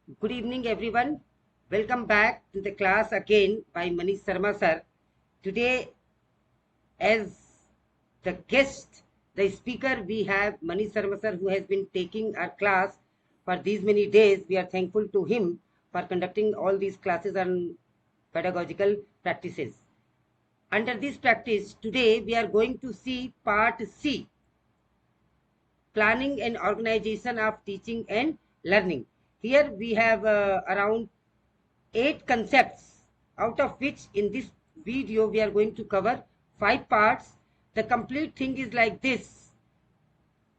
Good evening, everyone. Welcome back to the class again by Manish Sharma sir. Today, as the guest, the speaker, we have Manish Sharma sir, who has been taking our class for these many days. We are thankful to him for conducting all these classes on pedagogical practices. Under this practice, today we are going to see part C, planning and organization of teaching and learning. Here we have around 8 concepts, out of which in this video we are going to cover 5 parts. The complete thing is like this.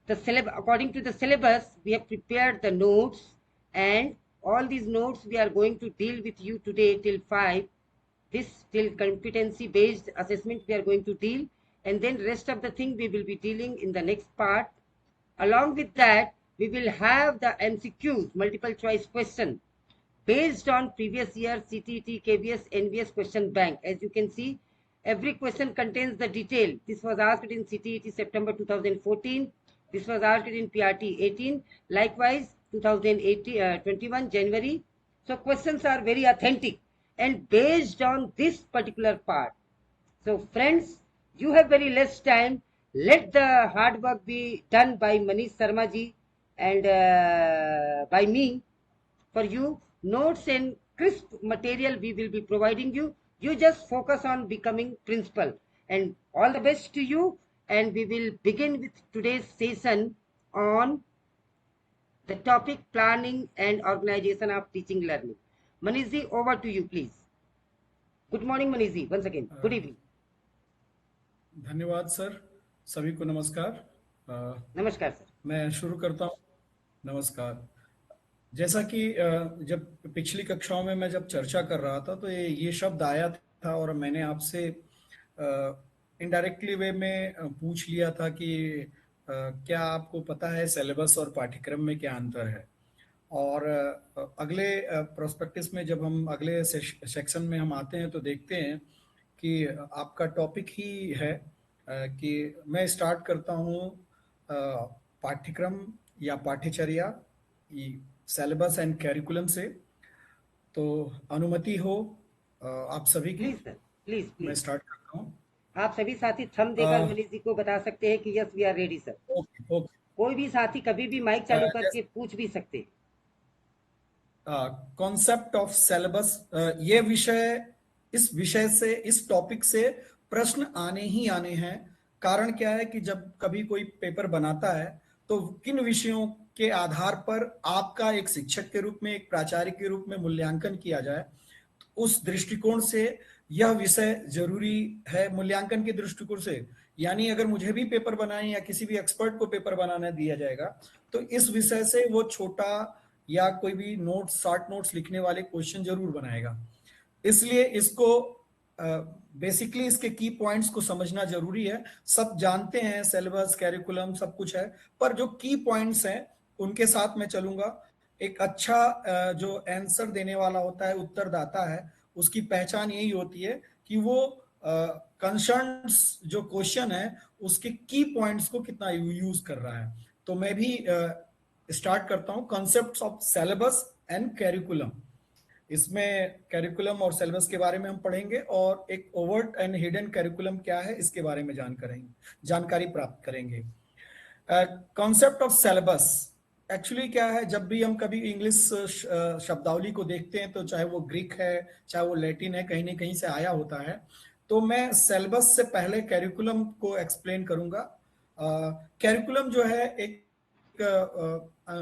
According to the syllabus, we have prepared the notes, and all these notes we are going to deal with you today till 5. This till competency based assessment we are going to deal, and then rest of the thing we will be dealing in the next part. Along with that, we will have the MCQs, multiple choice question, based on previous year CTT, KBS, NBS question bank. As you can see, every question contains the detail. This was asked in CTET September 2014. This was asked in PRT 18. Likewise, 2021 January. So questions are very authentic and based on this particular part. So friends, you have very less time. Let the hard work be done by Manish Sharma ji and by me for you. Notes and crisp material we will be providing you. You just focus on becoming principal. And all the best to you. And we will begin with today's session on the topic planning and organization of teaching learning. Manish ji, over to you, please. Good morning, Manish ji. Once again, good evening. धन्यवाद sir, सभी को नमस्कार। नमस्कार sir. मैं शुरू करता हूँ। नमस्कार। जैसा कि जब पिछली कक्षाओं में मैं जब चर्चा कर रहा था तो ये शब्द आया था और मैंने आपसे इनडायरेक्टली वे में पूछ लिया था कि क्या आपको पता है सिलेबस और पाठ्यक्रम में क्या अंतर है। और अगले प्रोस्पेक्टिस में जब हम अगले सेक्शन में हम आते हैं तो देखते हैं कि आपका टॉपिक ही है कि मैं स्टार्ट करता हूँ पाठ्यक्रम या पाठ्यचर्या, सिलेबस एंड कैरिकुलम से। तो अनुमति हो आप सभी की? प्लीज सर, प्लीज मैं स्टार्ट करता हूँ। आप सभी साथी थंब देकर मनीष जी को बता सकते हैं कि yes we are ready sir. Okay okay. कोई भी साथी कभी भी माइक चालू करके पूछ भी सकते। कॉन्सेप्ट ऑफ सिलेबस, ये विषय, इस विषय से, इस टॉपिक से प्रश्न आने ही आने हैं। कारण क्या है कि जब कभी कोई पेपर बनाता है तो किन विषयों के आधार पर आपका एक शिक्षक के रूप में, एक प्राचार्य के रूप में मूल्यांकन किया जाए, तो उस दृष्टिकोण से यह विषय जरूरी है। मूल्यांकन के दृष्टिकोण से, यानी अगर मुझे भी पेपर बनाए या किसी भी एक्सपर्ट को पेपर बनाना दिया जाएगा तो इस विषय से वो छोटा या कोई भी नोट्स, शॉर्ट नोट्स लिखने वाले क्वेश्चन जरूर बनाएगा। इसलिए इसको बेसिकली इसके की पॉइंट्स को समझना जरूरी है। सब जानते हैं सिलेबस, कैरिकुलम सब कुछ है, पर जो की पॉइंट्स हैं उनके साथ मैं चलूंगा। एक अच्छा जो आंसर देने वाला होता है, उत्तरदाता है, उसकी पहचान यही होती है कि वो कंसर्न्स जो क्वेश्चन है उसके की पॉइंट्स को कितना यूज कर रहा है। तो मैं भी स्टार्ट करता हूं concepts of syllabus and curriculum. इसमें कैरिकुलम और सिलेबस के बारे में हम पढ़ेंगे और एक ओवर्ट एंड हिडन कैरिकुलम क्या है इसके बारे में जानकारी प्राप्त करेंगे। कॉन्सेप्ट ऑफ सिलेबस एक्चुअली क्या है, जब भी हम कभी इंग्लिश शब्दावली को देखते हैं तो चाहे वो ग्रीक है चाहे वो लैटिन है, कहीं ना कहीं से आया होता है। तो मैं सिलेबस से पहले कैरिकुलम को एक्सप्लेन करूंगा। कैरिकुलम जो है एक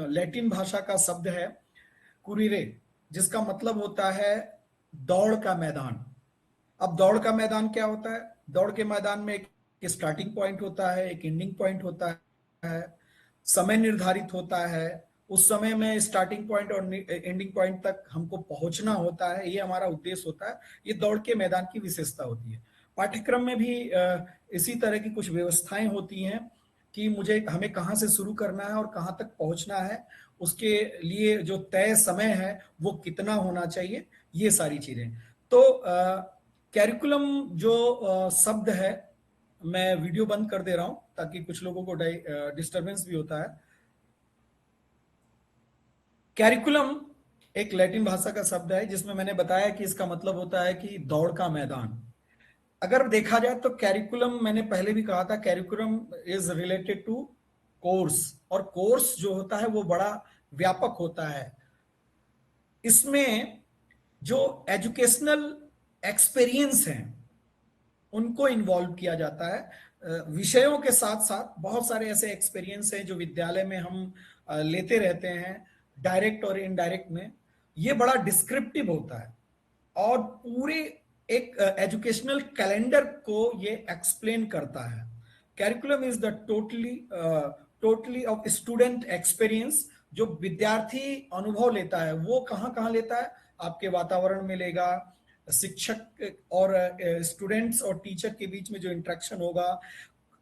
लैटिन भाषा का शब्द है कुरिरे, जिसका मतलब होता है दौड़ का मैदान। अब दौड़ का मैदान क्या होता है? दौड़ के मैदान में एक स्टार्टिंग पॉइंट होता है, एक एंडिंग पॉइंट होता है, समय निर्धारित होता है। उस समय में स्टार्टिंग पॉइंट और एंडिंग पॉइंट तक हमको पहुंचना होता है, ये हमारा उद्देश्य होता है। ये दौड़ के मैदान की विशेषता होती है। पाठ्यक्रम में भी इसी तरह की कुछ व्यवस्थाएं होती हैं कि हमें कहाँ से शुरू करना है और कहाँ तक पहुंचना है, उसके लिए जो तय समय है वो कितना होना चाहिए, ये सारी चीजें। तो कैरिकुलम जो शब्द है, मैं वीडियो बंद कर दे रहा हूं ताकि कुछ लोगों को डिस्टरबेंस भी होता है। कैरिकुलम एक लैटिन भाषा का शब्द है जिसमें मैंने बताया कि इसका मतलब होता है कि दौड़ का मैदान। अगर देखा जाए तो कैरिकुलम, मैंने पहले भी कहा था, curriculum is related to course, और कोर्स जो होता है वो बड़ा व्यापक होता है। इसमें जो एजुकेशनल एक्सपीरियंस हैं उनको इन्वॉल्व किया जाता है। विषयों के साथ साथ बहुत सारे ऐसे एक्सपीरियंस हैं जो विद्यालय में हम लेते रहते हैं, डायरेक्ट और इनडायरेक्ट में। ये बड़ा डिस्क्रिप्टिव होता है और पूरे एक एजुकेशनल कैलेंडर को ये एक्सप्लेन करता है। Curriculum is the totally off student experience. जो विद्यार्थी अनुभव लेता है वो कहाँ कहाँ लेता है, आपके वातावरण में लेगा, शिक्षक और स्टूडेंट्स और टीचर के बीच में जो इंटरेक्शन होगा,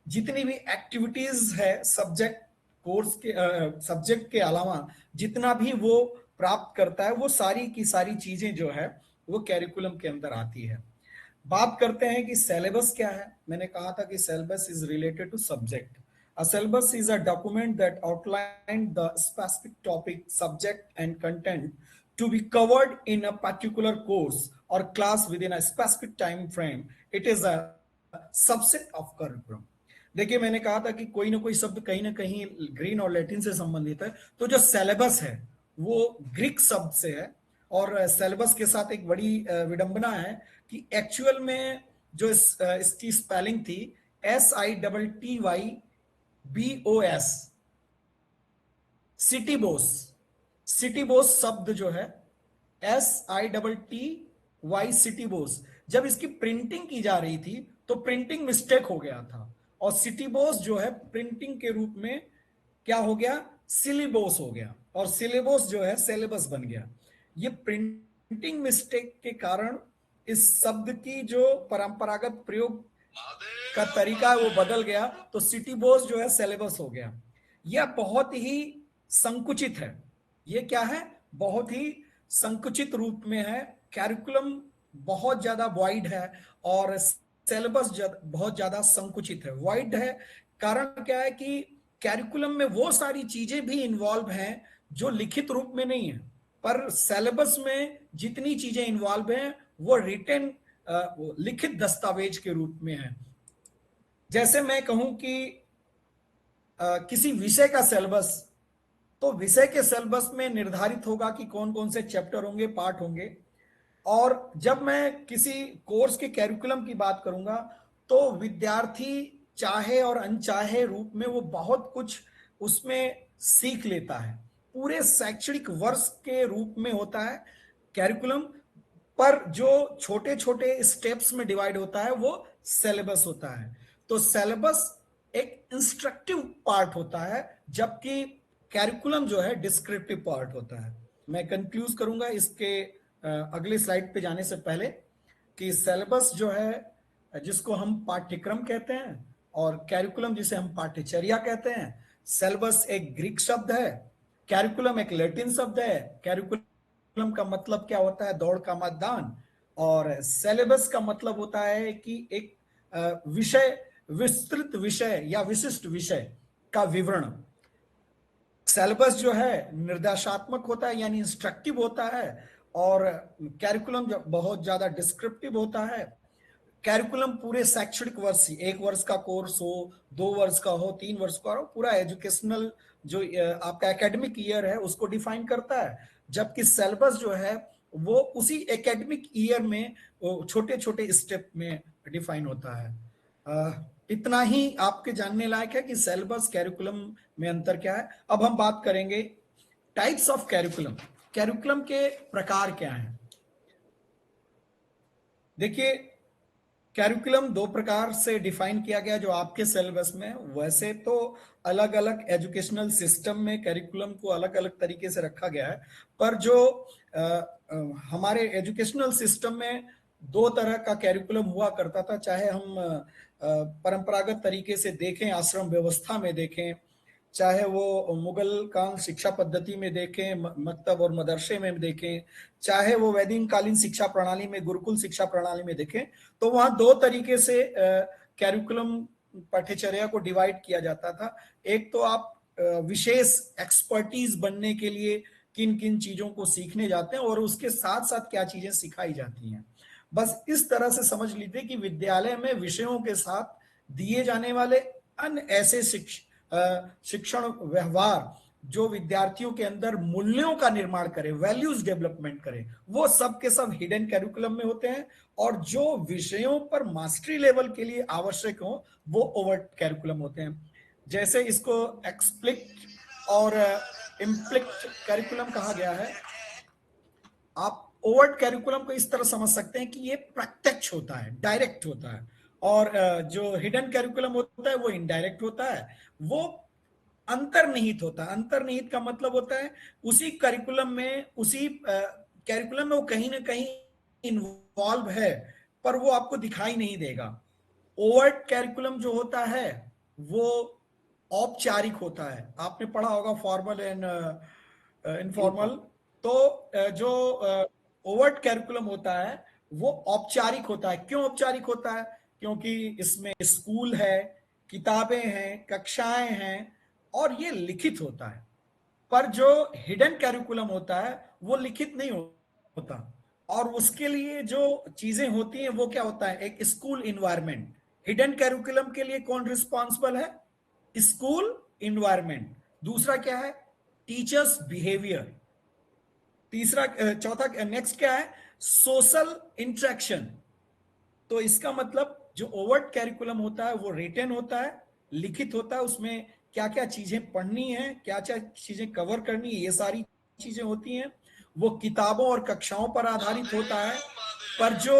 जितनी भी एक्टिविटीज है सब्जेक्ट कोर्स के सब्जेक्ट के अलावा जितना भी वो प्राप्त करता है, वो सारी की सारी चीजें जो है वो कैरिकुलम के अंदर आती है। बात करते हैं कि सिलेबस क्या है। मैंने कहा था कि syllabus is related to subject. A syllabus is a document that outlines the specific topic, subject, and content to be covered in a particular course or class within a specific time frame. It is a subset of curriculum. देखिए, मैंने कहा था कि कोई ना कोई शब्द कहीं ना कहीं ग्रीन और लैटिन से संबंधित है। तो जो सिलेबस है वो ग्रीक शब्द से है, और सिलेबस के साथ एक बड़ी विडंबना है कि एक्चुअल में जो इसकी स्पेलिंग थी SITTYBOS, सिटीबोस। सिटीबोस शब्द जो है SITTY सिटीबोस, जब इसकी प्रिंटिंग की जा रही थी तो प्रिंटिंग मिस्टेक हो गया था, और सिटीबोस जो है प्रिंटिंग के रूप में क्या हो गया, सिलिबोस हो गया, और सिलेबस जो है सिलेबस बन गया। ये प्रिंटिंग मिस्टेक के कारण इस शब्द की जो परंपरागत प्रयोग का तरीका है वो बदल गया, तो सिटीबोस जो है सिलेबस हो गया। यह बहुत ही संकुचित है। ये क्या है, बहुत ही संकुचित रूप में है। कैरिकुलम बहुत ज्यादा वाइड है और सिलेबस बहुत ज्यादा संकुचित है। वाइड है कारण क्या है कि कैरिकुलम में वो सारी चीजें भी इन्वॉल्व हैं जो लिखित रूप में नहीं है, पर सिलेबस में जितनी चीजें इन्वॉल्व हैं वो रिटन लिखित दस्तावेज के रूप में है। जैसे मैं कहूं कि किसी विषय का सिलेबस, तो विषय के सिलेबस में निर्धारित होगा कि कौन कौन से चैप्टर होंगे, पार्ट होंगे। और जब मैं किसी कोर्स के कैरिकुलम की बात करूंगा तो विद्यार्थी चाहे और अनचाहे रूप में वो बहुत कुछ उसमें सीख लेता है। पूरे शैक्षणिक वर्ष के रूप में होता है कैरिकुलम, पर जो छोटे छोटे स्टेप्स में डिवाइड होता है वो सिलेबस होता है। तो सिलेबस एक इंस्ट्रक्टिव पार्ट होता है, जबकि कैरिकुलम जो है डिस्क्रिप्टिव पार्ट होता है। मैं कंक्लूज करूंगा इसके अगले स्लाइड पे जाने से पहले कि सिलेबस जो है जिसको हम पाठ्यक्रम कहते हैं और कैरिकुलम जिसे हम पाठ्यचर्या कहते हैं। सिलेबस एक ग्रीक शब्द है, कैरिकुलम एक लैटिन शब्द है। कैरिकुलम का मतलब क्या होता है, दौड़ का मैदान, और सिलेबस का मतलब होता है कि एक विषय, विस्तृत विषय या विशिष्ट विषय का विवरण। सिलेबस जो है निर्देशात्मक होता है यानी इंस्ट्रक्टिव होता है, और कैरिकुलम बहुत ज्यादा डिस्क्रिप्टिव होता है। कैरिकुलम पूरे शैक्षणिक वर्ष, एक वर्ष का कोर्स हो, 2 वर्ष का हो, 3 वर्ष का हो, पूरा एजुकेशनल जो आपका एकेडमिक ईयर है उसको डिफाइन करता है। जबकि सिलेबस जो है वो उसी एकेडमिक ईयर में छोटे छोटे स्टेप में डिफाइन होता है। इतना ही आपके जानने लायक है कि सिलेबस कैरिकुलम में अंतर क्या है। अब हम बात करेंगे टाइप्स ऑफ कैरिकुलम। कैरिकुलम के प्रकार क्या हैं। देखिए, कैरिकुलम 2 प्रकार से डिफाइन किया गया जो आपके सिलेबस में। वैसे तो अलग अलग एजुकेशनल सिस्टम में कैरिकुलम को अलग अलग तरीके से रखा गया है, पर जो हमारे एजुकेशनल सिस्टम में 2 तरह का कैरिकुलम हुआ करता था। चाहे हम परंपरागत तरीके से देखें, आश्रम व्यवस्था में देखें, चाहे वो मुगल काल शिक्षा पद्धति में देखें, मकतब और मदरसे में देखें, चाहे वो वैदिक कालीन शिक्षा प्रणाली में, गुरुकुल शिक्षा प्रणाली में देखें, तो वहां 2 तरीके से कैरिकुलम पाठ्यचर्या को डिवाइड किया जाता था। एक तो आप विशेष एक्सपर्टीज बनने के लिए किन किन चीजों को सीखने जाते हैं और उसके साथ साथ क्या चीजें सिखाई जाती हैं। बस इस तरह से समझ लीजिए कि विद्यालय में विषयों के साथ दिए जाने वाले अन्य ऐसे शिक्षण व्यवहार जो विद्यार्थियों के अंदर मूल्यों का निर्माण करे, वैल्यूज डेवलपमेंट करे, वो सब के सब हिडन कैरिकुलम में होते हैं। और जो विषयों पर मास्टरी लेवल के लिए आवश्यक हो वो ओवर्ट कैरिकुलम होते हैं। जैसे इसको एक्सप्लिक्ट और इम्प्लिक्ट कैरिकुलम कहा गया है। आप ओवर्ट कैरिकुलम को इस तरह समझ सकते हैं कि ये प्रत्यक्ष होता है, डायरेक्ट होता है, और जो हिडन कैरिकुलम होता है वो इनडायरेक्ट होता है, वो अंतर्निहित होता है। अंतर्निहित का मतलब होता है उसी करिकुलम में, उसी कैरिकुलम में वो कहीं ना कहीं इन्वॉल्व है पर वो आपको दिखाई नहीं देगा। ओवर्ट कैरिकुलम जो होता है वो औपचारिक होता है। आपने पढ़ा होगा फॉर्मल एंड इनफॉर्मल। तो जो ओवर्ट कैरिकुलम होता है वो औपचारिक होता है। क्यों औपचारिक होता है? क्योंकि इसमें स्कूल है, किताबें हैं, कक्षाएं हैं और ये लिखित होता है। पर जो हिडन कैरिकुलम होता है वो लिखित नहीं होता, और उसके लिए जो चीजें होती हैं वो क्या होता है, एक स्कूल इन्वायरमेंट। हिडन कैरिकुलम के लिए कौन रिस्पॉन्सिबल है? School environment. दूसरा क्या है? Teachers behaviour. तीसरा चौथा नेक्स्ट क्या है? Social interaction. तो इसका मतलब जो ओवर्ट कैरिकुलम होता है वो रिटन होता है, लिखित होता है, उसमें क्या क्या चीजें पढ़नी है, क्या क्या चीजें कवर करनी है, ये सारी चीजें होती हैं। वो किताबों और कक्षाओं पर आधारित होता है। पर जो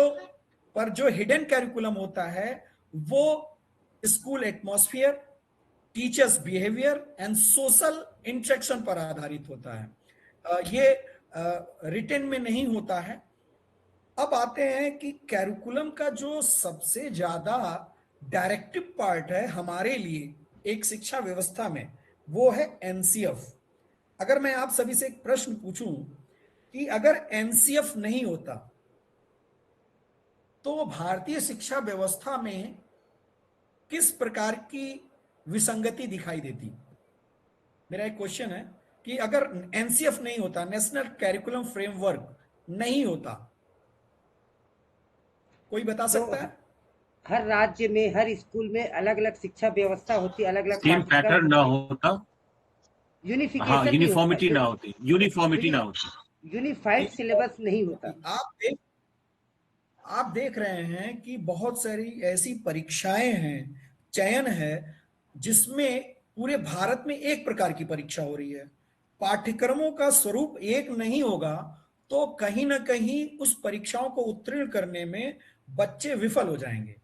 पर जो हिडन कैरिकुलम होता है वो school atmosphere, teachers behaviour and social interaction पर आधारित होता है। ये रिटन में नहीं होता है। अब आते हैं कि कैरिकुलम का जो सबसे ज्यादा डायरेक्टिव पार्ट है हमारे लिए एक शिक्षा व्यवस्था में, वो है एनसीएफ। अगर मैं आप सभी से एक प्रश्न पूछूं कि अगर एनसीएफ नहीं होता तो भारतीय शिक्षा व्यवस्था में किस प्रकार की विसंगति दिखाई देती? मेरा एक क्वेश्चन है कि अगर एनसीएफ नहीं होता, नेशनल कैरिकुलम फ्रेमवर्क नहीं होता, कोई बता तो सकता है? हर राज्य में, हर स्कूल में अलग अलग शिक्षा व्यवस्था होती, अलग अलग सेम पाठ्यक्रम पैटर्न ना होते, होता। हाँ, यूनिफिकेशन नहीं होता, यूनिफॉर्मिटी ना होती, यूनिफॉर्मिटी ना होती। यूनिफाइड सिलेबस नहीं होता। आप देख रहे हैं कि बहुत सारी ऐसी परीक्षाएं हैं, चयन है, जिसमें पूरे भारत में एक प्रकार की परीक्षा हो रही है। पाठ्यक्रमों का स्वरूप एक नहीं होगा तो कहीं ना कहीं उस परीक्षाओं को उत्तीर्ण करने में बच्चे विफल हो जाएंगे।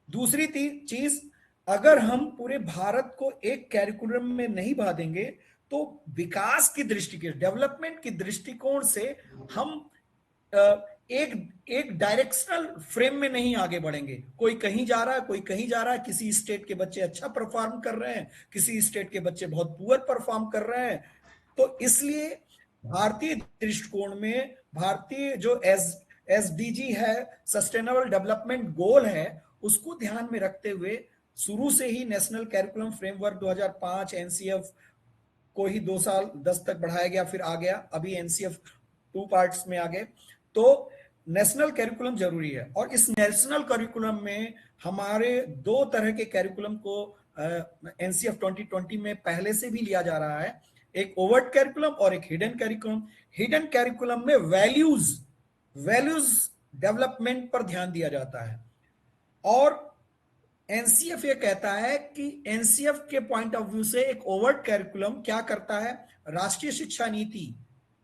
दूसरी चीज, अगर हम पूरे भारत को एक कैरिकुलम में नहीं बांधेंगे तो विकास की दृष्टि के, डेवलपमेंट की दृष्टिकोण से हम एक एक डायरेक्शनल फ्रेम में नहीं आगे बढ़ेंगे। कोई कहीं जा रहा है, कोई कहीं जा रहा है। किसी स्टेट के बच्चे अच्छा परफॉर्म कर रहे हैं, किसी स्टेट के बच्चे बहुत पुअर परफॉर्म कर रहे हैं। तो इसलिए भारतीय दृष्टिकोण में, भारतीय जो एसडीजी है, सस्टेनेबल डेवलपमेंट गोल है, उसको ध्यान में रखते हुए शुरू से ही नेशनल कैरिकुलम फ्रेमवर्क 2005 एनसीएफ को ही 2 साल 10 तक बढ़ाया गया, फिर आ गया, अभी एनसीएफ 2 पार्ट्स में आ गए। तो नेशनल कैरिकुलम जरूरी है। और इस नेशनल कैरिकुलम में हमारे 2 तरह के कैरिकुलम को एनसीएफ 2020 में पहले से भी लिया जा रहा है, एक ओवर्ट कैरिकुलम और एक हिडन कैरिकुलम। हिडन कैरिकुलम में वैल्यूज डेवलपमेंट पर ध्यान दिया जाता है। और एनसीएफ ये कहता है कि एनसीएफ के पॉइंट ऑफ व्यू से एक ओवर्ट कैरिकुलम क्या करता है, राष्ट्रीय शिक्षा नीति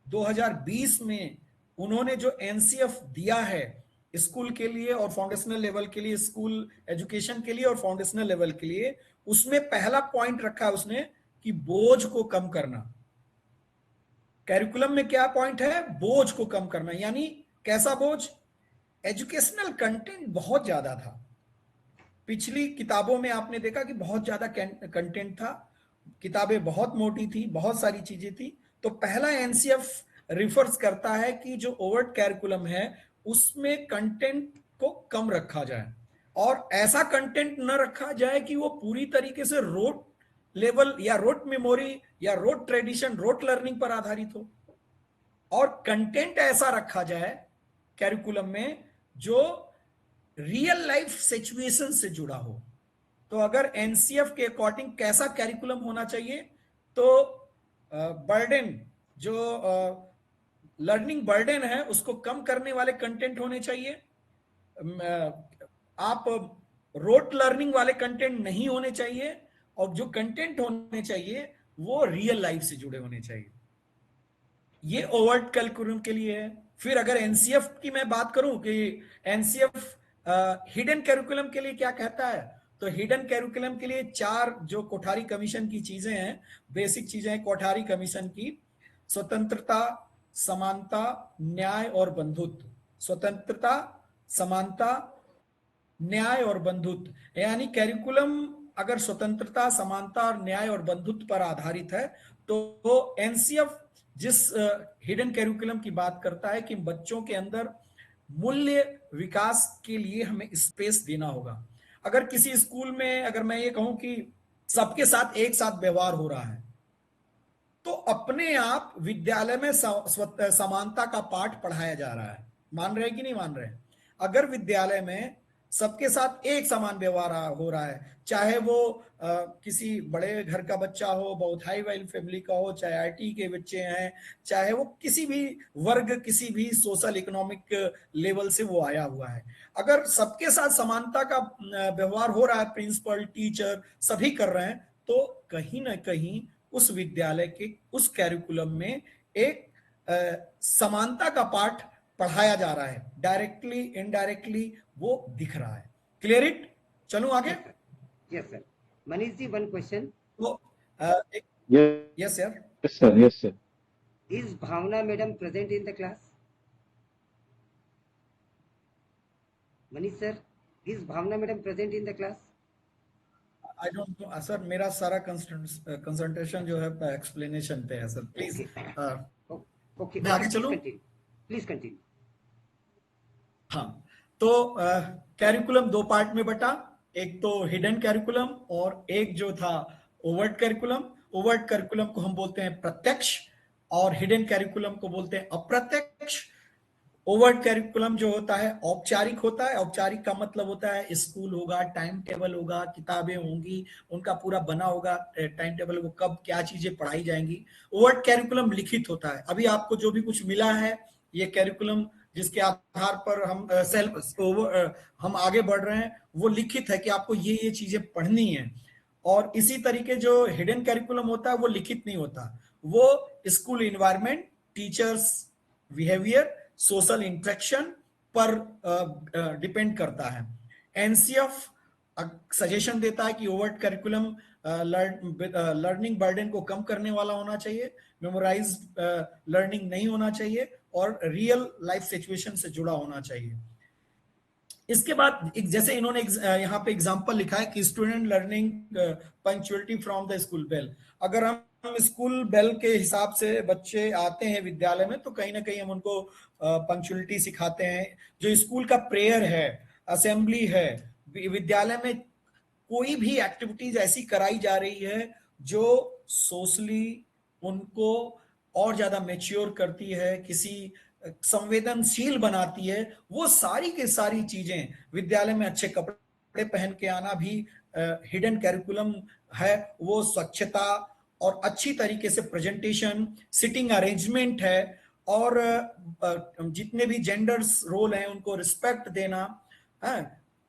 2020 में उन्होंने जो एनसीएफ दिया है स्कूल के लिए और फाउंडेशनल लेवल के लिए, स्कूल एजुकेशन के लिए और फाउंडेशनल लेवल के लिए, उसमें पहला पॉइंट रखा उसने कि बोझ को कम करना। कैरिकुलम में क्या पॉइंट है? बोझ को कम करना। यानी कैसा बोझ? एजुकेशनल कंटेंट बहुत ज्यादा था। पिछली किताबों में आपने देखा कि बहुत ज्यादा कंटेंट था, किताबें बहुत मोटी थी, बहुत सारी चीजें थी। तो पहला एनसीएफ रिफर्स करता है कि जो ओवर्ट कैरिकुलम है उसमें कंटेंट को कम रखा जाए, और ऐसा कंटेंट न रखा जाए कि वो पूरी तरीके से रोट लेवल या रोट मेमोरी या रोट ट्रेडिशन, रोट लर्निंग पर आधारित हो। और कंटेंट ऐसा रखा जाए कैरिकुलम में जो रियल लाइफ सिचुएशन से जुड़ा हो। तो अगर एनसीएफ के अकॉर्डिंग कैसा कैरिकुलम होना चाहिए, तो बर्डन जो लर्निंग बर्डन है उसको कम करने वाले कंटेंट होने चाहिए। आप रोट लर्निंग वाले कंटेंट नहीं होने चाहिए, और जो कंटेंट होने चाहिए वो रियल लाइफ से जुड़े होने चाहिए। ये ओवर्ट कैरिकुलम के लिए है। फिर अगर एनसीएफ की मैं बात करूं कि एनसीएफ हिडन कैरिकुलम के लिए क्या कहता है, तो हिडन कैरिकुलम के लिए 4 जो कोठारी कमीशन की चीजें हैं, बेसिक चीजें हैं कोठारी कमीशन की: स्वतंत्रता, समानता, न्याय और बंधुत्व। स्वतंत्रता, समानता, न्याय और बंधुत्व। यानी कैरिकुलम अगर स्वतंत्रता, समानता और न्याय और बंधुत्व पर आधारित है, तो एनसीएफ जिस हिडन कैरिकुलम की बात करता है कि बच्चों के अंदर मूल्य विकास के लिए हमें स्पेस देना होगा। अगर किसी स्कूल में अगर मैं ये कहूं कि सबके साथ एक साथ व्यवहार हो रहा है, तो अपने आप विद्यालय में समानता का पाठ पढ़ाया जा रहा है। मान रहे कि नहीं मान रहे? अगर विद्यालय में सबके साथ एक समान व्यवहार हो रहा है, चाहे वो किसी बड़े घर का बच्चा हो, बहुत हाई वैल्यू फैमिली का हो, चाहे आईटी के बच्चे हैं, चाहे वो किसी भी वर्ग, किसी भी सोशल इकोनॉमिक लेवल से वो आया हुआ है, अगर सबके साथ समानता का व्यवहार हो रहा है, प्रिंसिपल, टीचर सभी कर रहे हैं, तो कहीं ना कहीं उस विद्यालय के उस कैरिकुलम में एक समानता का पाठ पढ़ाया जा रहा है, डायरेक्टली इनडायरेक्टली वो दिख रहा है। Clear it? चलूं आगे? Yes sir. Manish ji, one question. तो Yes, yes sir. sir. Yes, sir. Is Bhavna madam present in the class? Manish sir, is Bhavna madam present in the class? I don't know sir, मेरा सारा concentration जो है explanation पे है sir, please. Okay, मैं आगे please चलूं? continue. Please continue. हाँ, तो कैरिकुलम 2 पार्ट में बटा, एक तो हिडन कैरिकुलम और एक जो था ओवर्ट कैरिकुलम। ओवर्ट कैरिकुलम को हम बोलते हैं प्रत्यक्ष और हिडन कैरिकुलम को बोलते हैं अप्रत्यक्ष। ओवर्ट कैरिकुलम जो होता है औपचारिक होता है। औपचारिक का मतलब होता है स्कूल होगा, टाइम टेबल होगा, किताबें होंगी, उनका पूरा बना होगा टाइम टेबल, वो कब क्या चीजें पढ़ाई जाएंगी। ओवर्ट कैरिकुलम लिखित होता है। अभी आपको जो भी कुछ मिला है, ये कैरिकुलम जिसके आधार पर हम आगे बढ़ रहे हैं, वो लिखित है कि आपको ये चीजें पढ़नी है। और इसी तरीके जो हिडन कैरिकुलम होता है वो लिखित नहीं होता, वो school environment, teachers behaviour, social interaction पर डिपेंड करता है। एनसीएफ सजेशन देता है कि ओवर्ट करिकुलम लर्निंग बर्डन को कम करने वाला होना चाहिए, मेमोराइज लर्निंग नहीं होना चाहिए, और रियल लाइफ सिचुएशन से जुड़ा होना चाहिए। इसके बाद जैसे इन्होंने यहाँ पे एग्जांपल लिखा है कि student learning punctuality from the school bell. अगर हम स्कूल बेल के हिसाब से बच्चे आते हैं विद्यालय में, तो कहीं ना कहीं हम उनको पंक्चुअलिटी सिखाते हैं। जो स्कूल का प्रेयर है, असेंबली है, विद्यालय में कोई भी एक्टिविटीज ऐसी कराई जा रही है जो सोशली उनको और ज्यादा मैच्योर करती है, किसी संवेदनशील बनाती है, वो सारी की सारी चीजें, विद्यालय में अच्छे कपड़े पहन के आना भी हिडन कैरिकुलम है। वो स्वच्छता और अच्छी तरीके से प्रेजेंटेशन, सिटिंग अरेंजमेंट है, और जितने भी जेंडर्स रोल हैं उनको रिस्पेक्ट देना है।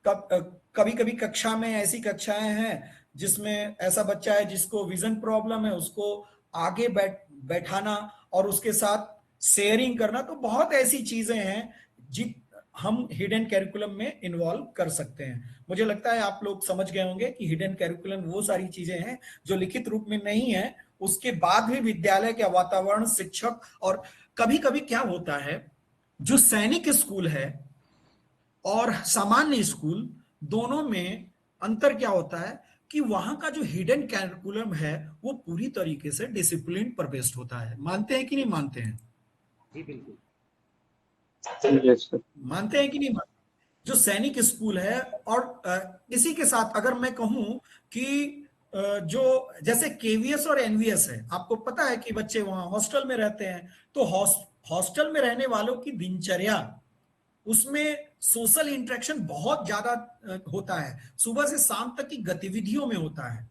कभी कभी कक्षा में ऐसी कक्षाएं हैं जिसमें ऐसा बच्चा है जिसको विजन प्रॉब्लम है, उसको आगे बैठाना और उसके साथ शेयरिंग करना। तो बहुत ऐसी चीजें हैं जिन हम हिडन कैरिकुलम में इन्वॉल्व कर सकते हैं। मुझे लगता है आप लोग समझ गए होंगे कि हिडन कैरिकुलम वो सारी चीजें हैं जो लिखित रूप में नहीं है, उसके बाद भी विद्यालय के वातावरण, शिक्षक, और कभी कभी क्या होता है, जो सैनिक स्कूल है और सामान्य स्कूल, दोनों में अंतर क्या होता है कि वहां का जो हिडन कैरिकुलम है वो पूरी तरीके से डिसिप्लिन पर बेस्ड होता है। मानते हैं कि नहीं मानते हैं? जी बिल्कुल। Yes, sir. मानते हैं कि नहीं मानते? जो सैनिक स्कूल है, और इसी के साथ अगर मैं कहूं कि जो जैसे केवीएस और एनवीएस है, आपको पता है कि बच्चे वहां हॉस्टल में रहते हैं, तो हॉस्टल में रहने वालों की दिनचर्या, उसमें सोशल इंटरेक्शन बहुत ज्यादा होता है, सुबह से शाम तक की गतिविधियों में होता है।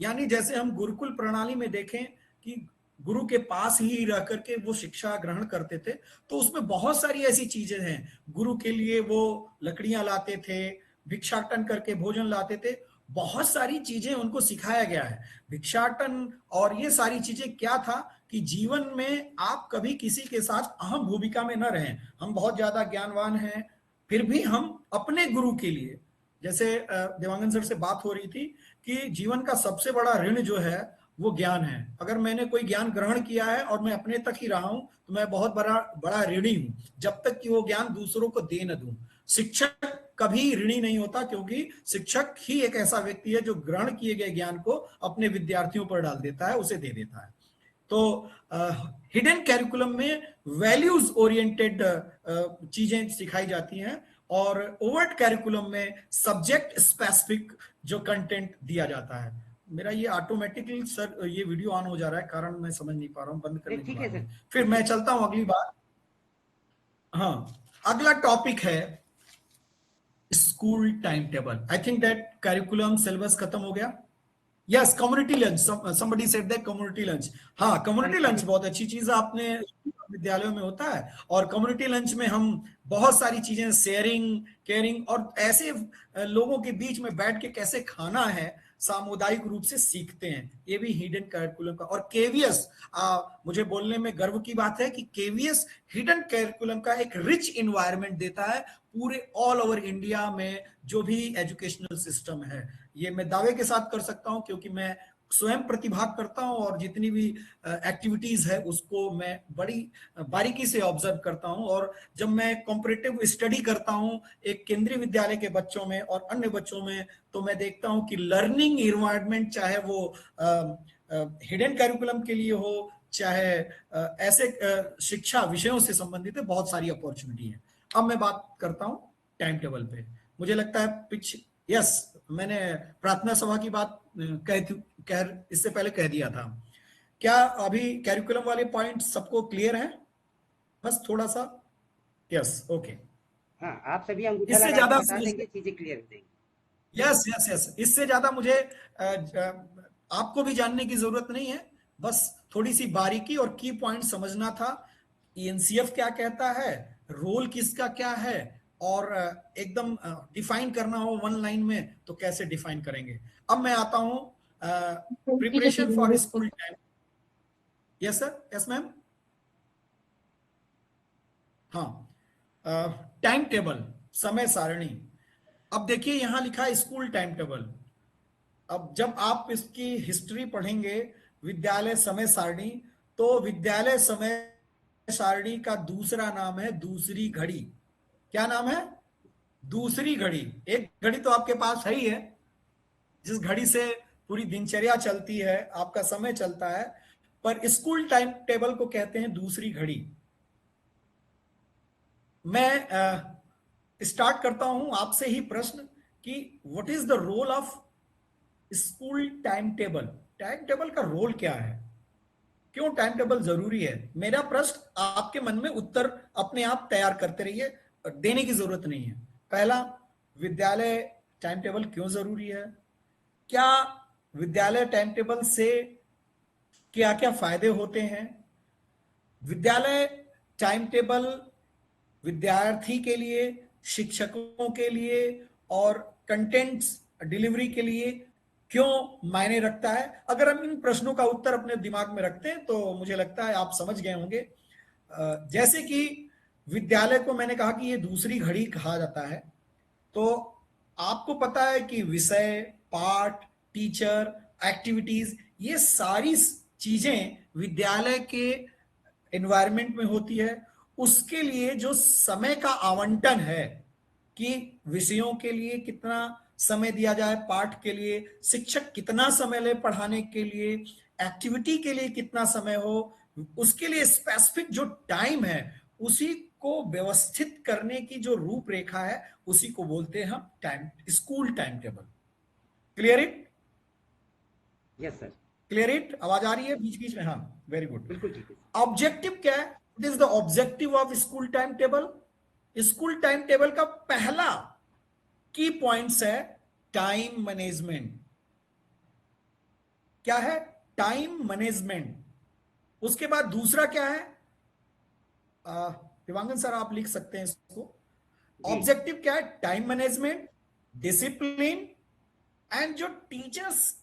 यानी जैसे हम गुरुकुल प्रणाली में देखें कि गुरु के पास ही रह करके वो शिक्षा ग्रहण करते थे, तो उसमें बहुत सारी ऐसी चीजें हैं। गुरु के लिए वो लकड़ियां लाते थे, भिक्षाटन करके भोजन लाते थे, बहुत सारी चीजें उनको सिखाया गया है। भिक्षाटन और ये सारी चीजें क्या था कि जीवन में आप कभी किसी के साथ अहम भूमिका में न रहें। हम बहुत ज्यादा ज्ञानवान हैं, फिर भी हम अपने गुरु के लिए, जैसे देवांगन सर से बात हो रही थी कि जीवन का सबसे बड़ा ऋण जो है वो ज्ञान है। अगर मैंने कोई ज्ञान ग्रहण किया है और मैं अपने तक ही रहा हूं, तो मैं बहुत बड़ा बड़ा ऋणी हूं, जब तक कि वो ज्ञान दूसरों को दे न दूं। शिक्षक कभी ऋणी नहीं होता, क्योंकि शिक्षक ही एक ऐसा व्यक्ति है जो ग्रहण किए गए ज्ञान को अपने विद्यार्थियों पर डाल देता है, उसे दे देता है। तो हिडन कैरिकुलम में वैल्यूज ओरिएंटेड चीजें सिखाई जाती हैं, और ओवर्ट कैरिकुलम में सब्जेक्ट स्पेसिफिक जो कंटेंट दिया जाता है। मेरा ये ऑटोमेटिकली सर ये वीडियो ऑन हो जा रहा है, कारण मैं समझ नहीं पा रहा हूँ, बंद करने के ठीक बाद है में। सर। फिर मैं चलता हूं अगली बात। हाँ, अगला टॉपिक है school time table. I think that curriculum syllabus खत्म हो गया। Yes, community lunch, somebody said that community lunch. हाँ, कम्युनिटी लंच बहुत अच्छी चीज है, आपने विद्यालयों में होता है। और कम्युनिटी लंच में हम बहुत सारी चीजें, शेयरिंग, केयरिंग, और ऐसे लोगों के बीच में बैठ के कैसे खाना है सामुदायिक रूप से सीखते हैं। ये भी हिडन कैरिकुलम का। और केवीएस, मुझे बोलने में गर्व की बात है कि केवीएस हिडन कैरिकुलम का एक रिच इन्वायरमेंट देता है पूरे ऑल ओवर इंडिया में जो भी एजुकेशनल सिस्टम है। ये मैं दावे के साथ कर सकता हूं, क्योंकि मैं स्वयं प्रतिभाग करता हूं और जितनी भी एक्टिविटीज है उसको मैं बड़ी बारीकी से ऑब्जर्व करता हूं। और जब मैं कॉम्परेटिव स्टडी करता हूं एक केंद्रीय विद्यालय के बच्चों में और अन्य बच्चों में, तो मैं देखता हूं कि लर्निंग इन्वायरमेंट, चाहे वो हिडन कैरिकुलम के लिए हो, चाहे ऐसे शिक्षा विषयों से संबंधित है, बहुत सारी अपॉर्चुनिटी है। अब मैं बात करता हूं टाइम टेबल पे। मुझे लगता है यस, मैंने प्रार्थना सभा की बात इससे पहले कह दिया था। क्या अभी कैरिकुलम वाले पॉइंट सबको क्लियर हैं? बस थोड़ा सा। Yes, okay. हाँ, आप सभी अंगूठा इससे लगा के ज्यादा बता देंगे, चीजें क्लियर हो जाएंगी। यस यस यस, इससे ज्यादा मुझे आपको भी जानने की जरूरत नहीं है। बस थोड़ी सी बारीकी और की पॉइंट समझना था। एनसीएफ क्या कहता है, रोल किसका क्या है, और एकदम डिफाइन करना हो वन लाइन में तो कैसे डिफाइन करेंगे। अब मैं आता हूं preparation for school time. Yes sir, yes ma'am. हाँ, टाइम टेबल, समय सारणी। अब देखिए यहां लिखा है स्कूल टाइम टेबल। अब जब आप इसकी हिस्ट्री पढ़ेंगे, विद्यालय समय सारणी, तो विद्यालय समय सारणी का दूसरा नाम है दूसरी घड़ी। क्या नाम है? दूसरी घड़ी। एक घड़ी तो आपके पास है ही है, जिस घड़ी से पूरी दिनचर्या चलती है, आपका समय चलता है, पर स्कूल टाइम टेबल को कहते हैं दूसरी घड़ी। मैं स्टार्ट करता हूं आपसे ही प्रश्न कि what is the role of school time table. Time table का रोल क्या है, क्यों टाइम टेबल जरूरी है? मेरा प्रश्न, आपके मन में उत्तर अपने आप तैयार करते रहिए, देने की जरूरत नहीं है। पहला, विद्यालय टाइम टेबल क्यों जरूरी है? क्या विद्यालय टाइम टेबल से क्या क्या फायदे होते हैं? विद्यालय टाइम टेबल विद्यार्थी के लिए, शिक्षकों के लिए और कंटेंट्स डिलीवरी के लिए क्यों मायने रखता है? अगर हम इन प्रश्नों का उत्तर अपने दिमाग में रखते हैं तो मुझे लगता है आप समझ गए होंगे। जैसे कि विद्यालय को मैंने कहा कि ये दूसरी घड़ी कहा जाता है, तो आपको पता है कि विषय, पाठ, टीचर, एक्टिविटीज, ये सारी चीजें विद्यालय के एनवायरनमेंट में होती है। उसके लिए जो समय का आवंटन है कि विषयों के लिए कितना समय दिया जाए, पाठ के लिए शिक्षक कितना समय ले पढ़ाने के लिए, एक्टिविटी के लिए कितना समय हो, उसके लिए स्पेसिफिक जो टाइम है, उसी को व्यवस्थित करने की जो रूपरेखा है, उसी को बोलते हैं हम time, school time table. Clear it? Yes sir, clear it? आवाज आ रही है बीच बीच में? हाँ, वेरी गुड। बिल्कुल ठीक है। ऑब्जेक्टिव क्या है? It is the objective of school time table. School time table का पहला की पॉइंट्स है टाइम मैनेजमेंट। क्या है? Time management. उसके बाद दूसरा क्या है? दिवांगन सर आप लिख सकते हैं इसको। जी ऑब्जेक्टिव क्या है? टाइम मैनेजमेंट, डिसिप्लिन, एंड जो टीचर्स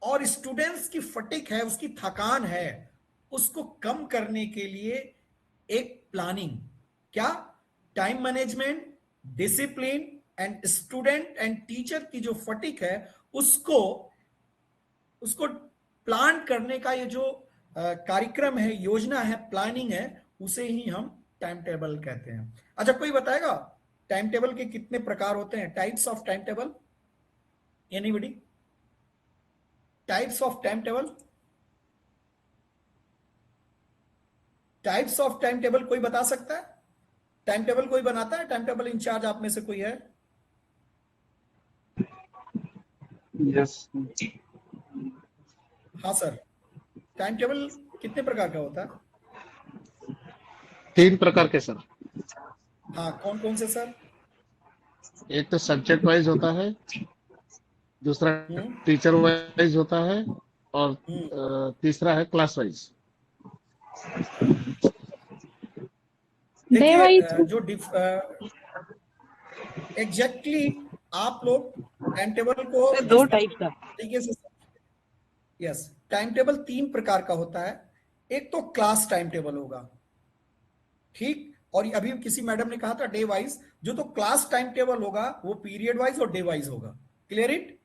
और स्टूडेंट्स की फटिक है, उसकी थकान है, उसको कम करने के लिए एक प्लानिंग। क्या? Time management, discipline and student and teacher की जो फटिक है उसको उसको प्लान करने का ये जो कार्यक्रम है, योजना है, प्लानिंग है, उसे ही हम टाइम टेबल कहते हैं। अच्छा, कोई बताएगा टाइम टेबल के कितने प्रकार होते हैं? Types of time table, anybody? Types of time table, types of time table कोई बता सकता है? टाइम टेबल कोई बनाता है? टाइम टेबल इंचार्ज आप में से कोई है? यस। हाँ सर, टाइम टेबल कितने प्रकार का होता है? 3 प्रकार के सर। हाँ, कौन कौन से सर? एक तो सब्जेक्ट वाइज होता है, दूसरा हम्म टीचर वाइज होता है, और हम्म तीसरा है क्लास वाइज। देखिए, वाइज जो एग्जैक्टली आप लोग टाइम टेबल को सर जिस 2 टाइप का। तरीके से, यस, टाइम टेबल 3 प्रकार का होता है। एक तो क्लास टाइम टेबल होगा, ठीक, और अभी किसी मैडम ने कहा था डे वाइज। जो तो क्लास टाइम टेबल होगा वो पीरियड वाइज और डे वाइज होगा। Clear it?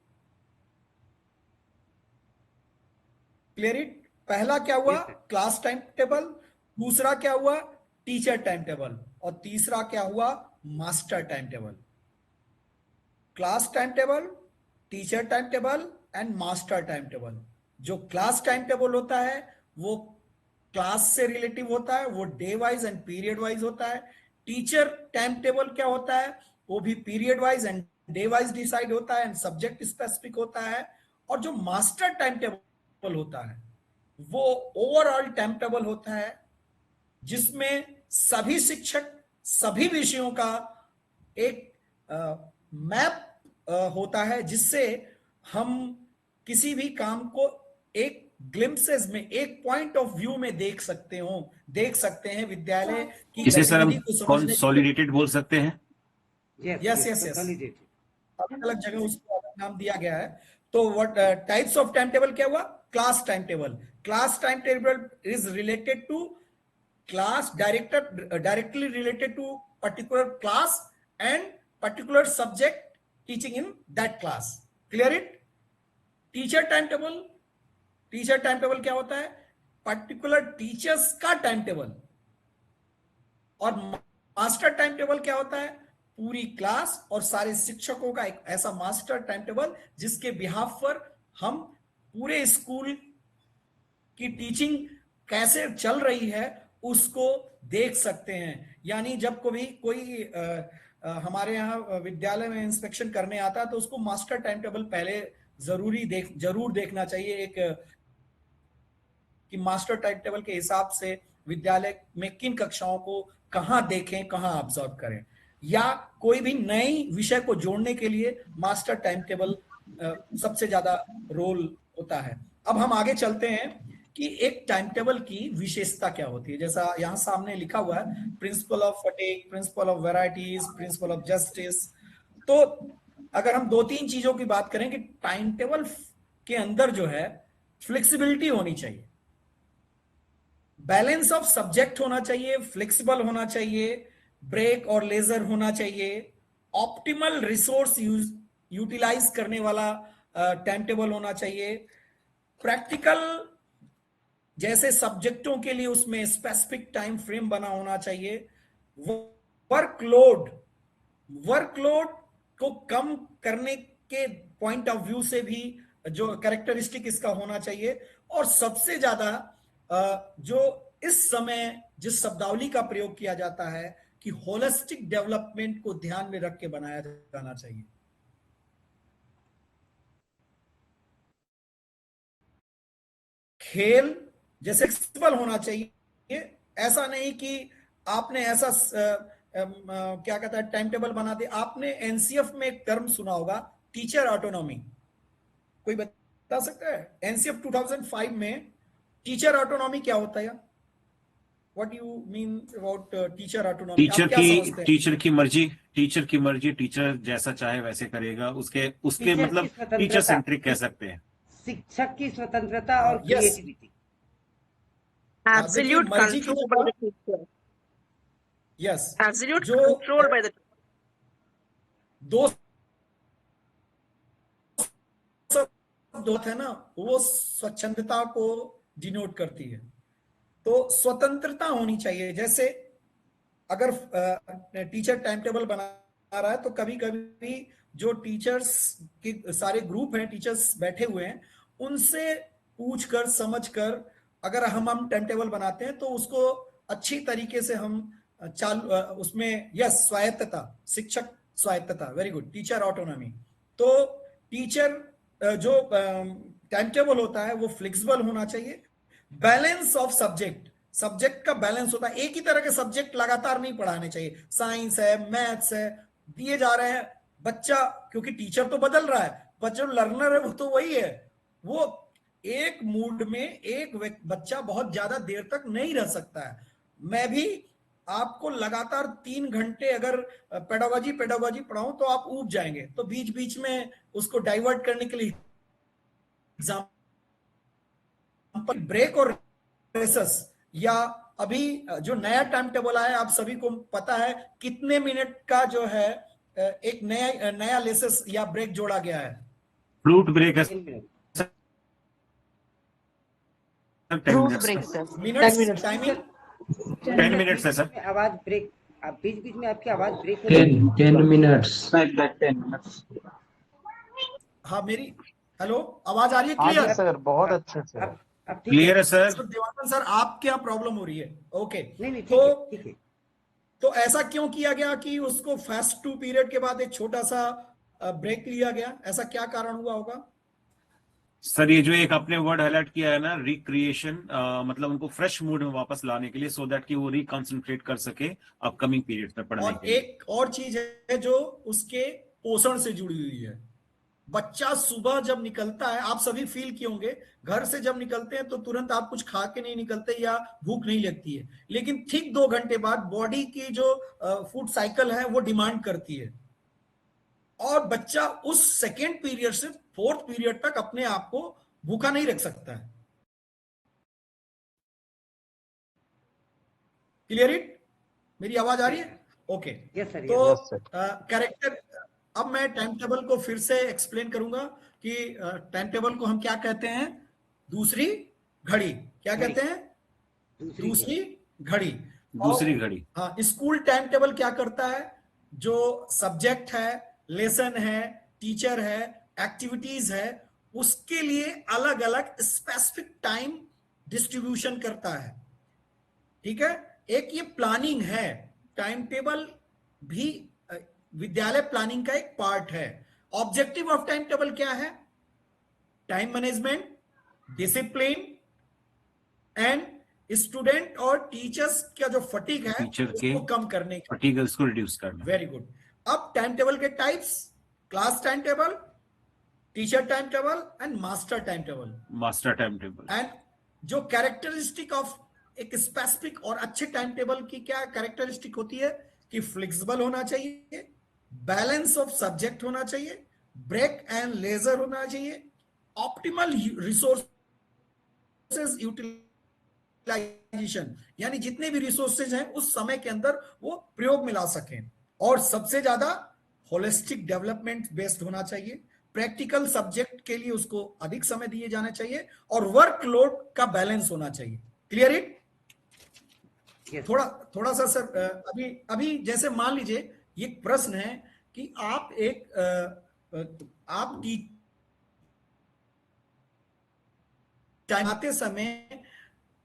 Clear it? पहला क्या हुआ? Yes sir, class time table. दूसरा क्या हुआ? Teacher time table. और तीसरा क्या हुआ? Master time table. Class time table, teacher time table and master time table. जो क्लास टाइम टेबल होता है वो क्लास से रिलेटिव होता है, वो day wise and period wise होता है। टीचर टाइम टेबल क्या होता है? वो भी period wise and day wise decide होता है एंड सब्जेक्ट स्पेसिफिक होता है। और जो मास्टर टाइम टेबल होता है वो ओवरऑल टाइम टेबल होता है, जिसमें सभी शिक्षक सभी विषयों का एक मैप होता है, जिससे हम किसी भी काम को एक ग्लिम्पसेस में, एक पॉइंट ऑफ व्यू में देख सकते हैं विद्यालय की इसे सर हम गतिविधि को समझने के लिए। कंसोलिडेटेड बोल सकते हैं। Yes yes yes, yes yes, consolidated. अलग अलग जगह उसको अलग नाम दिया गया है। तो what types of time table क्या हुआ? Class time table. Class time table is related to class directly related to particular class and particular subject teaching in that class. Clear it? Teacher time table, teacher time table क्या होता है? Particular teachers का time table. और master time table क्या होता है? पूरी class और सारे शिक्षकों का एक ऐसा मास्टर टाइम टेबल जिसके बिहाफ पर हम पूरे स्कूल की टीचिंग कैसे चल रही है उसको देख सकते हैं। यानी जब कभी कोई हमारे यहाँ विद्यालय में इंस्पेक्शन करने आता है तो उसको मास्टर टाइम टेबल पहले जरूर देखना चाहिए, एक कि मास्टर टाइम टेबल के हिसाब से विद्यालय में किन कक्षाओं को कहाँ देखें, कहाँ ऑब्जर्व करें, या कोई भी नई विषय को जोड़ने के लिए मास्टर टाइम टेबल सबसे ज्यादा रोल होता है। अब हम आगे चलते हैं कि एक टाइम टेबल की विशेषता क्या होती है। जैसा यहां सामने लिखा हुआ है, principle of fatigue, principle of varieties, principle of justice. तो अगर हम 2-3 चीजों की बात करें कि टाइम टेबल के अंदर जो है फ्लेक्सिबिलिटी होनी चाहिए, बैलेंस ऑफ सब्जेक्ट होना चाहिए, फ्लेक्सिबल होना चाहिए, ब्रेक और लेजर होना चाहिए, ऑप्टिमल रिसोर्स यूटिलाइज करने वाला टाइम टेबल होना चाहिए, प्रैक्टिकल जैसे सब्जेक्टों के लिए उसमें स्पेसिफिक टाइम फ्रेम बना होना चाहिए, वर्कलोड वर्कलोड को कम करने के पॉइंट ऑफ व्यू से भी जो कैरेक्टरिस्टिक इसका होना चाहिए। और सबसे ज्यादा जो इस समय जिस शब्दावली का प्रयोग किया जाता है कि होलिस्टिक डेवलपमेंट को ध्यान में रख के बनाया जाना चाहिए। खेल जैसे फ्लेक्सिबल होना चाहिए, ऐसा नहीं कि आपने ऐसा क्या कहता है टाइम टेबल बना दिया। आपने एनसीएफ में एक टर्म सुना होगा, टीचर ऑटोनॉमी, कोई बता सकता है? एनसीएफ 2005 में टीचर ऑटोनॉमी क्या होता है? What you mean about teacher autonomy? आप क्या समझते हैं? टीचर की मर्जी, टीचर जैसा चाहे वैसे करेगा, उसके उसके टीचर की मतलब टीचर स्वतंत्रता, सेंट्रिक कह सकते हैं। शिक्षक की स्वतंत्रता और यस, क्रिएटिविटी। देखिए Absolute मर्जी की control by जगह, the teacher. यस, Absolute जो control by the दो शब्द है ना, वो स्वच्छंदता को डिनोट करती है। तो स्वतंत्रता होनी चाहिए। जैसे अगर टीचर टाइम टेबल बना रहा है तो कभी कभी जो टीचर्स के सारे ग्रुप हैं, टीचर्स बैठे हुए हैं, उनसे पूछ कर समझ कर अगर हम टाइम टेबल बनाते हैं तो उसको अच्छी तरीके से हम उसमें यस स्वायत्तता, शिक्षक स्वायत्तता, वेरी गुड, टीचर ऑटोनॉमी। तो टीचर जो टाइम टेबल होता है वो फ्लेक्सिबल होना चाहिए। बैलेंस ऑफ सब्जेक्ट का बैलेंस होता है, एक ही तरह के सब्जेक्ट लगातार नहीं पढ़ाने चाहिए। साइंस है, मैथ्स है, दिए जा रहे हैं, बच्चा क्योंकि टीचर तो बदल रहा है, बच्चा लर्नर है वो तो वही है, वो एक मूड में एक बच्चा बहुत ज्यादा देर तक नहीं रह सकता है। मैं भी आपको लगातार 3 घंटे अगर पेडागोजी पढ़ाऊं तो आप ऊब जाएंगे, तो बीच बीच में उसको डाइवर्ट करने के लिए एग्जाम्पल ब्रेक और रेसेस, या अभी जो नया टाइम टेबल आया आप सभी को पता है कितने मिनट का जो है एक नया लेसेस या ब्रेक जोड़ा गया है। फ्रूट ब्रेक है, 10 मिनट। 10 fruit मिनट्स break, का, sir. मिनट्स टाइमिंग 10 मिनट्स है सर। में आवाज ब्रेक, आप बीच बीच में आपकी आवाज ब्रेक हो रही है। 10 minutes. like that 10 minutes. हाँ मेरी, हेलो आवाज आ रही है हाँ जी क्लियर? सर, बहुत अच्छे से। अब ठीक क्लियर है। है सर? सर देवानंद सर आप क्या प्रॉब्लम हो रही है? ओके नहीं ठीक तो है, ठीक है। तो ऐसा क्यों किया गया कि उसको फास्ट 2 पीरियड के बाद एक छोटा सा ब्रेक लिया गया? ऐसा क्या कारण हुआ होगा? सर ये जो एक आपने वर्ड हाईलाइट किया है ना, रिक्रिएशन, मतलब उनको फ्रेश मूड में वापस लाने के लिए, सो दैट कि वो रिकॉन्सेंट्रेट कर सके अपकमिंग पीरियड में पढ़ने और के लिए। एक और चीज है जो उसके पोषण से जुड़ी हुई है। बच्चा सुबह जब निकलता है, आप सभी फील किए होंगे, घर से जब निकलते हैं तो तुरंत आप कुछ खा के नहीं निकलते या भूख नहीं लगती है, लेकिन ठीक 2 घंटे बाद बॉडी की जो फूड साइकिल है वो डिमांड करती है, और बच्चा उस सेकेंड पीरियड से 4th पीरियड तक अपने आप को भूखा नहीं रख सकता है। Clear it? मेरी आवाज आ रही है? ओके यस सर, तो Yes, sir. कैरेक्टर, अब मैं टाइम टेबल को फिर से एक्सप्लेन करूंगा कि टाइम टेबल को हम क्या कहते हैं। दूसरी घड़ी, क्या कहते हैं? दूसरी घड़ी। दूसरी घड़ी। हाँ, स्कूल टाइम टेबल क्या करता है? जो सब्जेक्ट है, लेसन है, टीचर है, एक्टिविटीज है, उसके लिए अलग अलग स्पेसिफिक टाइम डिस्ट्रीब्यूशन करता है। ठीक है, एक ये प्लानिंग है। टाइम टेबल भी विद्यालय प्लानिंग का एक पार्ट है। ऑब्जेक्टिव ऑफ टाइम टेबल क्या है? Time management, discipline and student और टीचर्स का जो फटीग है उसको कम करने का, फटीग उसको रिड्यूस करना। Very good. अब टाइम टेबल के types: class time table, teacher time table and master time table. Master time table. And जो कैरेक्टरिस्टिक ऑफ एक स्पेसिफिक और अच्छे टाइम टेबल की क्या कैरेक्टरिस्टिक होती है कि फ्लेक्सिबल होना चाहिए, बैलेंस ऑफ सब्जेक्ट होना चाहिए, ब्रेक एंड लेजर होना चाहिए, ऑप्टिमल रिसोर्सेज यूटिलाइजेशन, यानी जितने भी रिसोर्सेज हैं उस समय के अंदर वो प्रयोग में ला सकें, और सबसे ज्यादा होलिस्टिक डेवलपमेंट बेस्ड होना चाहिए। प्रैक्टिकल सब्जेक्ट के लिए उसको अधिक समय दिए जाना चाहिए, और वर्कलोड का बैलेंस होना चाहिए। Clear it? थोड़ा सा सर, अभी जैसे मान लीजिए ये प्रश्न है कि आप आते समय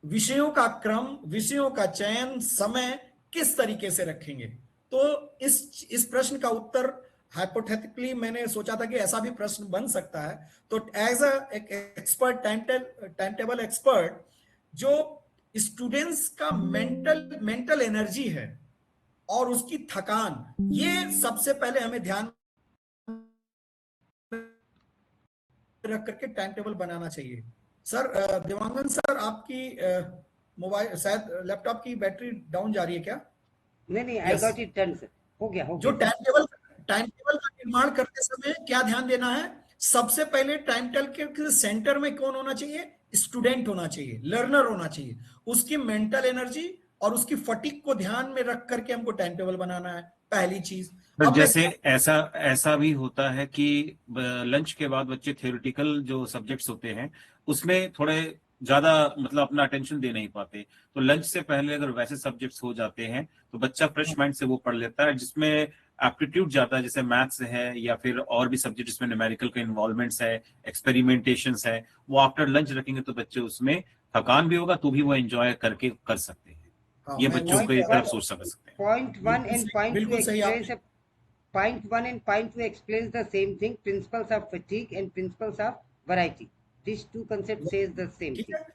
विषयों का क्रम, विषयों का चयन, समय किस तरीके से रखेंगे? तो इस प्रश्न का उत्तर हाइपोथेटिकली मैंने सोचा था कि ऐसा भी प्रश्न बन सकता है, तो as a expert, time table expert, जो स्टूडेंट्स का मेंटल एनर्जी है और उसकी थकान, ये सबसे पहले हमें ध्यान रख करके टाइम टेबल बनाना चाहिए। सर देवांगन सर, आपकी मोबाइल शायद लैपटॉप की बैटरी डाउन जा रही है क्या? नहीं, आई Yes. Got it done sir, हो गया जो सर। टाइम टेबल का निर्माण करते समय क्या ध्यान देना है? सबसे पहले टाइम टेबल के सेंटर में कौन होना चाहिए? स्टूडेंट होना चाहिए, लर्नर होना चाहिए। उसकी मेंटल एनर्जी और उसकी फटीग को ध्यान में रख करके हमको टाइम टेबल बनाना है, पहली चीज। पर जैसे ऐसा भी होता है कि लंच के बाद बच्चे थ्योरेटिकल जो सब्जेक्ट्स होते हैं उसमें थोड़े ज्यादा मतलब अपना अटेंशन दे नहीं पाते, तो लंच से पहले अगर वैसे सब्जेक्ट्स हो जाते हैं तो बच्चा फ्रेश माइंड से वो पढ़ लेता है, जिसमें एप्टीट्यूड ज्यादा है, जैसे मैथ्स है या फिर और भी सब्जेक्ट जिसमें न्यूमेरिकल के इन्वॉल्वमेंट्स है, एक्सपेरिमेंटेशंस है, वो आफ्टर लंच रखेंगे तो बच्चे उसमें थकान भी होगा तो भी वो एंजॉय करके कर सकते हैं। ये बच्चों के तरफ सोच सकते हैं। Point 1 and point 2 बिल्कुल सही explains point 1 and point 2 explains the same thing, principles of fatigue and principles of variety. These two concepts says the same ठीक thing. है,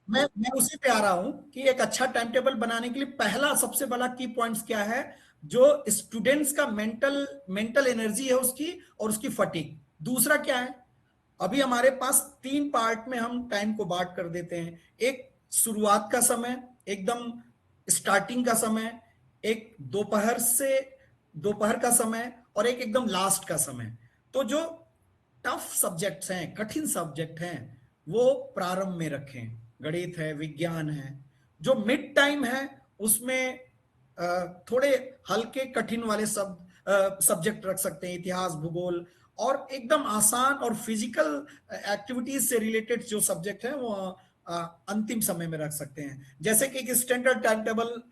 मैं उसी पे आ रहा हूं कि एक अच्छा टाइम टेबल बनाने के लिए पहला सबसे बड़ा की पॉइंट्स क्या है? जो स्टूडेंट्स का मेंटल एनर्जी है उसकी, और उसकी फटीग। दूसरा क्या है? अभी हमारे पास 3 पार्ट में हम टाइम को बांट कर देते हैं। एक शुरुआत का समय, एकदम स्टार्टिंग का समय, एक दोपहर का समय, और एक एकदम लास्ट का समय। तो जो टफ सब्जेक्ट्स हैं, कठिन सब्जेक्ट हैं, वो प्रारंभ में रखें। गणित है, विज्ञान है। जो मिड टाइम है उसमें थोड़े हल्के कठिन वाले सब्जेक्ट रख सकते हैं, इतिहास, भूगोल, और एकदम आसान और फिजिकल एक्टिविटीज से रिलेटेड जो सब्जेक्ट है वो अंतिम समय में रख सकते हैं। जैसे कि एक स्टैंडर्ड टाइम टेबल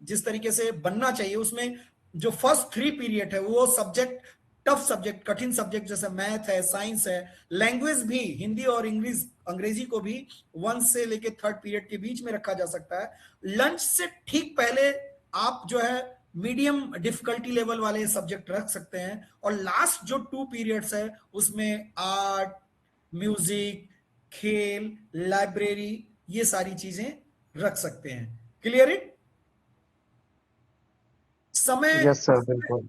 जिस तरीके से बनना चाहिए, उसमें जो फर्स्ट 3 पीरियड है वो सब्जेक्ट, टफ सब्जेक्ट, कठिन सब्जेक्ट जैसे मैथ है, साइंस है, लैंग्वेज भी हिंदी और अंग्रेजी को भी 1 से लेके 3rd पीरियड के बीच में रखा जा सकता है। लंच से ठीक पहले आप जो है मीडियम डिफिकल्टी लेवल वाले सब्जेक्ट रख सकते हैं, और लास्ट जो 2 पीरियड्स है उसमें आर्ट, म्यूजिक, खेल, लाइब्रेरी, ये सारी चीजें रख सकते हैं। Clear it? यस सर, बिल्कुल।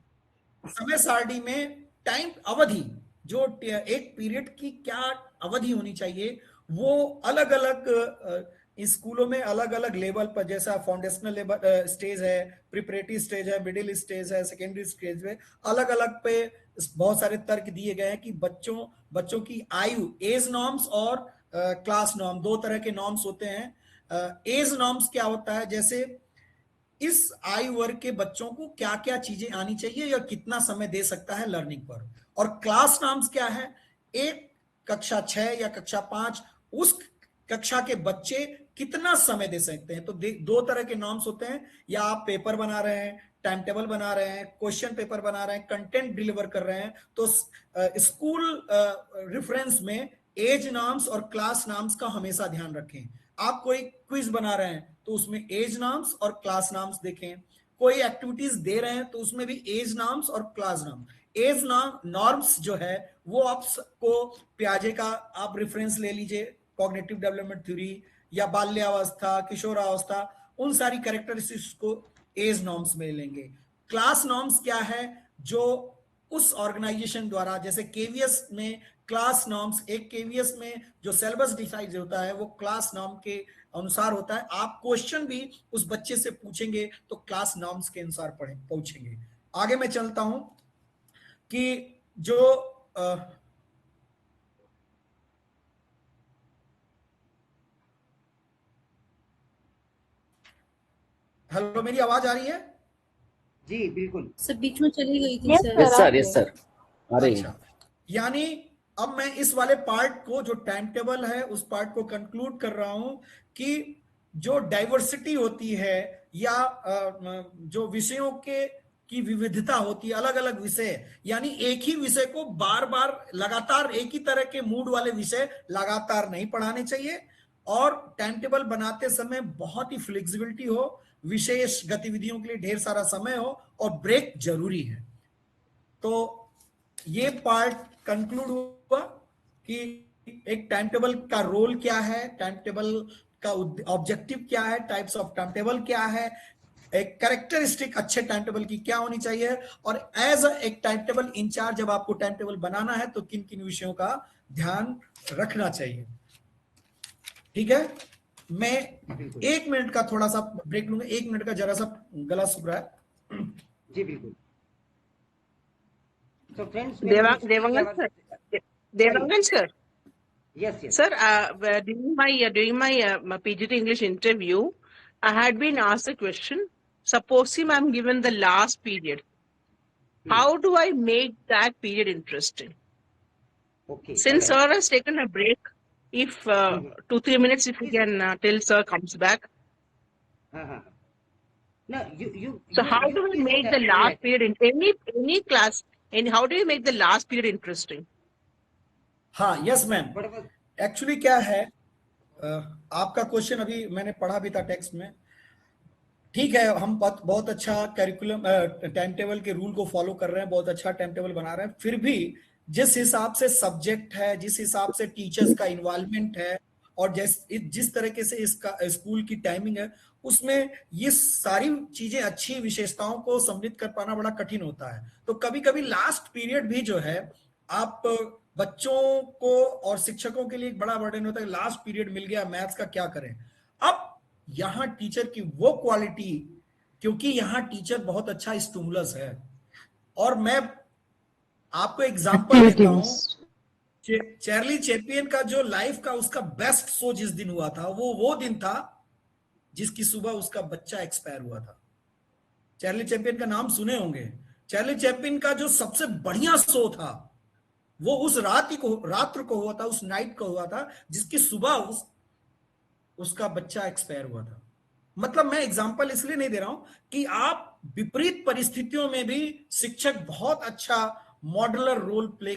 समय सारणी में टाइम अवधि, जो एक पीरियड की क्या अवधि होनी चाहिए, वो अलग अलग स्कूलों में अलग अलग लेवल पर, जैसा फाउंडेशनल लेवल स्टेज है, प्रिपरेटरी स्टेज है, मिडिल स्टेज है, सेकेंडरी स्टेज में अलग अलग पे बहुत सारे तर्क दिए गए हैं कि बच्चों की आयु, एज नॉर्म्स और क्लास नॉर्म, 2 तरह के नॉर्म्स होते हैं। एज नॉर्म्स क्या होता है? जैसे इस आयु वर्ग के बच्चों को क्या क्या चीजें आनी चाहिए या कितना समय दे सकता है लर्निंग पर। और क्लास नॉर्म्स क्या है? एक कक्षा 6 या कक्षा 5, उस कक्षा के बच्चे कितना समय दे सकते हैं। तो 2 तरह के नॉर्म्स होते हैं, या आप पेपर बना रहे हैं, टाइम टेबल बना रहे हैं, क्वेश्चन पेपर बना रहे हैं, कंटेंट डिलीवर कर रहे हैं, तो स्कूल रेफरेंस में एज नॉर्म्स और क्लास नॉर्म्स का हमेशा ध्यान रखें। आप कोई क्विज बना रहे हैं तो उसमें एज नाम्स और क्लास नाम्स देखें। कोई एक्टिविटीज दे रहे हैं तो उसमें भी एज नाम्स और क्लास नाम। एज नॉर्म्स जो है वो आपको पियाजे का आप रेफरेंस ले लीजिए, कॉग्निटिव डेवलपमेंट थ्योरी, या बाल्यावस्था, किशोरावस्था, उन सारी कैरेक्टरिस्टिक्स को एज नॉर्म्स में लेंगे। क्लास नॉर्म्स क्या है? जो उस ऑर्गेनाइजेशन द्वारा, जैसे केवीएस में क्लास नॉर्म्स, एक केवीएस में जो सिलेबस डिसाइड होता है वो क्लास नॉर्म के अनुसार होता है। आप क्वेश्चन भी उस बच्चे से पूछेंगे तो क्लास नॉर्म्स के अनुसार पूछेंगे। आगे मैं चलता हूं कि जो हेलो, मेरी आवाज आ रही है? जी बिल्कुल सर, बीच में चली गई थी। यस सर आ रही है। अच्छा, यानी अब मैं इस वाले पार्ट को, जो टाइम टेबल है, उस पार्ट को कंक्लूड कर रहा हूं कि जो डाइवर्सिटी होती है, या जो विषयों की विविधता होती है, अलग अलग विषय, यानी एक ही विषय को बार बार लगातार एक ही तरह के मूड वाले विषय लगातार नहीं पढ़ाने चाहिए, और टाइम टेबल बनाते समय बहुत ही फ्लेक्सिबिलिटी हो, विशेष गतिविधियों के लिए ढेर सारा समय हो, और ब्रेक जरूरी है। तो ये पार्ट कंक्लूड हुआ कि एक टाइम टेबल का रोल क्या है, टाइम टेबल का ऑब्जेक्टिव क्या है, टाइप्स ऑफ टाइम टेबल क्या है, एक कैरेक्टरिस्टिक अच्छे टाइम टेबल की क्या होनी चाहिए, और एज एक टाइम टेबल इंचार्ज जब आपको टाइम टेबल बनाना है तो किन किन विषयों का ध्यान रखना चाहिए। ठीक है, मैं 1 मिनट का थोड़ा सा ब्रेक लूंगा, 1 मिनट का जरा सा गला सूख रहा है। जी बिल्कुल। So friends, Devangan sir. Devangan sir. Yes, yes. Sir, during my PGT English interview, I had been asked a question. Supposing I'm given the last period, how do I make that period interesting? Okay. Since sir has taken a break, if 2-3 minutes, if we can till sir comes back. No, you. So how do we make the last period in any class? And how do you make the last period interesting? हाँ, yes ma'am. Actually क्या है, आपका question अभी मैंने पढ़ा भी था text में। ठीक है, हम बहुत अच्छा कैरिकुलम टाइम टेबल के रूल को फॉलो कर रहे हैं, बहुत अच्छा टाइम टेबल बना रहे हैं, फिर भी जिस हिसाब से सब्जेक्ट है, जिस हिसाब से टीचर्स का इन्वॉल्वमेंट है, और जिस तरीके से इसका स्कूल की टाइमिंग है, उसमें ये सारी चीजें अच्छी विशेषताओं को सम्मिलित कर पाना बड़ा कठिन होता है। तो कभी कभी लास्ट पीरियड भी जो है, आप बच्चों को और शिक्षकों के लिए एक बड़ा बर्डन होता है, लास्ट पीरियड मिल गया मैथ्स का, क्या करें। अब यहां टीचर की वो क्वालिटी, क्योंकि यहां टीचर बहुत अच्छा स्टिमुलस है, और मैं आपको एग्जांपल देता हूं, चार्ली चैपलिन का जो लाइफ का उसका बेस्ट शो जिस दिन हुआ था, वो दिन था जिसकी सुबह उसका बच्चा एक्सपायर हुआ था। चार्ली चैपलिन का नाम सुने होंगे। चार्ली चैपलिन का जो सबसे बढ़िया शो था वो उस रात्र को हुआ था, उस नाइट को हुआ था, जिसकी सुबह उसका बच्चा एक्सपायर हुआ था। मतलब मैं एग्जांपल इसलिए नहीं दे रहा हूं कि आप विपरीत परिस्थितियों में भी शिक्षक बहुत अच्छा मॉडलर रोल प्ले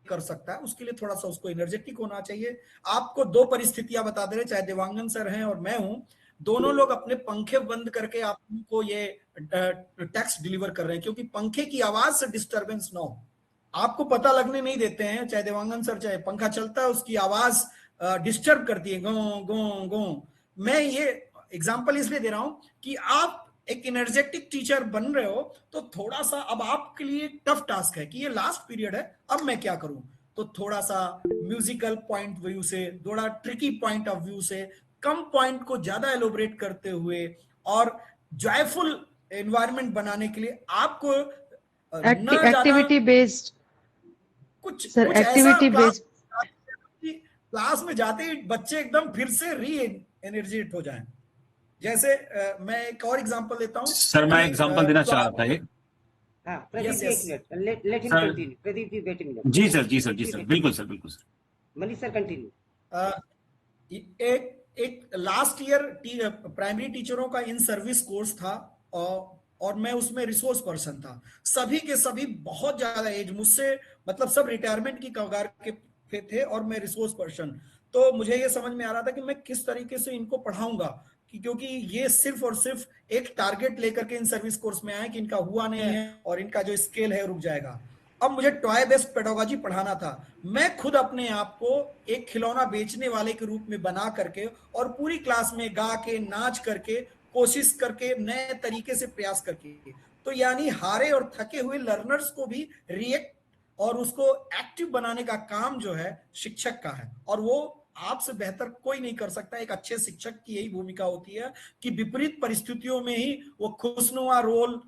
कर सकता है। उसके लिए थोड़ा सा उसको एनर्जेटिक होना चाहिए। आपको 2 परिस्थितियां बता दे रहे, चाहे देवांगन सर हैं और मैं हूं, दोनों लोग अपने पंखे बंद करके आपको ये टेक्स्ट डिलीवर कर रहे हैं, क्योंकि पंखे की आवाज से डिस्टरबेंस ना हो, आपको पता लगने नहीं देते हैं। चाहे देवांगन सर, चाहे पंखा चलता है, उसकी आवाज डिस्टर्ब करती है, गो गो गो। मैं ये एग्जांपल इसलिए दे रहा हूं कि आप एक एनर्जेटिक टीचर बन रहे हो, तो थोड़ा सा अब आपके लिए टफ टास्क है कि ये लास्ट पीरियड है, अब मैं क्या करूं। तो थोड़ा सा म्यूजिकल पॉइंट व्यू से, थोड़ा ट्रिकी पॉइंट ऑफ व्यू से, कम पॉइंट को ज्यादा एलोबरेट करते हुए और जॉयफुल एनवायरनमेंट बनाने के लिए आपको एक्टिविटी बेस्ड कुछ एक्टिविटी बेस्ड क्लास में जाते ही बच्चे एकदम फिर से री एनर्जेट हो जाएं। जैसे मैं एक और एग्जांपल देता हूं सर, मैं एग्जांपल देना चाह रहा था ये। प्रदीप एक minute, let him continue. Pradeep ji wait a minute. जी सर, बिल्कुल सर। Manish sir continue. एक लास्ट ईयर प्राइमरी टीचरों का इन सर्विस कोर्स था, और मैं उसमें रिसोर्स पर्सन था। सभी के सभी बहुत ज्यादा एज मुझसे, मतलब सब रिटायरमेंट की कगार के थे, और मैं रिसोर्स पर्सन। तो मुझे ये समझ में आ रहा था कि मैं किस तरीके से इनको पढ़ाऊंगा, क्योंकि ये सिर्फ और सिर्फ एक टारगेट लेकर के इन सर्विस कोर्स में आए कि इनका हुआ नहीं है और इनका जो स्केल है रुक जाएगा। अब मुझे टॉय बेस्ड पेडागोजी पढ़ाना था। मैं खुद अपने आप को एक खिलौना बेचने वाले के रूप में बना करके और पूरी क्लास में गा के, नाच करके, कोशिश करके, नए तरीके से प्रयास करके, तो यानी हारे और थके हुए लर्नर्स को भी रिएक्ट और उसको एक्टिव बनाने का काम जो है शिक्षक का है, और वो आपसे बेहतर कोई नहीं कर सकता। एक अच्छे शिक्षक की यही भूमिका होती है कि विपरीत परिस्थितियों में ही वो खुशनुमा रोल,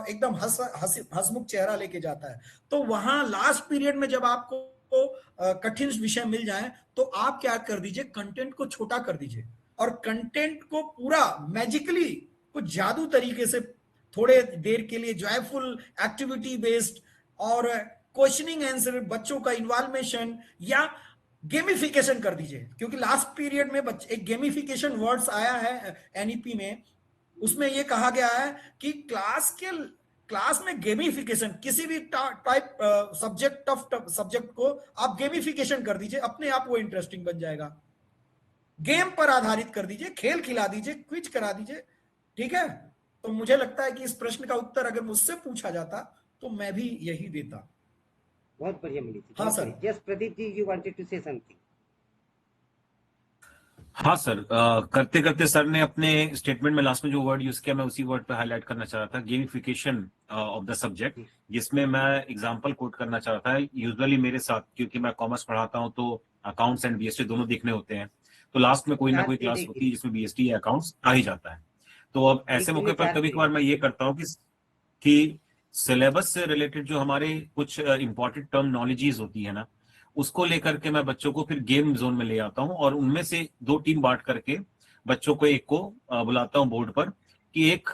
एकदम हंसमुख चेहरा लेके जाता है। तो वहां लास्ट पीरियड में जब आपको कठिन विषय मिल जाए, तो आप क्या कर दीजिए, कंटेंट को छोटा कर दीजिए, और कंटेंट को पूरा मैजिकली कुछ जादू तरीके से थोड़े देर के लिए जॉयफुल एक्टिविटी बेस्ड और क्वेश्चनिंग आंसर, बच्चों का इन्वॉल्वेशन या गेमिफिकेशन कर दीजिए। क्योंकि लास्ट पीरियड में एक गेमिफिकेशन वर्ड्स आया है एनईपी में, उसमें यह कहा गया है कि क्लास में गेमिफिकेशन, किसी भी टाइप सब्जेक्ट, टफ सब्जेक्ट को आप गेमिफिकेशन कर दीजिए, अपने आप वो इंटरेस्टिंग बन जाएगा। गेम पर आधारित कर दीजिए, खेल खिला दीजिए, क्विज करा दीजिए। ठीक है, तो मुझे लगता है कि इस प्रश्न का उत्तर अगर मुझसे पूछा जाता तो मैं भी यही देता। बहुत बढ़िया मनीष जी। हाँ sir. Yes Pradeep ji, you wanted to say something. हाँ सर, करते करते सर ने अपने स्टेटमेंट में लास्ट में जो वर्ड यूज किया मैं उसी वर्ड पे हाईलाइट करना चाह रहा था, गेमिफिकेशन ऑफ द सब्जेक्ट, जिसमें मैं एग्जांपल कोट करना चाह रहा था। यूजुअली मेरे साथ, क्योंकि मैं कॉमर्स पढ़ाता हूँ तो अकाउंट्स एंड बीएसटी दोनों देखने होते हैं, तो लास्ट में कोई ना कोई क्लास होती है जिसमें बीएसटी या अकाउंट्स आ ही जाता है। तो अब ऐसे मौके पर कभी कभार मैं ये करता हूँ कि सिलेबस से रिलेटेड जो हमारे कुछ इंपॉर्टेंट टर्म नॉलेजेस होती है ना, उसको लेकर के मैं बच्चों को फिर गेम जोन में ले आता हूं और उनमें से 2 टीम बांट करके बच्चों को एक को बुलाता हूं बोर्ड पर कि एक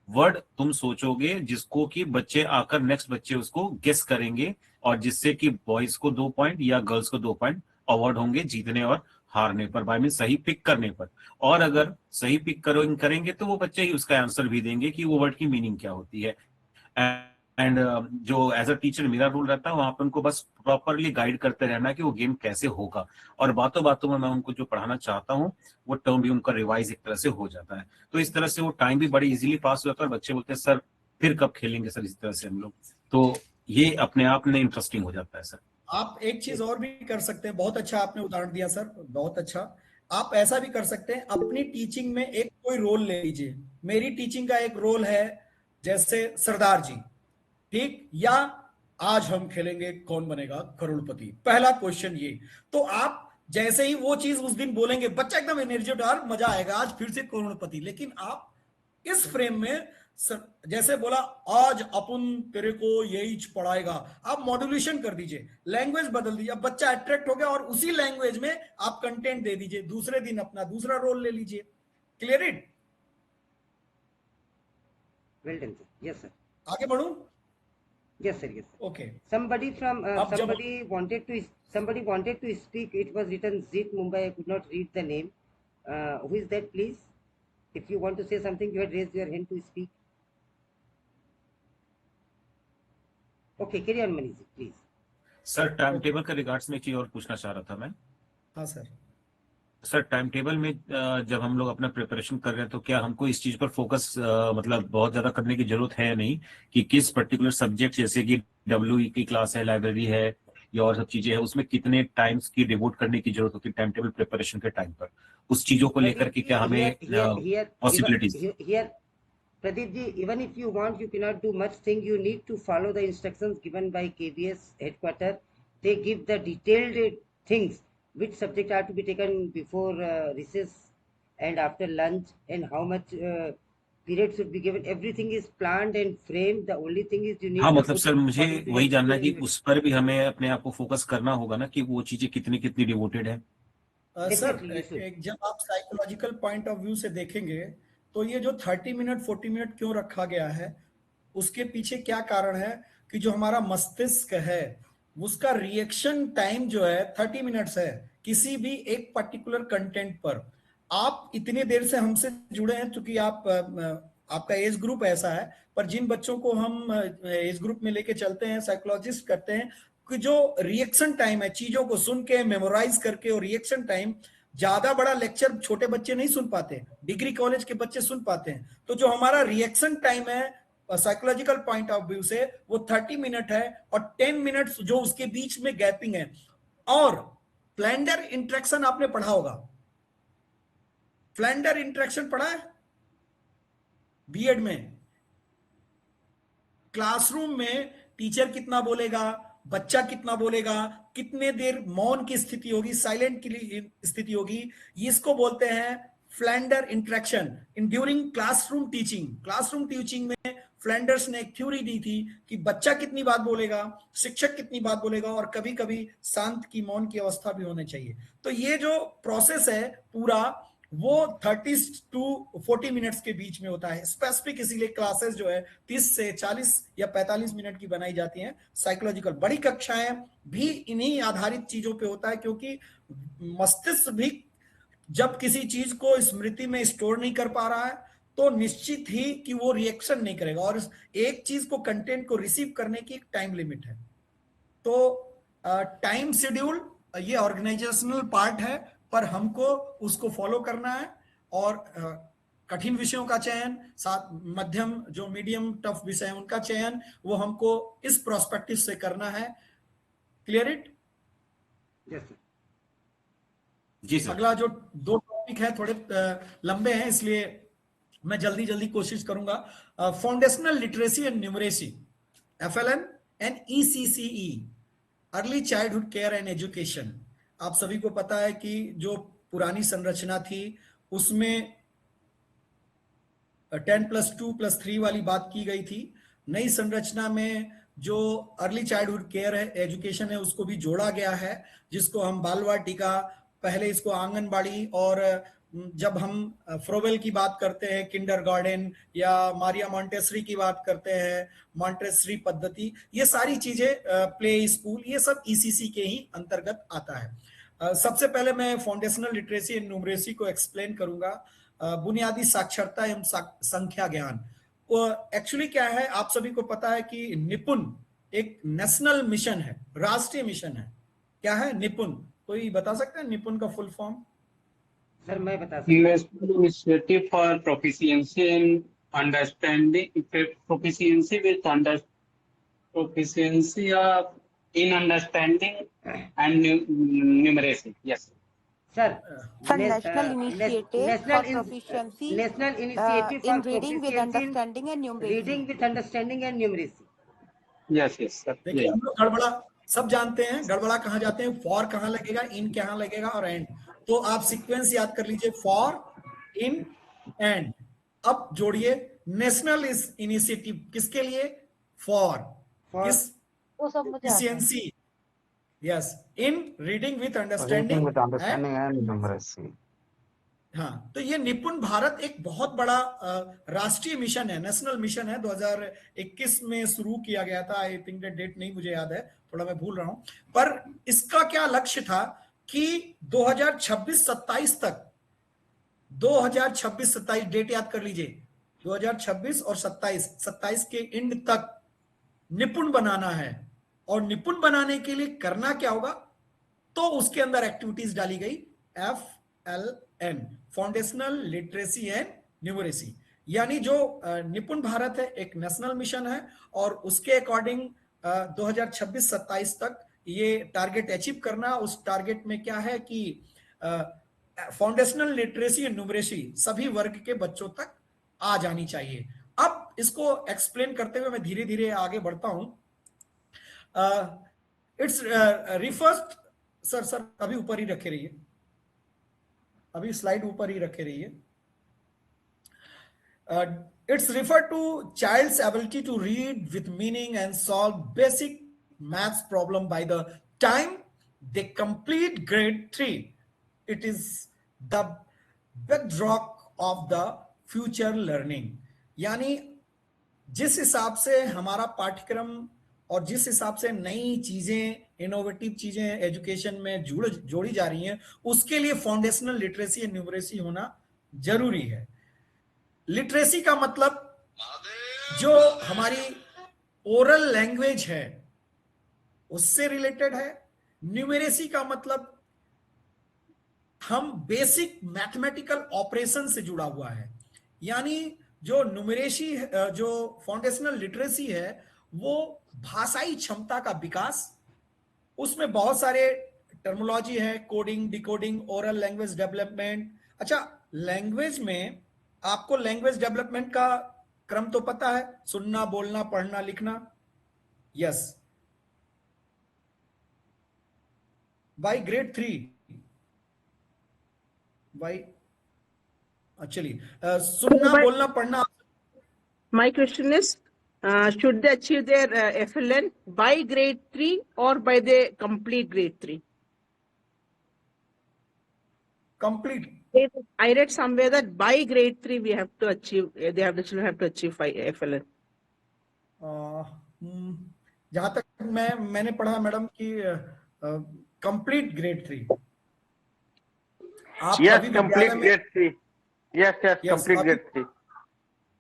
वर्ड तुम सोचोगे जिसको कि बच्चे आकर नेक्स्ट बच्चे उसको गेस करेंगे, और जिससे कि बॉयज को 2 पॉइंट या गर्ल्स को 2 पॉइंट अवार्ड होंगे जीतने और हारने पर, बाय मीन सही पिक करने पर। और अगर सही पिक करेंगे तो वो बच्चे ही उसका आंसर भी देंगे कि वो वर्ड की मीनिंग क्या होती है। एंड जो एज अ टीचर मेरा रोल रहता है वहां पर उनको बस प्रॉपरली गाइड करते रहना कि वो गेम कैसे होगा, और बातों बातों में मैं उनको जो पढ़ाना चाहता हूँ वो टर्म भी उनका रिवाइज एक तरह से हो जाता है। तो इस तरह से वो टाइम भी बड़ी इजीली पास हो जाता है और बच्चे बोलते हैं सर फिर कब खेलेंगे सर इस तरह से हम लोग। तो ये अपने आप में इंटरेस्टिंग हो जाता है सर। आप एक चीज और भी कर सकते हैं, बहुत अच्छा आपने उदाहरण दिया सर, बहुत अच्छा। आप ऐसा भी कर सकते हैं, अपनी टीचिंग में एक कोई रोल ले लीजिए। मेरी टीचिंग का एक रोल है जैसे सरदार जी, ठीक, या आज हम खेलेंगे कौन बनेगा करोड़पति, पहला क्वेश्चन ये। तो आप जैसे ही वो चीज उस दिन बोलेंगे बच्चा एकदम एनर्जेटिक, यार मजा आएगा आज फिर से करोड़पति। लेकिन आप इस फ्रेम में जैसे बोला आज अपन तेरे को यही पढ़ाएगा, आप मॉड्यूलेशन कर दीजिए, लैंग्वेज बदल दीजिए, अब बच्चा अट्रैक्ट हो गया और उसी लैंग्वेज में आप कंटेंट दे दीजिए, दूसरे दिन अपना दूसरा रोल ले लीजिए। Clear it? Well done sir. Yes sir. आगे बढ़ूं? Yes sir, yes sir. Okay. Somebody wanted to speak. It was written Zit Mumbai. I could not read the name. Who is that, please? If you want to say something, you had raised your hand to speak. Okay, carry on Manish, please. Sir time table का regards में एक चीज और पूछना चाह रहा था मैं। हाँ सर। सर टाइम टेबल में जब हम लोग अपना प्रिपरेशन कर रहे हैं तो क्या हमको इस चीज पर फोकस मतलब बहुत ज्यादा करने की जरूरत है नहीं कि किस पर्टिकुलर सब्जेक्ट, जैसे कि डब्ल्यूई की क्लास है, लाइब्रेरी है या और सब चीजें हैं, उसमें कितने टाइम्स की डिवोट करने की जरूरत होती है टाइम टेबल प्रिपरेशन के टाइम पर, उस चीजों को लेकर के क्या हमें possibilities? Pradeep ji, even if you want, you cannot do much thing. You need to follow the instructions given by KBS headquarters. They give the detailed things, which subject are to be taken before recess and after lunch, and how much period should be given. Everything is planned and framed. The only thing is you need. हाँ मतलब sir मुझे वही जानना है कि उस पर भी हमें अपने आप को फोकस करना होगा ना कि वो चीजें कितनी कितनी डिवोटेड है। सर जब आप साइकोलॉजिकल पॉइंट ऑफ व्यू से देखेंगे तो ये जो 30 मिनट 40 मिनट क्यों रखा गया है, उसके पीछे क्या कारण है कि जो हमारा मस्तिष्क है उसका रिएक्शन टाइम जो है 30 मिनट्स है किसी भी एक पर्टिकुलर कंटेंट पर। आप इतनी देर से हमसे जुड़े हैं क्योंकि आपका एज ग्रुप ऐसा है, पर जिन बच्चों को हम एज ग्रुप में लेके चलते हैं, साइकोलॉजिस्ट करते हैं कि जो रिएक्शन टाइम है चीजों को सुन के मेमोराइज करके, और रिएक्शन टाइम ज्यादा बड़ा लेक्चर छोटे बच्चे नहीं सुन पाते, डिग्री कॉलेज के बच्चे सुन पाते हैं। तो जो हमारा रिएक्शन टाइम है साइकोलॉजिकल पॉइंट ऑफ व्यू से वो 30 मिनट है, और 10 मिनट जो उसके बीच में गैपिंग है। और फ्लैंडर इंटरेक्शन आपने पढ़ा होगा, फ्लैंडर इंटरेक्शन पढ़ा है बीएड में? क्लासरूम में टीचर कितना बोलेगा, बच्चा कितना बोलेगा, कितने देर मौन की स्थिति होगी, साइलेंट की स्थिति होगी, इसको बोलते हैं Flanders interaction in during classroom teaching. Classroom teaching में फ्लैंडर्स ने एक थ्योरी दी थी कि बच्चा कितनी बात बोलेगा, शिक्षक कितनी बात बोलेगा, और कभी कभी शांत की मौन की अवस्था भी होनी चाहिए। तो ये जो प्रोसेस है पूरा वो 30 to 40 मिनट्स के बीच में होता है। स्पेसिफिक इसीलिए क्लासेस जो है 30 से 40 या 45 मिनट की बनाई जाती हैं। साइकोलॉजिकल बड़ी कक्षाएं भी इन्हीं आधारित चीजों पे होता है, क्योंकि मस्तिष्क भी जब किसी चीज को स्मृति में स्टोर नहीं कर पा रहा है तो निश्चित ही कि वो रिएक्शन नहीं करेगा, और एक चीज को, कंटेंट को रिसीव करने की एक टाइम लिमिट है। तो टाइम शेड्यूल ये ऑर्गेनाइजेशनल पार्ट है, पर हमको उसको फॉलो करना है। और कठिन विषयों का चयन, साथ मध्यम जो मीडियम टफ विषय हैं उनका चयन, वो हमको इस प्रोस्पेक्टिव से करना है। Clear it? Yes, sir. जी सर। अगला जो 2 टॉपिक है थोड़े लंबे हैं, इसलिए मैं जल्दी जल्दी कोशिश करूंगा। Foundational literacy and numeracy, FLN and ECCE, early childhood care and education. आप सभी को पता है कि जो पुरानी संरचना थी उसमें 10+2+3 वाली बात की गई थी। नई संरचना में जो अर्ली चाइल्डहुड केयर है, एजुकेशन है, उसको भी जोड़ा गया है, जिसको हम बाल वाटिका, पहले इसको आंगनबाड़ी, और जब हम फ्रोवेल की बात करते हैं किंडरगार्टन, या मारिया मॉन्टेसरी की बात करते हैं मॉन्टेसरी पद्धति, ये सारी चीजें, प्ले स्कूल, ये सब ECC के ही अंतर्गत आता है। सबसे पहले मैं फाउंडेशनल लिटरेसी एंड न्यूमरेसी को एक्सप्लेन करूंगा। बुनियादी साक्षरता एवं संख्या ज्ञान। एक्चुअली क्या है, आप सभी को पता है कि निपुण एक नेशनल मिशन है, राष्ट्रीय मिशन है। क्या है निपुण? कोई बता सकता है निपुण का फुल फॉर्म? सर मैं बता सकता हूँ। National Initiative for Proficiency in Understanding, Proficiency with Proficiency in Understanding and Numeracy. Yes. Sir, National Initiative for Proficiency National Initiative for in Reading with Proficiency in Understanding and Numeracy. Reading with Understanding and Numeracy. Yes, yes, sir. देखिए, हम लोग गड़बड़ा सब जानते हैं, गड़बड़ा कहाँ जाते हैं, फॉर कहाँ लगेगा, इन कहाँ लगेगा, और एंड। तो आप सीक्वेंस याद कर लीजिए, फॉर, इन, एंड। अब जोड़िए नेशनल इनिशिएटिव, किसके लिए? फॉर किस? वो सब मुझे आता है। Efficiency, yes, in reading with understanding and numeracy. हाँ, तो ये निपुण भारत एक बहुत बड़ा राष्ट्रीय मिशन है, नेशनल मिशन है। 2021 में शुरू किया गया था। आई थिंक डेट नहीं मुझे याद है, थोड़ा मैं भूल रहा हूं। पर इसका क्या लक्ष्य था कि 2026-27 तक, 2026-27 डेट याद कर लीजिए, 2026 और 27 के एंड तक निपुण बनाना है। और निपुण बनाने के लिए करना क्या होगा, तो उसके अंदर एक्टिविटीज डाली गई, FLN, foundational literacy and numeracy. यानी जो निपुण भारत है एक नेशनल मिशन है, और उसके अकॉर्डिंग 2026-27 तक ये टारगेट अचीव करना। उस टारगेट में क्या है कि फाउंडेशनल लिटरेसी एंड न्यूमरेसी सभी वर्ग के बच्चों तक आ जानी चाहिए। अब इसको एक्सप्लेन करते हुए मैं धीरे धीरे आगे बढ़ता हूं। इट्स रिफर्स, सर अभी ऊपर ही रखे रहिए, अभी स्लाइड ऊपर ही रखे रहिए। It's referred to child's ability to read with meaning and solve basic maths problem by the time they complete grade 3. It is the bedrock of the future learning. यानी जिस हिसाब से हमारा पाठ्यक्रम और जिस हिसाब से नई चीजें, इनोवेटिव चीजें एजुकेशन में जोड़ी जा रही हैं, उसके लिए फाउंडेशनल लिटरेसी एंड न्यूमरेसी होना जरूरी है। लिटरेसी का मतलब जो हमारी ओरल लैंग्वेज है उससे रिलेटेड है। न्यूमरेसी का मतलब हम बेसिक मैथमेटिकल ऑपरेशन से जुड़ा हुआ है। यानी जो न्यूमरेसी, जो फाउंडेशनल लिटरेसी है, वो भाषाई क्षमता का विकास, उसमें बहुत सारे टर्मोलॉजी है, coding, decoding, oral language development. अच्छा, लैंग्वेज में आपको लैंग्वेज डेवलपमेंट का क्रम तो पता है, सुनना, बोलना, पढ़ना, लिखना। यस, बाय ग्रेड 3, बाय, चलिए, सुनना, बोलना, पढ़ना। My question is, should they achieve their FLN by grade 3 or by the complete grade 3? Complete. I read somewhere that by grade 3 we have to achieve, the children have to achieve FLN. जहां तक मैंने पढ़ा madam कि complete grade 3। Yes, complete grade 3. Yes, complete grade 3.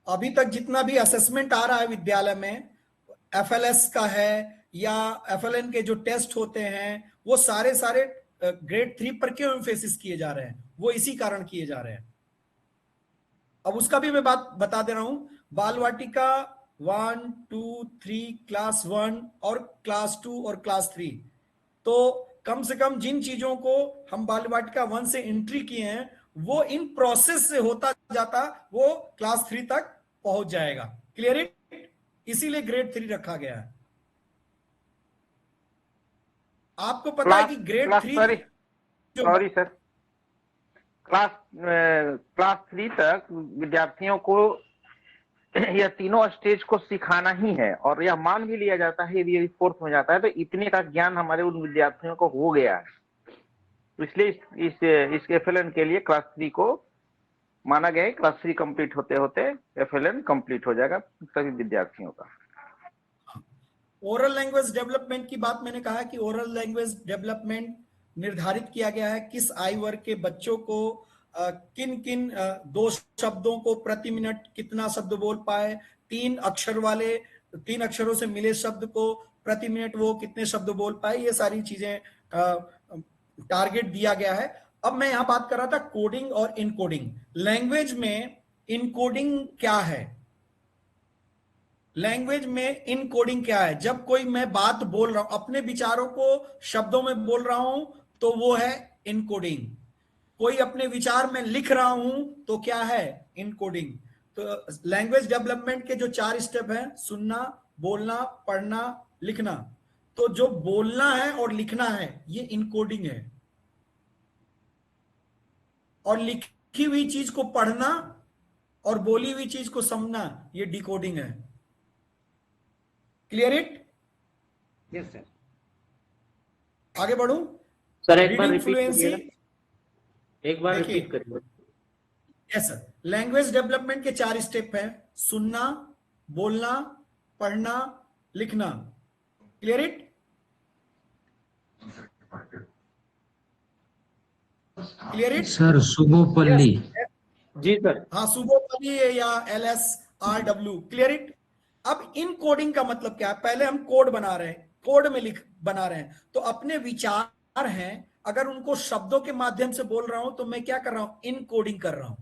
अभी तक जितना भी assessment आ रहा है विद्यालय में, FLS का है या FLN के जो टेस्ट होते हैं, वो सारे ग्रेड 3 पर क्यों एम्फेसिस किए जा रहे हैं? वो इसी कारण किए जा रहे हैं। अब उसका भी मैं बात बता दे रहा हूं। बाल वाटिका 1, 2, 3 क्लास 1 और क्लास 2 और क्लास 3, तो कम से कम जिन चीजों को हम बाल वाटिका 1 से एंट्री किए हैं वो इन प्रोसेस से होता जाता वो क्लास 3 तक पहुंच जाएगा। Clear it? इसीलिए ग्रेड 3 रखा गया है। आपको पता है कि ग्रेड 3 सॉरी सर, क्लास 3 तक विद्यार्थियों को यह तीनों स्टेज को सिखाना ही है, और यह मान भी लिया जाता है यदि फोर्थ में जाता है तो इतने का ज्ञान हमारे उन विद्यार्थियों को हो गया है। तो इसलिए इस FLN के लिए क्लास 3 को माना गया है। क्लास 3 कंप्लीट होते होते FLN कंप्लीट हो जाएगा सभी विद्यार्थियों का। ओरल लैंग्वेज डेवलपमेंट की बात मैंने कहा कि ओरल लैंग्वेज डेवलपमेंट निर्धारित किया गया है किस आयु वर्ग के बच्चों को किन किन 2 शब्दों को प्रति मिनट कितना शब्द बोल पाए, 3 अक्षरों से मिले शब्द को प्रति मिनट वो कितने शब्द बोल पाए, ये सारी चीजें टारगेट दिया गया है। अब मैं यहां बात कर रहा था कोडिंग और इनकोडिंग। लैंग्वेज में इनकोडिंग क्या है? लैंग्वेज में इनकोडिंग क्या है? जब कोई मैं बात बोल रहा हूं, अपने विचारों को शब्दों में बोल रहा हूं, तो वो है इनकोडिंग। कोई अपने विचार में लिख रहा हूं तो क्या है? इनकोडिंग। तो लैंग्वेज डेवलपमेंट के जो 4 स्टेप हैं, सुनना, बोलना, पढ़ना, लिखना, तो जो बोलना है और लिखना है ये इनकोडिंग है, और लिखी हुई चीज को पढ़ना और बोली हुई चीज को समझना ये डिकोडिंग है। Clear it? Yes sir. आगे बढ़ू सर एक बार रीडिंग रिपीट फ्लुएंसी। करिएगा, एक बार देखिए, रिपीट करिए। यस सर, लैंग्वेज डेवलपमेंट के 4 स्टेप हैं, सुनना, बोलना, पढ़ना, लिखना। Clear it? Clear it? Sir Subopalli. जी सर। हाँ, सुबोपल्ली या LSRW। Clear it? अब इन कोडिंग का मतलब क्या है? पहले हम कोड बना रहे हैं, कोड में बना रहे हैं, तो अपने विचार हैं, अगर उनको शब्दों के माध्यम से बोल रहा हूं तो मैं क्या कर रहा हूं? इन कोडिंग कर रहा हूं।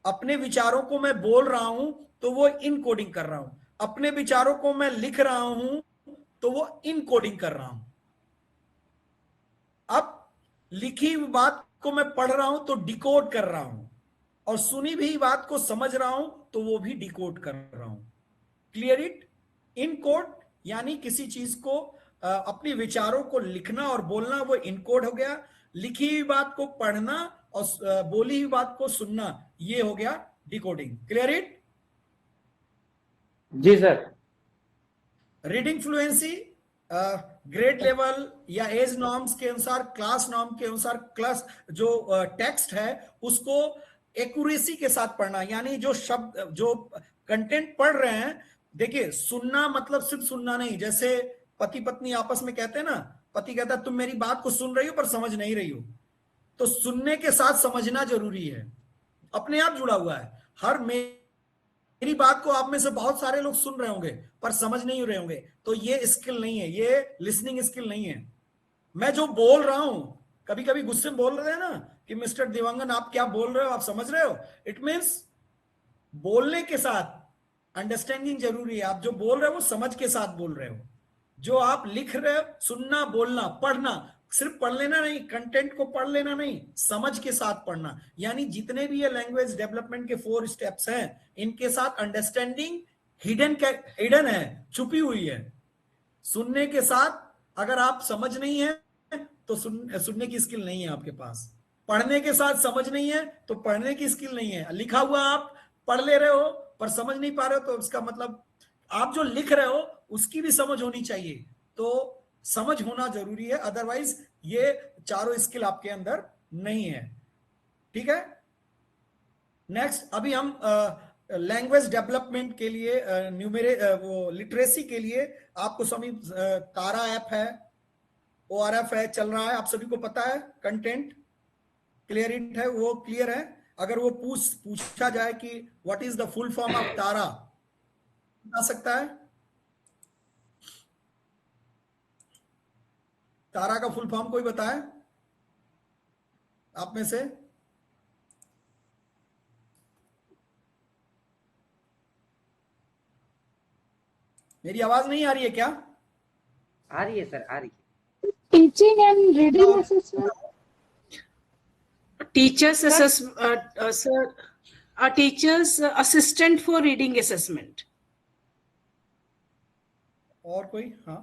अपने विचारों को मैं बोल रहा हूं तो वो इन कोडिंग कर रहा हूं। अपने विचारों को मैं लिख रहा हूं तो वो इन कोडिंग कर रहा हूं। अब लिखी हुई बात को मैं पढ़ रहा हूं तो डिकोड कर रहा हूं, और सुनी भी बात को समझ रहा हूं तो वो भी डिकोड कर रहा हूं। Clear it? इनकोड यानी किसी चीज को अपने विचारों को लिखना और बोलना, वो इनकोड हो गया। लिखी हुई बात को पढ़ना और बोली हुई बात को सुनना, ये हो गया डिकोडिंग। Clear it? जी sir. Reading fluency grade level या एज नॉर्म्स के अनुसार, क्लास नॉर्म के अनुसार, क्लास जो टेक्स्ट है उसको एक्यूरेसी के साथ पढ़ना, यानी जो शब्द, जो कंटेंट पढ़ रहे हैं। देखिए, सुनना मतलब सिर्फ सुनना नहीं, जैसे पति पत्नी आपस में कहते हैं ना, पति कहता है तुम मेरी बात को सुन रही हो पर समझ नहीं रही हो, तो सुनने के साथ समझना जरूरी है, अपने आप जुड़ा हुआ है। हर मेरी बात को आप में से बहुत सारे लोग सुन रहे होंगे पर समझ नहीं रहे होंगे, तो ये स्किल नहीं है, ये लिसनिंग स्किल नहीं है। मैं जो बोल रहा हूं, कभी कभी गुस्से में बोल रहे हैं ना कि मिस्टर दिवांगन आप क्या बोल रहे हो, आप समझ रहे हो? इट मीन्स बोलने के साथ अंडरस्टैंडिंग जरूरी है। आप जो बोल रहे हो वो समझ के साथ बोल रहे हो। जो आप लिख रहे हो, सुनना, बोलना, पढ़ना, सिर्फ पढ़ लेना नहीं, कंटेंट को पढ़ लेना नहीं, समझ के साथ पढ़ना। यानी जितने भी ये लैंग्वेज डेवलपमेंट के 4 स्टेप्स हैं, इनके साथ अंडरस्टैंडिंग हिडन है, छुपी हुई है। सुनने के साथ अगर आप समझ नहीं है तो सुनने की स्किल नहीं है आपके पास। पढ़ने के साथ समझ नहीं है तो पढ़ने की स्किल नहीं है। लिखा हुआ आप पढ़ ले रहे हो पर समझ नहीं पा रहे हो, तो इसका मतलब आप जो लिख रहे हो उसकी भी समझ होनी चाहिए। तो समझ होना जरूरी है, अदरवाइज ये चारों स्किल आपके अंदर नहीं है। ठीक है? नेक्स्ट, अभी हम लैंग्वेज डेवलपमेंट के लिए वो लिटरेसी के लिए आपको सभी तारा ऐप है, ORF है, चल रहा है, आप सभी को पता है। कंटेंट क्लियर इट है, वो क्लियर है। अगर वो पूछा जाए कि what is the full form of तारा, बता सकता है? तारा का फुल फॉर्म कोई बताए आप में से? मेरी आवाज नहीं आ रही है क्या? आ रही है सर, आ रही है। Teaching and reading assessment. Teachers sir, a teacher's assistant for reading assessment. और कोई? हाँ,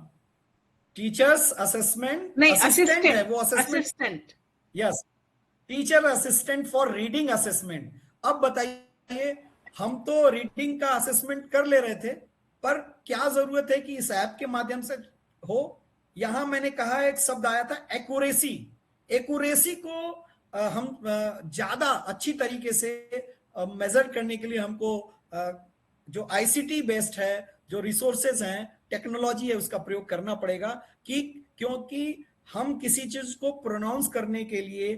टीचर्स असेसमेंट नहीं, असिस्टेंट है वो, assistant. Yes, teacher assistant for reading assessment. अब बताइए, हम तो रीडिंग का असेसमेंट कर ले रहे थे, पर क्या जरूरत है कि इस ऐप के माध्यम से हो? यहां मैंने कहा एक शब्द आया था एक्यूरेसी। एक्यूरेसी को हम ज्यादा अच्छी तरीके से मेजर करने के लिए हमको जो आईसीटी बेस्ड है, जो रिसोर्सेज हैं, टेक्नोलॉजी है, उसका प्रयोग करना पड़ेगा। कि क्योंकि हम किसी चीज को प्रोनाउंस करने के लिए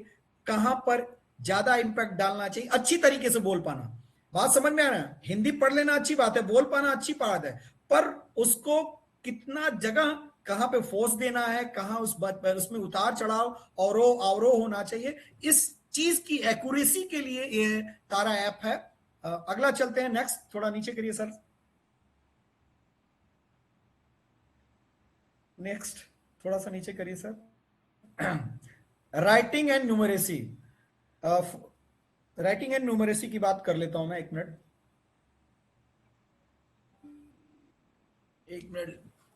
कहां पर ज्यादा इंपैक्ट डालना चाहिए, अच्छी तरीके से बोल पाना। बात समझ में आ रहा है? हिंदी पढ़ लेना अच्छी बात है, बोल पाना अच्छी बात है, पर उसको कितना जगह कहां पे फोर्स देना है, कहां उस बात पर उसमें उतार चढ़ाव अवरोह होना चाहिए, इस चीज की एक्यूरेसी के लिए ये तारा ऐप है। अगला चलते हैं, नेक्स्ट, थोड़ा नीचे करिए सर। नेक्स्ट थोड़ा सा नीचे करिए sir. Writing and numeracy. Writing and numeracy की बात कर लेता हूं मैं, एक मिनट,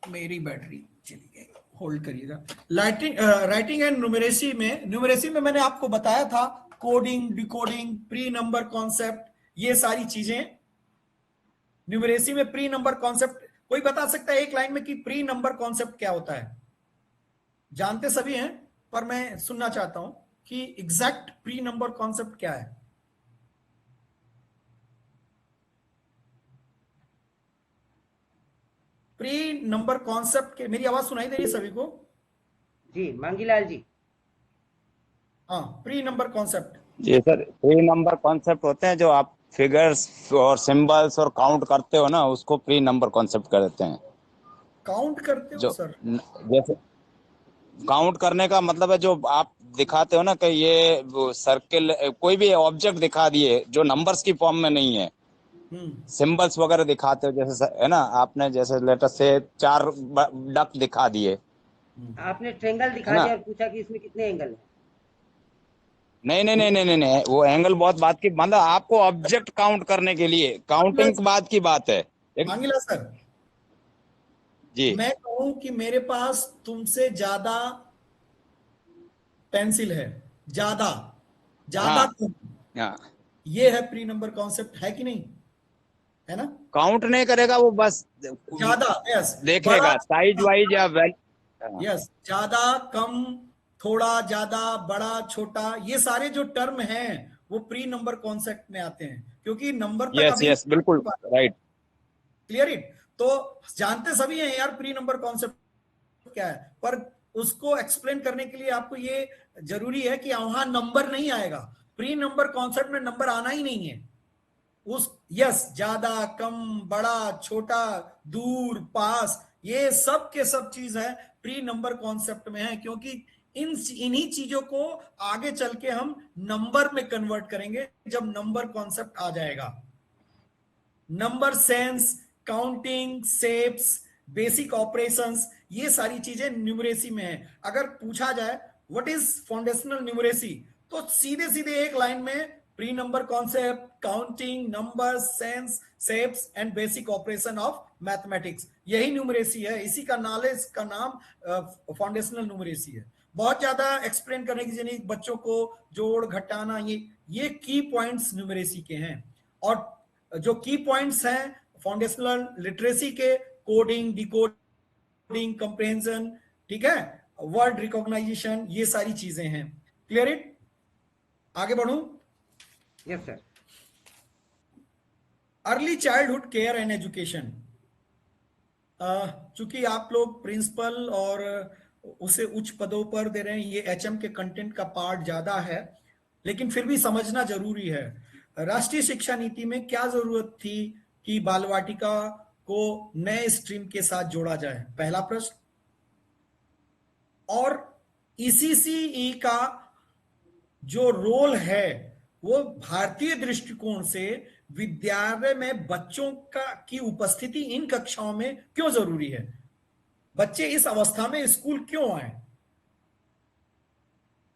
मेरी बैटरी चली गई, होल्ड करिएगा। राइटिंग एंड न्यूमरेसी में मैंने आपको बताया था coding, decoding, pre number concept, ये सारी चीजें न्यूमरेसी में। प्री नंबर कॉन्सेप्ट कोई बता सकता है एक लाइन में कि प्री नंबर कॉन्सेप्ट क्या होता है? जानते सभी हैं, पर मैं सुनना चाहता हूं कि एग्जैक्ट प्री नंबर कॉन्सेप्ट क्या है। प्री नंबर कॉन्सेप्ट के, मेरी आवाज सुनाई दे रही है सभी को? जी मांगीलाल जी। हाँ, प्री नंबर कॉन्सेप्ट। जी सर, प्री नंबर कॉन्सेप्ट होते हैं जो आप फिगर्स और सिंबल्स और काउंट करते हो ना, उसको प्री नंबर कॉन्सेप्ट कहते हैं। काउंट करते हो सर? जैसे काउंट करने का मतलब है जो आप दिखाते हो ना कि ये सर्किल, कोई भी ऑब्जेक्ट दिखा दिए जो नंबर्स की फॉर्म में नहीं है, सिंबल्स वगैरह दिखाते हो, जैसे है ना, आपने जैसे लेटर से 4 डक दिखा दिए, आपने ट्रायंगल दिखा दिया और पूछा कि इसमें कितने एंगल हैं। नहीं, वो एंगल बहुत बात की, मतलब आपको ऑब्जेक्ट काउंट करने के लिए काउंटिंग बाद की बात है। मांगीला सर जी, मैं कहूं कि मेरे पास तुमसे ज्यादा पेंसिल है, ज्यादा हाँ, ये है प्री नंबर कॉन्सेप्ट, है कि नहीं? है ना? काउंट नहीं करेगा वो, बस ज्यादा, यस, देखेगा साइज वाइज या यस, ज्यादा, कम, थोड़ा, ज्यादा, बड़ा, छोटा, ये सारे जो टर्म हैं वो प्री नंबर कॉन्सेप्ट में आते हैं, क्योंकि नंबर तक यस बिल्कुल राइट, क्लियर इट। तो जानते सभी हैं यार प्री नंबर कॉन्सेप्ट क्या है, पर उसको एक्सप्लेन करने के लिए आपको ये जरूरी है कि वहां नंबर नहीं आएगा। प्री नंबर कॉन्सेप्ट में नंबर आना ही नहीं है। उस यस, ज्यादा, कम, बड़ा, छोटा, दूर, पास, ये सब के सब चीज है प्री नंबर कॉन्सेप्ट में है, क्योंकि इन्हीं चीजों को आगे चल के हम नंबर में कन्वर्ट करेंगे जब नंबर कॉन्सेप्ट आ जाएगा। Number sense, counting, shapes, basic operations, ये सारी चीजें न्यूमरेसी में है। अगर पूछा जाए व्हाट इज फाउंडेशनल न्यूमरेसी, तो सीधे सीधे एक लाइन में pre number concept, counting, number, sense, shapes and basic operation of mathematics, यही न्यूमरेसी है। इसी का नॉलेज का नाम फाउंडेशनल न्यूमरेसी है। बहुत ज्यादा एक्सप्लेन करने की जरूरत नहीं, बच्चों को जोड़ घटाना, ये की पॉइंट्स न्यूमरेसी के हैं। और जो की पॉइंट्स हैं फाउंडेशनल लिटरेसी के, कोडिंग, डिकोडिंग, कंप्रेहेंशन, ठीक है, वर्ड रिकॉग्नाइजेशन, ये सारी चीजें हैं। Clear it? आगे बढ़ूं? Yes sir. Early childhood care and education, चूंकि आप लोग प्रिंसिपल और उसे उच्च पदों पर दे रहे हैं, ये एचएम के कंटेंट का पार्ट ज्यादा है, लेकिन फिर भी समझना जरूरी है। राष्ट्रीय शिक्षा नीति में क्या जरूरत थी कि बाल वाटिका को नए स्ट्रीम के साथ जोड़ा जाए? पहला प्रश्न। और ईसीसीई का जो रोल है वो भारतीय दृष्टिकोण से विद्यालय में बच्चों की उपस्थिति इन कक्षाओं में क्यों जरूरी है? बच्चे इस अवस्था में स्कूल क्यों आए?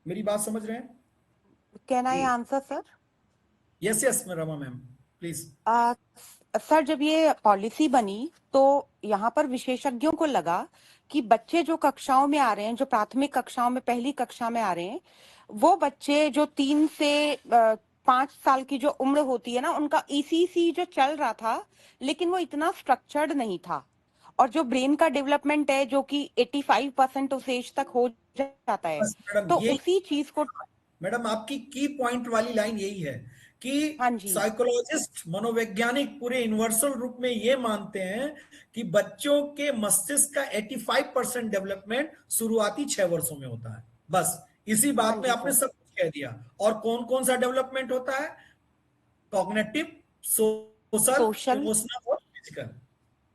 मेरी बात समझ रहे हैं? Can I answer sir? Yes Rama ma'am please. Sir, जब ये पॉलिसी बनी तो यहाँ पर विशेषज्ञों को लगा कि बच्चे जो कक्षाओं में आ रहे हैं, जो प्राथमिक कक्षाओं में पहली कक्षा में आ रहे हैं, वो बच्चे जो 3 से 5 साल की जो उम्र होती है ना, उनका ईसीसी जो चल रहा था, लेकिन वो इतना स्ट्रक्चर्ड नहीं था। और जो ब्रेन का डेवलपमेंट है जो कि 85% उस एज तक हो जाता है, तो उसी चीज को। मैडम आपकी की पॉइंट वाली लाइन यही है कि साइकोलॉजिस्ट, मनोवैज्ञानिक पूरे यूनिवर्सल रूप में ये मानते हैं कि बच्चों के मस्तिष्क का 85% डेवलपमेंट शुरुआती 6 वर्षों में होता है। बस इसी बात में आपने सब कुछ कह दिया। और कौन कौन सा डेवलपमेंट होता है? कॉग्निटिव, सोशल, इमोशनल और फिजिकल।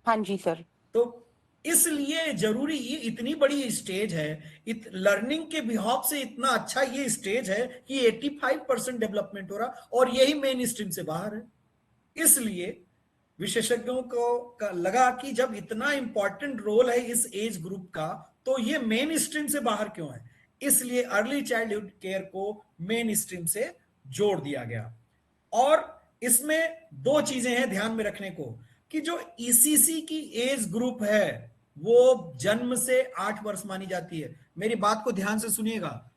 हाँ जी सर। तो इसलिए जरूरी, ये इतनी बड़ी स्टेज है, लर्निंग के बिहाफ से इतना अच्छा ये स्टेज है कि 85% डेवलपमेंट हो रहा, और यही मेन स्ट्रीम से बाहर है। इसलिए विशेषज्ञों को लगा कि जब इतना इंपॉर्टेंट रोल है इस एज ग्रुप का, तो ये मेन स्ट्रीम से बाहर क्यों है? इसलिए अर्ली चाइल्डहुड केयर को मेन स्ट्रीम से जोड़ दिया गया। और इसमें 2 चीजें हैं ध्यान में रखने को, कि जो ईसीसी की एज ग्रुप है वो जन्म से 8 वर्ष मानी जाती है। मेरी बात को ध्यान से सुनिएगा,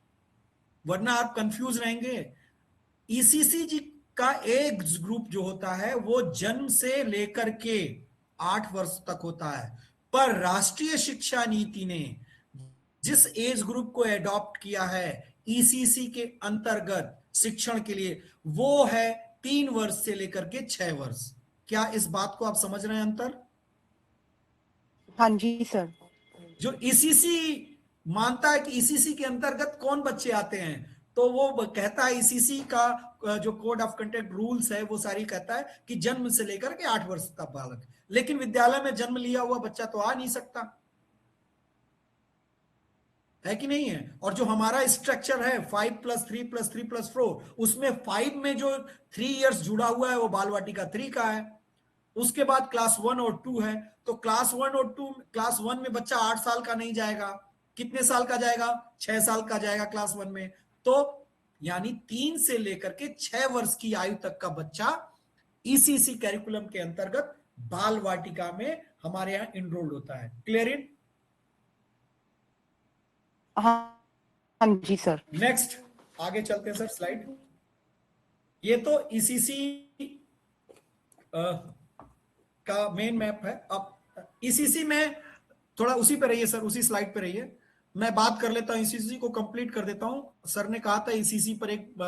वरना आप कंफ्यूज रहेंगे। ईसीसी जी का एज ग्रुप जो होता है वो जन्म से लेकर के 8 वर्ष तक होता है, पर राष्ट्रीय शिक्षा नीति ने जिस एज ग्रुप को एडॉप्ट किया है ईसीसी के अंतर्गत शिक्षण के लिए, वो है 3 वर्ष से लेकर के 6 वर्ष। क्या इस बात को आप समझ रहे हैं अंतर? हाँ जी सर। जो ईसीसी मानता है कि ईसीसी के अंतर्गत कौन बच्चे आते हैं, तो वो कहता है ईसीसी का जो कोड ऑफ कंडक्ट रूल्स है वो सारी कहता है कि जन्म से लेकर के 8 वर्ष तक बालक। लेकिन विद्यालय में जन्म लिया हुआ बच्चा तो आ नहीं सकता है कि नहीं है? और जो हमारा स्ट्रक्चर है 5+3+3+4, उसमें 5 में जो 3 इयर्स जुड़ा हुआ है वो बाल वाटिका 3 का है। उसके बाद क्लास 1 और 2 है, तो क्लास 1 और 2, क्लास 1 में बच्चा 8 साल का नहीं जाएगा, कितने साल का जाएगा? 6 साल का जाएगा क्लास 1 में। तो यानी 3 से लेकर के 6 वर्ष की आयु तक का बच्चा ईसीसी कैरिकुलम के अंतर्गत बाल वाटिका में हमारे यहाँ इनरोल्ड होता है। Clear it? हाँ जी सर। नेक्स्ट आगे चलते हैं सर, स्लाइड। ये तो ईसीसी का मेन मैप है। अब ईसीसी में थोड़ा उसी पे रहिए सर, उसी स्लाइड पे रहिए, मैं बात कर लेता हूँ, ईसीसी को कंप्लीट कर देता हूँ। सर ने कहा था ईसीसी पर एक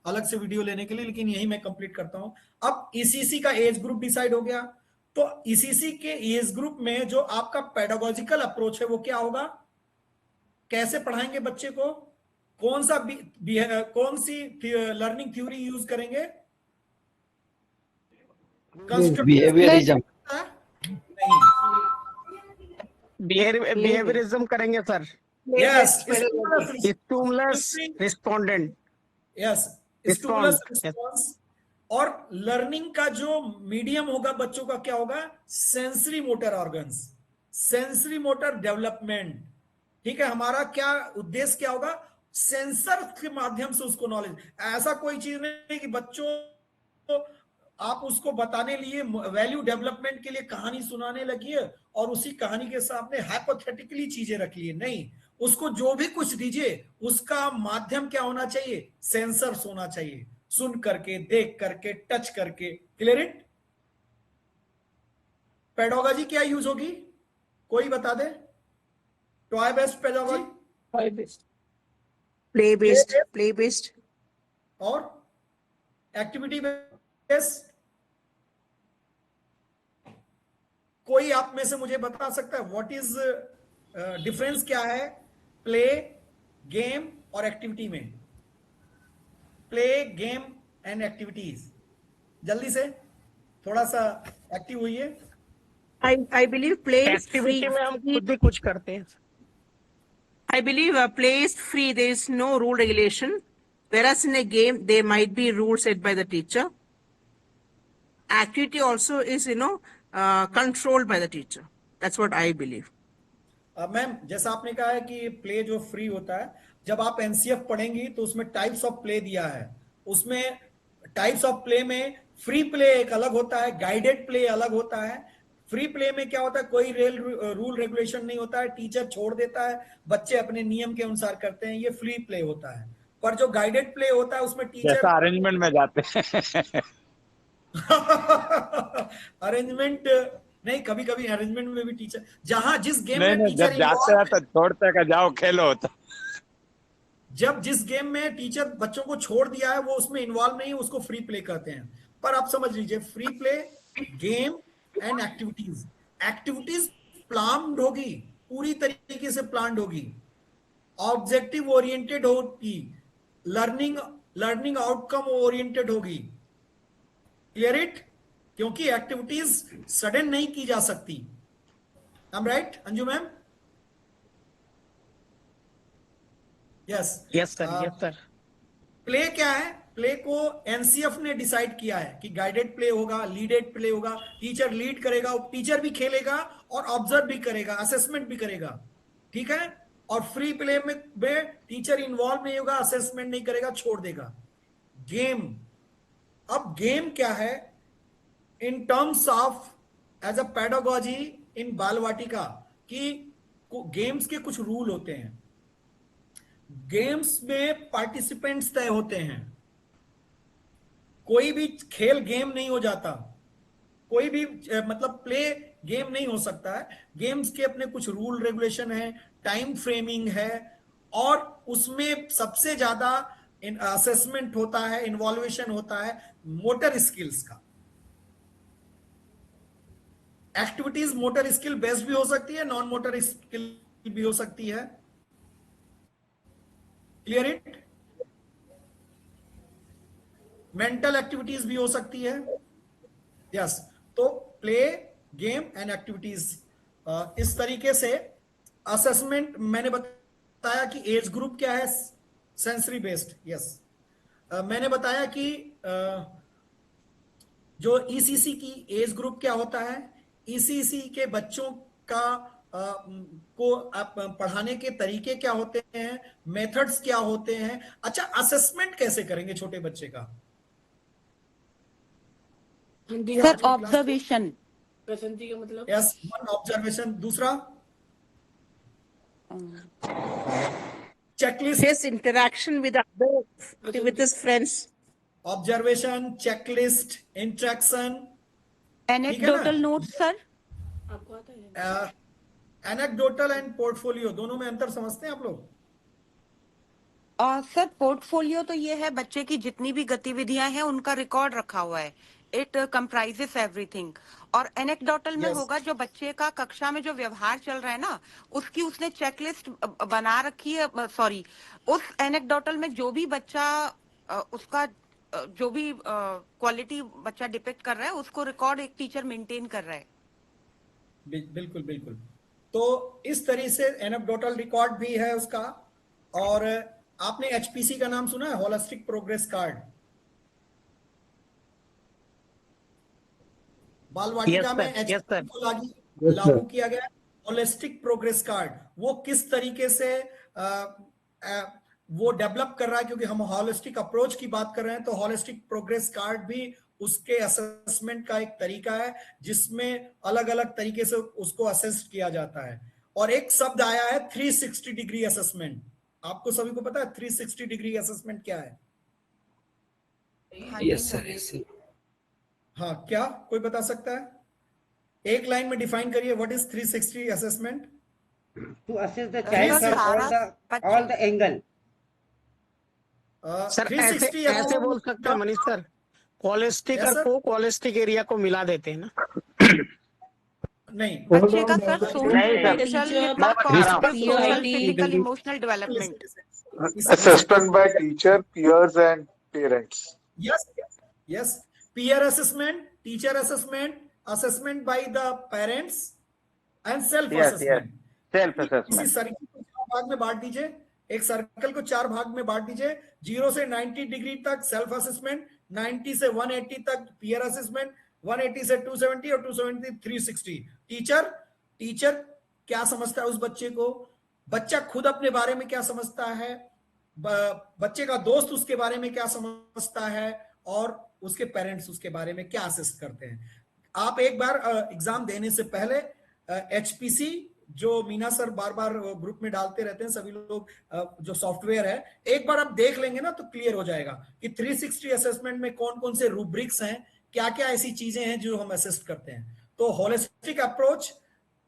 अलग से वीडियो लेने के लिए, लेकिन यही मैं कंप्लीट करता हूँ। अब ईसीसी का एज ग्रुप डिसाइड हो गया, तो ईसीसी के एज ग्रुप में जो आपका पेडागोजिकल अप्रोच है वो क्या होगा? कैसे पढ़ाएंगे बच्चे को? कौन सी लर्निंग थ्योरी यूज करेंगे? बिहेवियरिज्म। बिहेवियरिज्म करेंगे sir. Yes, stimulus respondent. Yes, stimulus response. और लर्निंग का जो मीडियम होगा बच्चों का क्या होगा? Sensory motor organs, sensory motor development. ठीक है, हमारा क्या उद्देश्य क्या होगा? सेंसर के माध्यम से उसको नॉलेज। ऐसा कोई चीज नहीं कि बच्चों आप उसको बताने लिए वैल्यू डेवलपमेंट के लिए कहानी सुनाने लगी है और उसी कहानी के सामने हाइपोथेटिकली चीजें रख लिए। नहीं, उसको जो भी कुछ दीजिए उसका माध्यम क्या होना चाहिए? सेंसर्स होना चाहिए, सुन करके, देख करके, टच करके। Clear it? पेडागोजी क्या यूज होगी? कोई बता दे। Toy based pedagogy, toy based, play based, play based, और एक्टिविटी बेस्ड। कोई आप में से मुझे बता सकता है व्हाट इज डिफरेंस क्या है प्ले, गेम और एक्टिविटी में? प्ले, गेम एंड एक्टिविटीज, जल्दी से थोड़ा सा एक्टिव हुई है। I believe play is free. Activity में हम खुद भी कुछ करते हैं। I believe play is free. There is no rule regulation. Whereas in a game, there might be rules set by the teacher. activity also is, controlled by the teacher. That's what I believe. Ma'am जैसा आपने कहा है कि play जो free होता है, जब आप एनसीएफ पढ़ेंगी तो उसमें टाइप्स ऑफ प्ले दिया है। उसमें टाइप्स ऑफ प्ले में फ्री प्ले एक अलग होता है, गाइडेड प्ले अलग होता है। फ्री प्ले में क्या होता है, कोई रूल रेगुलेशन नहीं होता है, टीचर छोड़ देता है, बच्चे अपने नियम के अनुसार करते हैं, ये फ्री प्ले होता है। पर जो गाइडेड प्ले होता है उसमें टीचर अरेंजमेंट में जाते हैं अरेंजमेंट नहीं, कभी कभी अरेंजमेंट में भी टीचर, जहां जिस गेम नहीं, में नहीं, टीचर जब जाते हैं तो छोड़ते का जाओ खेलो होता। जब जिस गेम में टीचर बच्चों को छोड़ दिया है वो उसमें इन्वॉल्व नहीं है, उसको फ्री प्ले कहते हैं। पर आप समझ लीजिए, free play, game and activities, activities planned होगी, पूरी तरीके से प्लान्ड होगी, ऑब्जेक्टिव ओरिएंटेड होगी, लर्निंग आउटकम ओरिएंटेड होगी। Clear it? क्योंकि एक्टिविटीज सडन नहीं की जा सकती। I am right Anju ma'am? Yes sir. Play क्या है? प्ले को एनसीएफ ने डिसाइड किया है कि गाइडेड प्ले होगा, लीडेड प्ले होगा, टीचर लीड करेगा, टीचर भी खेलेगा और ऑब्जर्व भी करेगा, असेसमेंट भी करेगा, ठीक है। और फ्री प्ले में टीचर इन्वॉल्व नहीं होगा, असेसमेंट नहीं करेगा, छोड़ देगा। गेम, अब गेम क्या है in terms of as a pedagogy in Bal Vatika, कि गेम्स के कुछ रूल होते हैं, गेम्स में पार्टिसिपेंट्स तय होते हैं। कोई भी खेल गेम नहीं हो जाता, कोई भी मतलब प्ले गेम नहीं हो सकता है। गेम्स के अपने कुछ रूल रेगुलेशन है, टाइम फ्रेमिंग है, और उसमें सबसे ज्यादा असेसमेंट होता है, इन्वॉल्वेशन होता है मोटर स्किल्स का। एक्टिविटीज मोटर स्किल बेस्ड भी हो सकती है, नॉन मोटर स्किल भी हो सकती है। Clear it? मेंटल एक्टिविटीज भी हो सकती है। यस, तो प्ले, गेम एंड एक्टिविटीज, इस तरीके से असेसमेंट। मैंने बताया कि एज ग्रुप क्या है, सेंसरी बेस्ड। यस, मैंने बताया कि जो ईसीसी की एज ग्रुप क्या होता है, ईसीसी के बच्चों का को पढ़ाने के तरीके क्या होते हैं, मेथड्स क्या होते हैं। अच्छा, असेसमेंट कैसे करेंगे छोटे बच्चे का? सर ऑब्जर्वेशन, प्रसन्नजी का मतलब? Yes, one observation. दूसरा checklist, His interaction with others, with his friends. Observation, checklist, interaction, anecdotal notes sir. आपको आता है? एनेक्डोटल एंड पोर्टफोलियो, दोनों में अंतर समझते हैं आप लोग? सर पोर्टफोलियो तो ये है बच्चे की जितनी भी गतिविधियां हैं उनका रिकॉर्ड रखा हुआ है, इट कंप्राइजेस एवरीथिंग। और एनेक्डोटल में होगा जो बच्चे का कक्षा में जो व्यवहार चल रहा है ना, उसकी उसने चेकलिस्ट बना रखी है। सॉरी, उस एनेक्डोटल में जो भी बच्चा उसका जो भी क्वालिटी बच्चा डिपिक्ट कर रहा है, उसको रिकॉर्ड एक टीचर मेंटेन कर रहा है। बिल्कुल बिल्कुल। तो इस तरह से एनेक्डोटल रिकॉर्ड भी है उसका। और आपने एचपीसी का नाम सुना है, होलिस्टिक प्रोग्रेस कार्ड? बाल वाटिका में एचपीसी को लागू किया गया होलिस्टिक प्रोग्रेस कार्ड। वो किस तरीके से वो डेवलप कर रहा है, क्योंकि हम होलिस्टिक अप्रोच की बात कर रहे हैं, तो होलिस्टिक प्रोग्रेस कार्ड भी उसके असेसमेंट का एक तरीका है, जिसमें अलग अलग तरीके से उसको असेस किया जाता है। और एक शब्द आया है 360 डिग्री असेसमेंट। आपको सभी को पता है 360 डिग्री असेसमेंट क्या है? Yes sir. हाँ, क्या कोई बता सकता है? एक लाइन में डिफाइन करिए, what is 360 assessment? To assess the child from all the angle. Sir ऐसे बोल सकते हैं मनीष सर, होलिस्टिक को होलिस्टिक एरिया को मिला देते हैं ना? नहीं, बच्चे का sir physical emotional development, assessment by teacher, peers and parents. Yes, peer assessment, teacher assessment, assessment by the parents and self assessment. Self assessment. इसी सर्किल को 4 भाग में बांट दीजिए, एक सर्कल को 4 भाग में बांट दीजिए। 0 से 90 डिग्री तक सेल्फ असेसमेंट, 90 से 180 तक पीयर असेसमेंट, 180 से 270 और 270 360। टीचर क्या समझता है उस बच्चे को, बच्चा खुद अपने बारे में क्या समझता है, बच्चे का दोस्त उसके बारे में क्या समझता है, और उसके पेरेंट्स उसके बारे में क्या असिस्ट करते हैं। आप एक बार एग्जाम देने से पहले HPC जो मीना सर बार बार ग्रुप में डालते रहते हैं, सभी लोग जो सॉफ्टवेयर है, एक बार आप देख लेंगे ना तो क्लियर हो जाएगा कि 360 असेसमेंट में कौन कौन से रूब्रिक्स हैं, क्या क्या ऐसी चीजें हैं जो हम असिस्ट करते हैं। तो होलिस्टिक अप्रोच,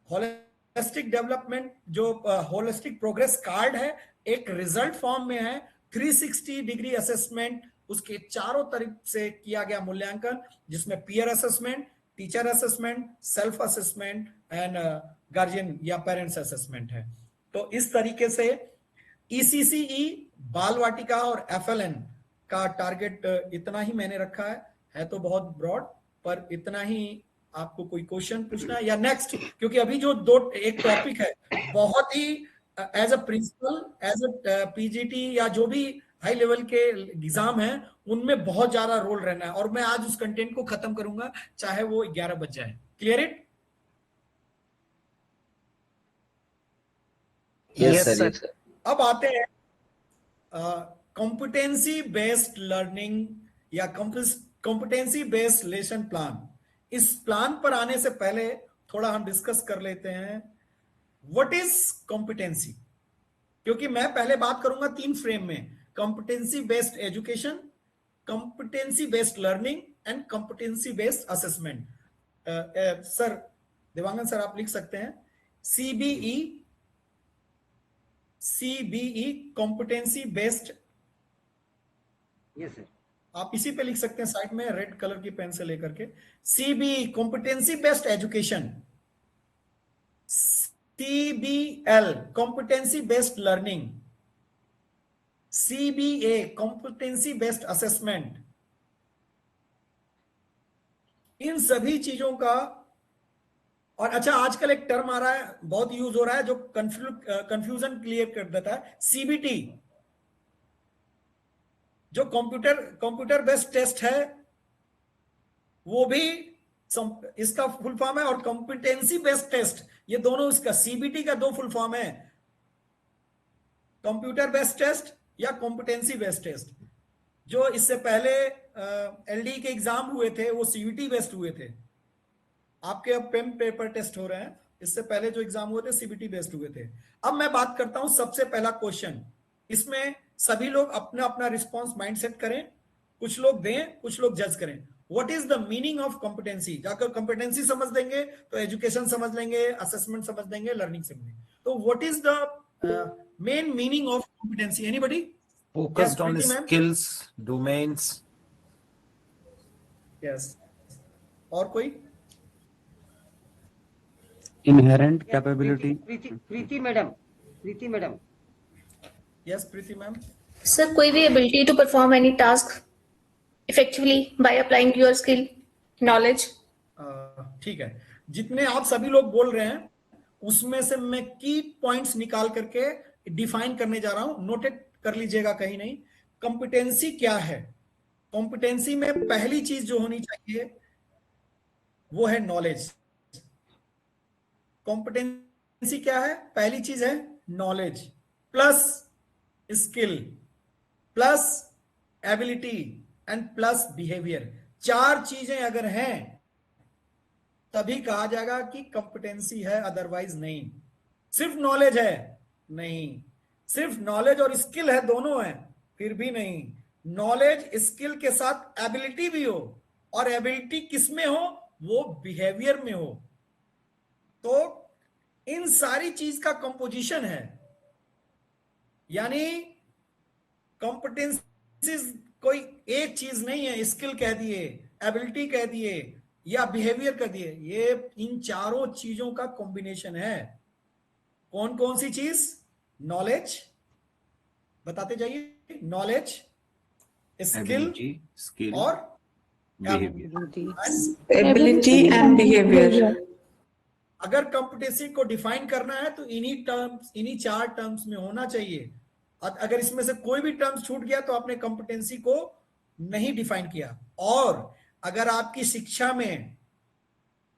होलिस्टिक डेवलपमेंट, जो होलिस्टिक प्रोग्रेस कार्ड है, एक रिजल्ट फॉर्म में है। 360 डिग्री असेसमेंट, उसके चारों तरफ से किया गया मूल्यांकन, जिसमें peer assessment, teacher assessment, self assessment and guardian या पेरेंट्स असेसमेंट है। तो इस तरीके से ECCE, बाल वाटिका और FLN का टारगेट इतना ही मैंने रखा है तो बहुत ब्रॉड, पर इतना ही। आपको कोई क्वेश्चन पूछना है या नेक्स्ट, क्योंकि अभी जो एक टॉपिक है बहुत ही as a principal, as a PGT या जो भी हाई लेवल के एग्जाम है, उनमें बहुत ज्यादा रोल रहना है, और मैं आज उस कंटेंट को खत्म करूंगा चाहे वो 11 बज जाए। Clear it? Yes, sir. अब आते हैं कॉम्पिटेंसी बेस्ड लर्निंग या कॉम्पिटेंसी बेस्ड लेसन प्लान। इस प्लान पर आने से पहले थोड़ा हम डिस्कस कर लेते हैं व्हाट इज कॉम्पिटेंसी, क्योंकि मैं पहले बात करूंगा 3 फ्रेम में: competency based education, competency based learning and competency based assessment. Sir Dewangan sir आप लिख सकते हैं CBE competency based. Yes sir, आप इसी पे लिख सकते हैं साइड में रेड कलर की पेन से लेकर के। CBE competency based education, CBL competency based learning, CBA competency based assessment. इन सभी चीजों का, और अच्छा आजकल एक टर्म आ रहा है, बहुत यूज हो रहा है, जो कंफ्यूजन क्लियर कर देता है, CBT, जो कंप्यूटर बेस्ड टेस्ट है, वो भी इसका फुल फॉर्म है, और कॉम्पिटेंसी बेस्ड टेस्ट, ये दोनों इसका CBT का 2 फुल फॉर्म है, कंप्यूटर बेस्ड टेस्ट या कॉम्पिटेंसी बेस्ड टेस्ट। जो इससे पहले LD के एग्जाम हुए थे वो CBT बेस्ड हुए थे, आपके अब पेन पेपर टेस्ट हो रहे हैं, इससे पहले जो एग्जाम हुए थे CBT बेस्ड हुए थे। अब मैं बात करता हूं सबसे पहला क्वेश्चन, इसमें सभी लोग अपना अपना रिस्पॉन्स माइंडसेट करें, कुछ लोग दें, कुछ लोग जज करें। What is the meaning of competency? जाकर कॉम्पिटेंसी समझ लेंगे तो एजुकेशन समझ लेंगे, असेसमेंट समझ लेंगे, लर्निंग समझ लेंगे। तो what is the main meaning of competency? Anybody? Focused on skills, domains. Yes, और कोई? Inherent capability. Preeti madam. Yes Preeti ma'am. Sir, कोई भी ability to perform any task effectively by applying your skill, knowledge. ठीक है, जितने आप सभी लोग बोल रहे हैं उसमें से मैं की पॉइंट्स निकाल करके डिफाइन करने जा रहा हूं, नोटेट कर लीजिएगा कहीं नहीं। कॉम्पिटेंसी क्या है? कॉम्पिटेंसी में पहली चीज जो होनी चाहिए वो है नॉलेज। कॉम्पिटेंसी क्या है? पहली चीज है knowledge plus skill plus ability and plus behaviour. 4 चीजें अगर हैं तभी कहा जाएगा कि कॉम्पिटेंसी है, अदरवाइज नहीं। सिर्फ नॉलेज है नहीं, सिर्फ नॉलेज और स्किल है, दोनों है, फिर भी नहीं। नॉलेज स्किल के साथ एबिलिटी भी हो, और एबिलिटी किस में हो? वो बिहेवियर में हो। तो इन सारी चीज का कंपोजिशन है, यानी कॉम्पिटेंसी कोई एक चीज नहीं है। स्किल कह दिए, एबिलिटी कह दिए या बिहेवियर कह दिए, ये इन चारों चीजों का कॉम्बिनेशन है। कौन कौन सी चीज? नॉलेज, बताते जाइए। नॉलेज, स्किल और एबिलिटी एंड बिहेवियर। अगर कॉम्पिटेंसी को डिफाइन करना है तो इन्हीं 4 टर्म्स में होना चाहिए। अगर इसमें से कोई भी टर्म्स छूट गया तो आपने कॉम्पिटेंसी को नहीं डिफाइन किया। और अगर आपकी शिक्षा में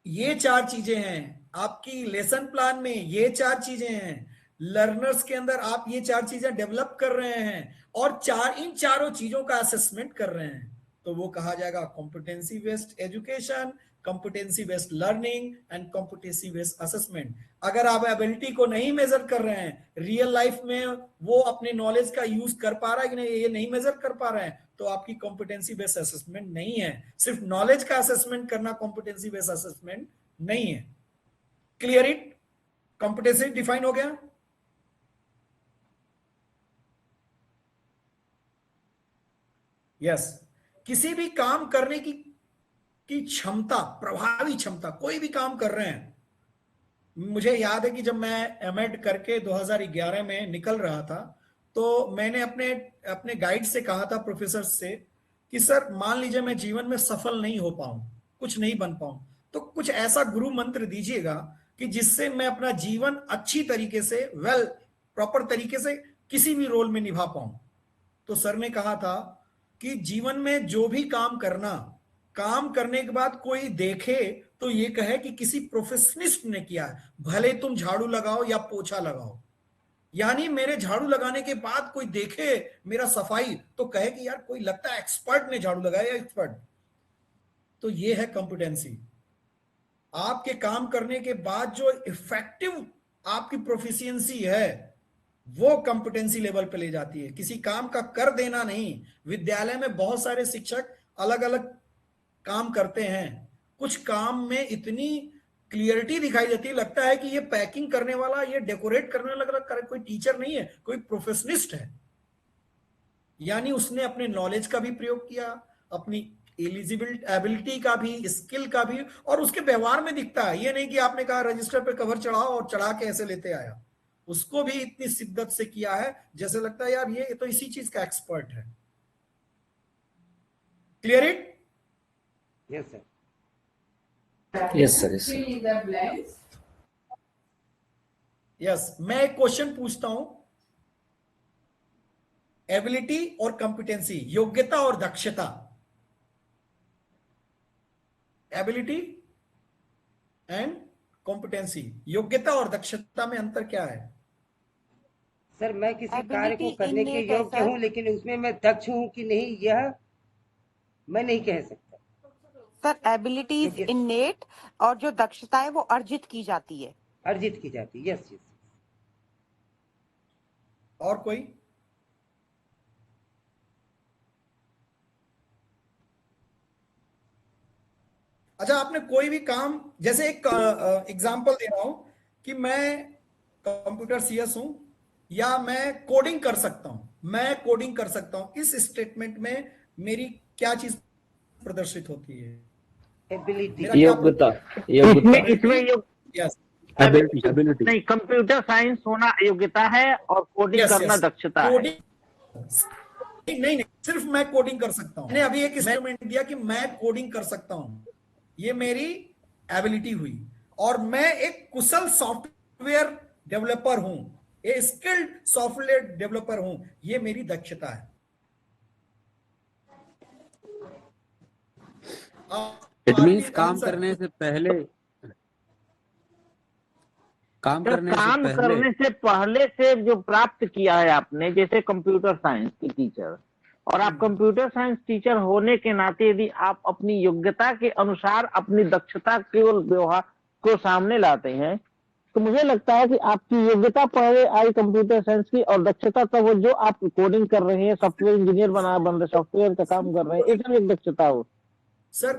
ये 4 चीजें हैं, आपकी लेसन प्लान में ये 4 चीजें हैं, लर्नर्स के अंदर आप ये 4 चीजें डेवलप कर रहे हैं और इन चारों चीजों का असेसमेंट कर रहे हैं, तो वो कहा जाएगा competency based education, competency based learning and competency based assessment. अगर आप एबिलिटी को नहीं मेजर कर रहे हैं, रियल लाइफ में वो अपने नॉलेज का यूज कर पा रहा है कि नहीं, ये नहीं मेजर कर पा रहे हैं, तो आपकी कॉम्पिटेंसी बेस्ड असेसमेंट नहीं है। सिर्फ नॉलेज का असेसमेंट करना कॉम्पिटेंसी बेस्ड असेसमेंट नहीं है। Clear it? कॉम्पिटेंसी डिफाइन हो गया? यस। किसी भी काम करने की क्षमता, प्रभावी क्षमता, कोई भी काम कर रहे हैं। मुझे याद है कि जब मैं एमएड करके 2011 में निकल रहा था, तो मैंने अपने गाइड से कहा था, प्रोफेसर से, कि सर मान लीजिए मैं जीवन में सफल नहीं हो पाऊं, कुछ नहीं बन पाऊं, तो कुछ ऐसा गुरु मंत्र दीजिएगा कि जिससे मैं अपना जीवन अच्छी तरीके से, प्रॉपर तरीके से किसी भी रोल में निभा पाऊं। तो सर ने कहा था कि जीवन में जो भी काम करना, काम करने के बाद कोई देखे तो ये कहे कि किसी प्रोफेशनिस्ट ने किया है, भले तुम झाड़ू लगाओ या पोछा लगाओ। यानी मेरे झाड़ू लगाने के बाद कोई देखे मेरा सफाई तो कहे कि यार कोई लगता है एक्सपर्ट ने झाड़ू लगाया, एक्सपर्ट। तो ये है कॉम्पिटेंसी। आपके काम करने के बाद जो इफेक्टिव आपकी प्रोफिशिएंसी है वो कॉम्पिटेंसी लेवल पे ले जाती है, किसी काम का कर देना नहीं। विद्यालय में बहुत सारे शिक्षक अलग अलग काम करते हैं, कुछ काम में इतनी क्लियरिटी दिखाई देती है, लगता है कि ये पैकिंग करने वाला, ये डेकोरेट करने वाला कोई टीचर नहीं है, कोई प्रोफेशनिस्ट है। यानी उसने अपने नॉलेज का भी प्रयोग किया, अपनी एबिलिटी का भी, स्किल का भी, और उसके व्यवहार में दिखता है। ये नहीं कि आपने कहा रजिस्टर पे कवर चढ़ाओ और चढ़ा के ऐसे लेते आया, उसको भी इतनी शिद्दत से किया है जैसे लगता है यार ये तो इसी चीज का एक्सपर्ट है। Clear it? Yes sir. Yes, sir. Yes, sir. Yes. मैं एक क्वेश्चन पूछता हूं, एबिलिटी और कॉम्पिटेंसी, योग्यता और दक्षता, एबिलिटी एंड कॉम्पिटेंसी, योग्यता और दक्षता में अंतर क्या है? सर मैं किसी कार्य को करने के योग्य हूं, लेकिन उसमें मैं दक्ष हूं कि नहीं, यह मैं नहीं कह सकता। सर एबिलिटी इज इनेट और जो दक्षता है वो अर्जित की जाती है। अर्जित की जाती है, यस यस। और कोई? अच्छा, आपने कोई भी काम, जैसे एक एग्जांपल दे रहा हूं कि मैं कंप्यूटर सीएस हूं या मैं कोडिंग कर सकता हूं, मैं कोडिंग कर सकता हूं, इस स्टेटमेंट में मेरी क्या चीज प्रदर्शित होती है? योग्यता। इसमें यस, एबिलिटी नहीं, कंप्यूटर साइंस होना योग्यता है और कोडिंग करना दक्षता है। नहीं, सिर्फ मैं कोडिंग कर सकता हूं। मैंने अभी एक स्टेटमेंट दिया कि मैं कोडिंग कर सकता हूं, ये मेरी एबिलिटी हुई। और मैं एक कुशल सॉफ्टवेयर डेवलपर हूं, ए स्किल्ड सॉफ्टवेयर डेवलपर हूं, ये मेरी दक्षता है। इट मीन्स काम करने से पहले, काम करने से पहले से जो प्राप्त किया है आपने, जैसे कंप्यूटर साइंस की टीचर, और आप कंप्यूटर साइंस टीचर होने के नाते यदि आप अपनी योग्यता के अनुसार अपनी दक्षता केवल व्यवहार को सामने लाते हैं, तो मुझे लगता है कि आपकी योग्यता पहले आई कंप्यूटर साइंस की, और दक्षता तब वो जो आप कोडिंग कर रहे हैं, सॉफ्टवेयर इंजीनियर बन रहे, सॉफ्टवेयर का काम कर रहे हैं, एक दक्षता हो। सर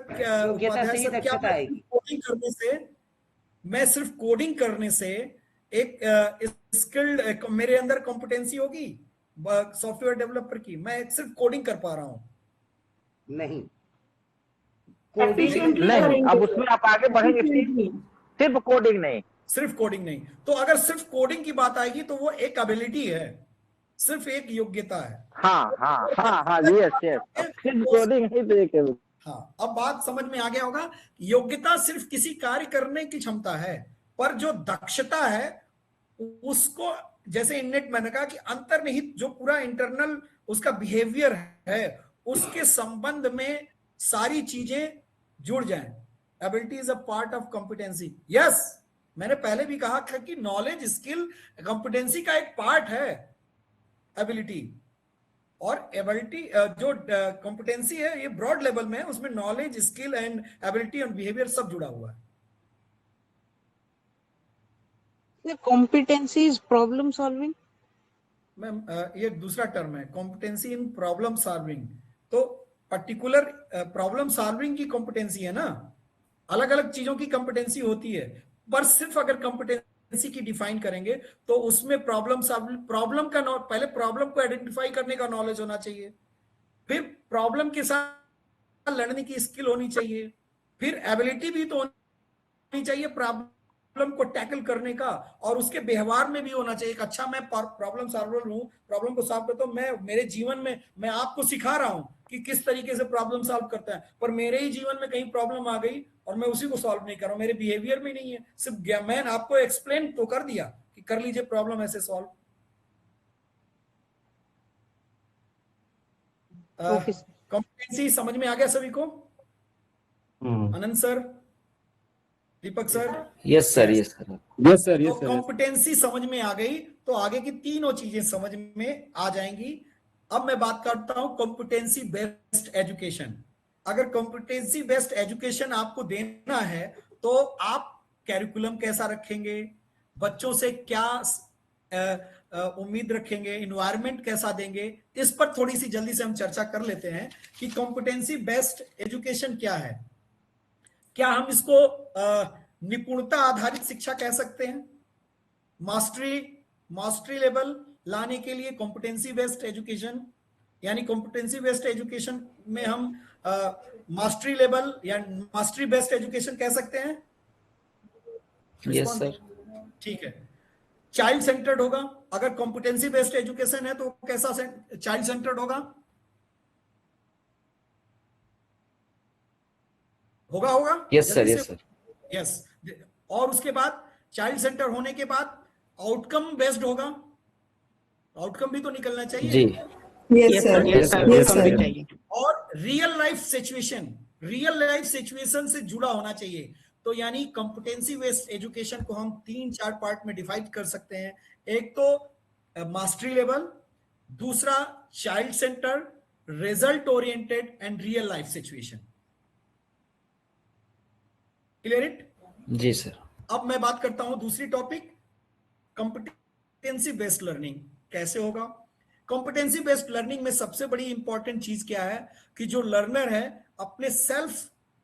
मैं सिर्फ कोडिंग करने से एक स्किल्ड मेरे अंदर कॉम्पिटेंसी होगी सॉफ्टवेयर डेवलपर की? मैं सिर्फ कोडिंग कर पा रहा हूं? नहीं, नहीं, अब उसमें आप आगे बढ़ेंगे। सिर्फ कोडिंग नहीं, सिर्फ कोडिंग नहीं। तो अगर सिर्फ कोडिंग की बात आएगी तो वो एक एबिलिटी है, सिर्फ एक योग्यता है। हाँ, यस, सिर्फ कोडिंग ही तो एक। हाँ, अब बात समझ में आ गया होगा। योग्यता सिर्फ किसी कार्य करने की क्षमता है, पर जो दक्षता है उसको, जैसे इननेट मैंने कहा कि अंतर्निहित जो पूरा इंटरनल उसका बिहेवियर है, उसके संबंध में सारी चीजें जुड़ जाएं। Ability is a part of competency. Yes, मैंने पहले भी कहा था कि नॉलेज स्किल कॉम्पिटेंसी का एक पार्ट है एबिलिटी, और एबिलिटी जो कॉम्पिटेंसी है ये ब्रॉड लेवल में है, उसमें नॉलेज स्किल एंड एबिलिटी और बिहेवियर सब जुड़ा हुआ है। Competency is problem solving. Ma'am ये दूसरा टर्म है, कॉम्पिटेंसी इन प्रॉब्लम सॉल्विंग। तो पर्टिकुलर प्रॉब्लम सॉल्विंग की कॉम्पिटेंसी है ना, अलग अलग चीजों की कॉम्पिटेंसी होती है, पर सिर्फ अगर कॉम्पिटेंसी की डिफाइन करेंगे तो उसमें प्रॉब्लम का पहले प्रॉब्लम को आइडेंटिफाई करने का नॉलेज होना चाहिए, फिर प्रॉब्लम के साथ लड़ने की स्किल होनी चाहिए, फिर एबिलिटी भी तो होनी चाहिए प्रॉब्लम को टैकल करने का, और उसके व्यवहार में भी होना चाहिए। अच्छा, मैं प्रॉब्लम सॉल्वर हूं, प्रॉब्लम को सॉल्व करता हूं, मैं मेरे जीवन में मैं आपको सिखा रहा हूं कि किस तरीके से प्रॉब्लम सॉल्व करता है, पर मेरे ही जीवन में कहीं प्रॉब्लम आ गई और मैं उसी को सॉल्व नहीं कर रहा हूं, मेरे बिहेवियर में नहीं है, सिर्फ मैं आपको एक्सप्लेन तो कर दिया कि कर लीजिए प्रॉब्लम ऐसे सॉल्व। कॉम्पिटेंसी समझ में आ गया सभी को? Anand sir, Deepak sir? Yes sir, yes sir, yes sir, yes sir. Competency समझ में आ गई तो आगे की तीनों चीजें समझ में आ जाएंगी। अब मैं बात करता हूं कॉम्पिटेंसी बेस्ड एजुकेशन। अगर कॉम्पिटेंसी बेस्ड एजुकेशन आपको देना है तो आप कैरिकुलम कैसा रखेंगे, बच्चों से क्या उम्मीद रखेंगे, इन्वायरमेंट कैसा देंगे, इस पर थोड़ी सी जल्दी से हम चर्चा कर लेते हैं कि कॉम्पिटेंसी बेस्ड एजुकेशन क्या है। क्या हम इसको निपुणता आधारित शिक्षा कह सकते हैं? मास्टरी लेवल लाने के लिए कॉम्पिटेंसी बेस्ड एजुकेशन, यानी कॉम्पिटेंसी बेस्ड एजुकेशन में हम मास्टरी लेवल या मास्टरी बेस्ड एजुकेशन कह सकते हैं? Yes sir. ठीक है। चाइल्ड सेंटर्ड होगा। अगर कॉम्पिटेंसी बेस्ड एजुकेशन है तो कैसा चाइल्ड सेंटर्ड होगा? होगा। Yes sir, yes sir, yes. और उसके बाद चाइल्ड सेंटर होने के बाद आउटकम बेस्ड होगा। आउटकम भी तो निकलना चाहिए जी। Yes, sir. Yes, sir. Yes, sir. और रियल लाइफ सिचुएशन से जुड़ा होना चाहिए। तो यानी कॉम्पिटेंसी बेस्ड एजुकेशन को हम 3-4 पार्ट में डिवाइड कर सकते हैं। एक तो मास्टरी लेवल, दूसरा child centre, result oriented and real life situation. Clear it? जी सर। अब मैं बात करता हूं दूसरी टॉपिक, कॉम्पिटेंसी बेस्ड लर्निंग कैसे होगा। कॉम्पिटेंसी बेस्ड लर्निंग में सबसे बड़ी इंपॉर्टेंट चीज क्या है कि जो लर्नर है अपने सेल्फ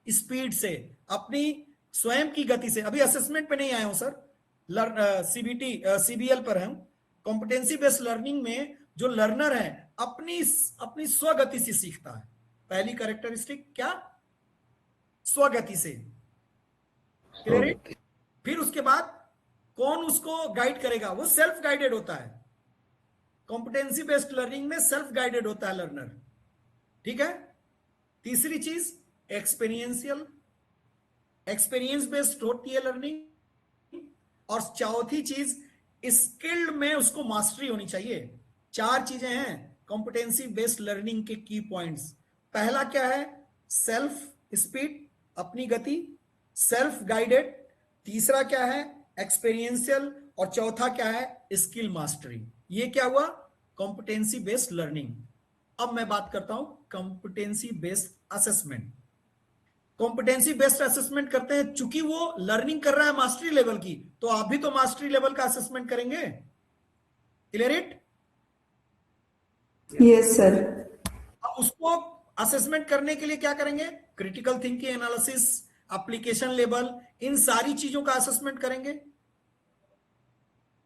स्पीड से, अपनी स्वयं की गति से, अभी असेसमेंट पे नहीं आया हूं सर, सीबीएल पर हूं। कॉम्पिटेंसी बेस्ड लर्निंग में जो लर्नर है अपनी स्वगति से सीखता है। पहली कैरेक्टरिस्टिक क्या? स्वगति से। क्लियर? फिर उसके बाद कौन उसको गाइड करेगा? वो सेल्फ गाइडेड होता है। कॉम्पिटेंसी बेस्ड लर्निंग में सेल्फ गाइडेड होता है लर्नर। ठीक है। तीसरी चीज एक्सपीरियंस बेस्ड होती है लर्निंग। और चौथी चीज स्किल्ड में उसको मास्टरी होनी चाहिए। 4 चीजें हैं कॉम्पिटेंसी बेस्ड लर्निंग के की पॉइंट्स। पहला क्या है? सेल्फ स्पीड, अपनी गति, सेल्फ गाइडेड। तीसरा क्या है? एक्सपीरियंशियल। और चौथा क्या है? Skill mastery. ये क्या हुआ? Competency based learning. अब मैं बात करता हूं competency based assessment. Competency based assessment करते हैं, चूंकि वो लर्निंग कर रहा है मास्टरी लेवल की, तो आप भी तो मास्टरी लेवल का असेसमेंट करेंगे। Clear it? Yes sir. अब उसको असेसमेंट करने के लिए क्या करेंगे? Critical thinking, analysis, application level, इन सारी चीजों का असेसमेंट करेंगे।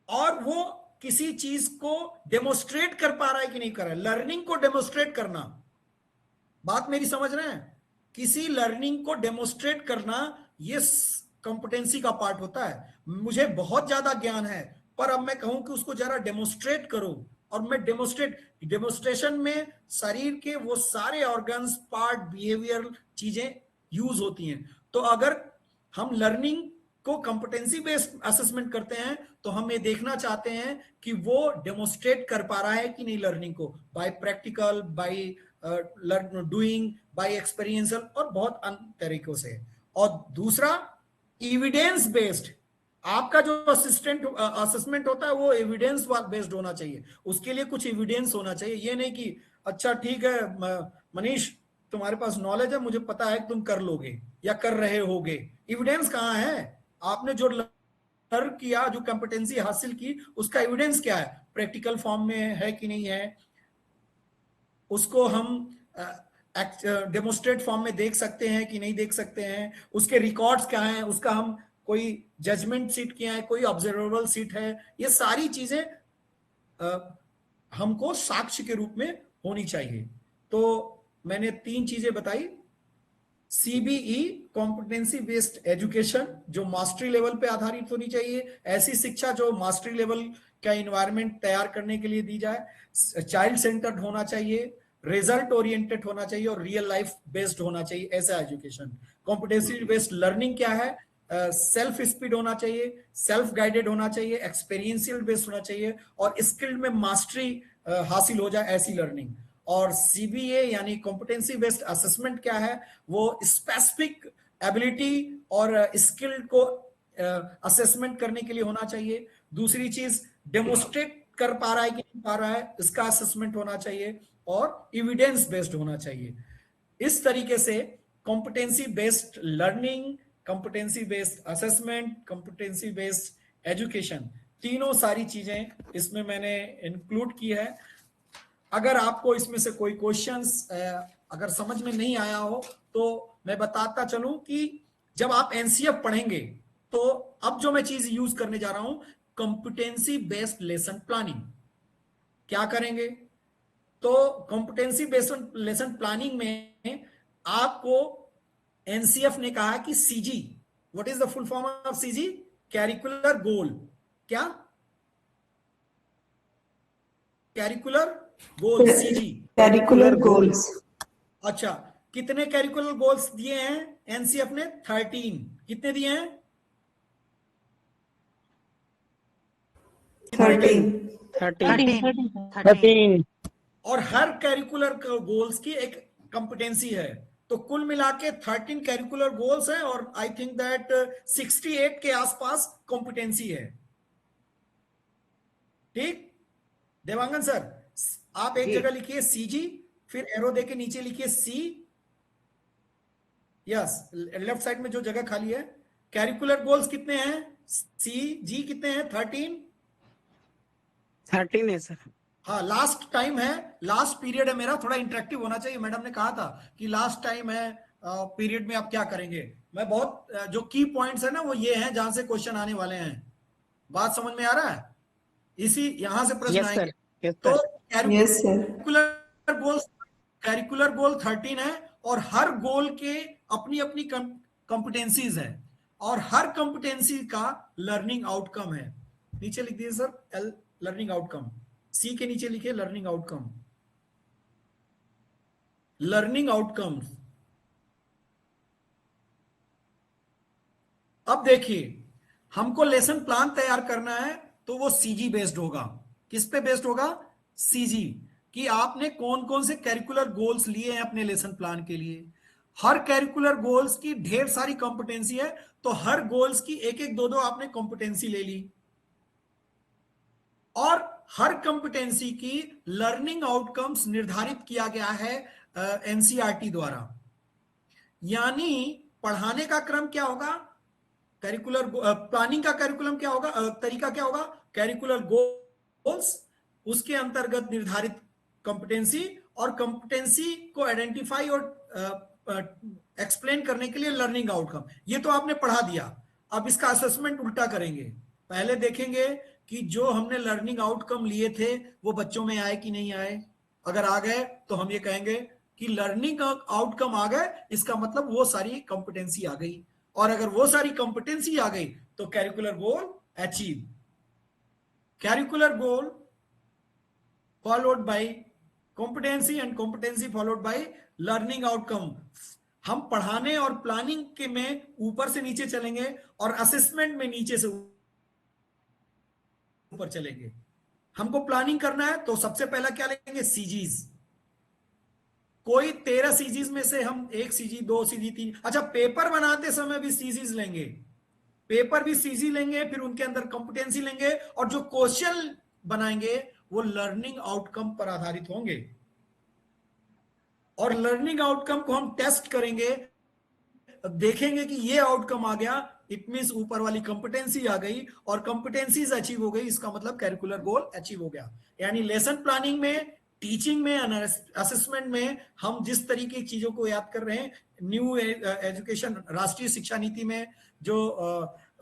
और वो किसी चीज को डेमोस्ट्रेट कर पा रहा है कि नहीं कर रहा है। लर्निंग को डेमोस्ट्रेट करना, बात मेरी समझ रहे हैं? किसी लर्निंग को डेमोस्ट्रेट करना ये कॉम्पिटेंसी का पार्ट होता है। मुझे बहुत ज्यादा ज्ञान है, पर अब मैं कहूं कि उसको जरा डेमोस्ट्रेट करो, और मैं डेमोस्ट्रेशन में शरीर के वो सारे ऑर्गन्स, पार्ट, बिहेवियर चीजें यूज होती हैं। तो अगर हम लर्निंग को कॉम्पिटेंसी बेस्ड असेसमेंट करते हैं तो हम ये देखना चाहते हैं कि वो डेमोस्ट्रेट कर पा रहा है कि नहीं लर्निंग को, by practical, by doing, by experiential और बहुत अन्य तरीकों से। और दूसरा एविडेंस बेस्ड, आपका जो असेसमेंट होता है वो एविडेंस बेस्ड होना चाहिए, उसके लिए कुछ एविडेंस होना चाहिए। ये नहीं कि अच्छा ठीक है मनीष तुम्हारे पास नॉलेज है, मुझे पता है कि तुम कर लोगे या कर रहे होगे। एविडेंस कहाँ है? आपने जो लर्न किया, जो कंपिटेंसी हासिल की, उसका एविडेंस क्या है? प्रैक्टिकल फॉर्म में है कि नहीं है, उसको हम डेमोस्ट्रेट फॉर्म में देख सकते हैं कि नहीं देख सकते हैं, उसके रिकॉर्ड्स क्या हैं, उसका हम कोई जजमेंट सीट क्या है, कोई ऑब्जर्वेबल सीट है, ये सारी चीजें हमको साक्ष्य के रूप में होनी चाहिए। तो मैंने 3 चीजें बताई। सीबीई कॉम्पिटेंसी बेस्ड एजुकेशन, जो मास्टरी लेवल पे आधारित होनी चाहिए, ऐसी शिक्षा जो मास्टरी लेवल का इन्वायरमेंट तैयार करने के लिए दी जाए। चाइल्ड सेंटर्ड होना चाहिए, रिजल्ट ओरिएंटेड होना चाहिए और रियल लाइफ बेस्ड होना चाहिए, ऐसा एजुकेशन। कॉम्पिटेंसी बेस्ड लर्निंग क्या है? सेल्फ स्पीड होना चाहिए, सेल्फ गाइडेड होना चाहिए, एक्सपीरियंशियल बेस्ड होना चाहिए और स्किल्ड में मास्टरी हासिल हो जाए, ऐसी लर्निंग। और सीबीए यानी कॉम्पिटेंसी बेस्ड असेसमेंट क्या है? वो स्पेसिफिक एबिलिटी और स्किल को असेसमेंट करने के लिए होना चाहिए। दूसरी चीज, डेमोस्ट्रेट कर पा रहा है कि नहीं पा रहा है, इसका असेसमेंट होना चाहिए और एविडेंस बेस्ड होना चाहिए। इस तरीके से competency based learning, competency based assessment, competency based education, तीनों सारी चीजें इसमें मैंने इंक्लूड की है। अगर आपको इसमें से कोई क्वेश्चंस अगर समझ में नहीं आया हो तो मैं बताता चलूं कि जब आप एनसीएफ पढ़ेंगे तो अब जो मैं चीज यूज करने जा रहा हूं, कॉम्पिटेंसी बेस्ड लेसन प्लानिंग। क्या करेंगे? तो कॉम्पिटेंसी बेस्ड लेसन प्लानिंग में आपको एनसीएफ ने कहा कि CG, what is the full form of CG? Curricular goal. क्या? Curricular goal, CG, Curricular goals. अच्छा, कितने कैरिकुलर गोल्स दिए हैं एनसीएफ ने? 13। कितने दिए हैं? 13. और हर कैरिकुलर गोल्स की एक कंपिटेंसी है, तो कुल मिला के 13 कैरिकुलर गोल्स है और आई थिंक दैट 68 के आसपास कॉम्पिटेंसी है। ठीक देवांगन सर, आप एक जगह लिखिए सीजी, फिर एरो देके नीचे लिखिए सी, यस, लेफ्ट साइड में जो जगह खाली है। कैरिकुलर गोल्स कितने हैं? सी जी कितने हैं? 13 है सर। हाँ, लास्ट टाइम है, लास्ट पीरियड है मेरा, थोड़ा इंटरेक्टिव होना चाहिए। मैडम ने कहा था कि लास्ट टाइम है, पीरियड में आप क्या करेंगे। मैं बहुत जो की पॉइंट्स है ना वो ये हैं जहां से क्वेश्चन आने वाले हैं। बात समझ में आ रहा है? इसी यहां से प्रश्न आएंगे। तो कैरिकुलर गोल 13 है और हर गोल के अपनी अपनी कॉम्पिटेंसीज है और हर कॉम्पिटेंसी का लर्निंग आउटकम है। नीचे लिख दीजिए सर, एल लर्निंग आउटकम, सी के नीचे लिखिए लर्निंग आउटकम। Learning outcomes. अब देखिए, हमको लेसन प्लान तैयार करना है तो वो सीजी बेस्ड होगा। किस पे बेस्ड होगा? सीजी, कि आपने कौन कौन से कैरिकुलर गोल्स लिए हैं अपने लेसन प्लान के लिए। हर कैरिकुलर गोल्स की ढेर सारी कॉम्पिटेंसी है, तो हर गोल्स की एक एक दो दो आपने कॉम्पिटेंसी ले ली और हर कॉम्पिटेंसी की लर्निंग आउटकम्स निर्धारित किया गया है एनसीईआरटी द्वारा। यानी पढ़ाने का क्रम क्या होगा? कैरिकुलर प्लानिंग का कैरिकुलम क्या होगा? तरीका क्या होगा? कैरिकुलर गोल्स, उसके अंतर्गत निर्धारित कॉम्पिटेंसी और कॉम्पिटेंसी को आइडेंटिफाई और एक्सप्लेन करने के लिए लर्निंग आउटकम। ये तो आपने पढ़ा दिया। अब इसका असेसमेंट उल्टा करेंगे। पहले देखेंगे कि जो हमने लर्निंग आउटकम लिए थे वो बच्चों में आए कि नहीं आए। अगर आ गए तो हम ये कहेंगे कि लर्निंग आउटकम आ गए, इसका मतलब वो सारी कॉम्पिटेंसी आ गई, और अगर वो सारी कॉम्पिटेंसी आ गई तो curricular goal achieve. Curricular goal followed by competency and competency followed by learning outcome. हम पढ़ाने और प्लानिंग के में ऊपर से नीचे चलेंगे और असेसमेंट में नीचे से ऊपर चलेंगे। हमको प्लानिंग करना है तो सबसे पहला क्या लेंगे? सीजीज। कोई 13 सीजीज में से हम 1 सीजी 2 सीजी 3, अच्छा पेपर बनाते समय भी सीजीज लेंगे, पेपर भी सीजी लेंगे, फिर उनके अंदर कॉम्पिटेंसी लेंगे, और जो क्वेश्चन बनाएंगे वो लर्निंग आउटकम पर आधारित होंगे, और लर्निंग आउटकम को हम टेस्ट करेंगे, देखेंगे कि ये आउटकम आ गया, इट मींस ऊपर वाली कॉम्पिटेंसी आ गई, और कॉम्पिटेंसीज अचीव हो गई, इसका मतलब करिकुलर गोल अचीव हो गया। यानी लेसन प्लानिंग में, टीचिंग में, असेसमेंट में हम जिस तरीके की चीजों को याद कर रहे हैं, न्यू एजुकेशन राष्ट्रीय शिक्षा नीति में जो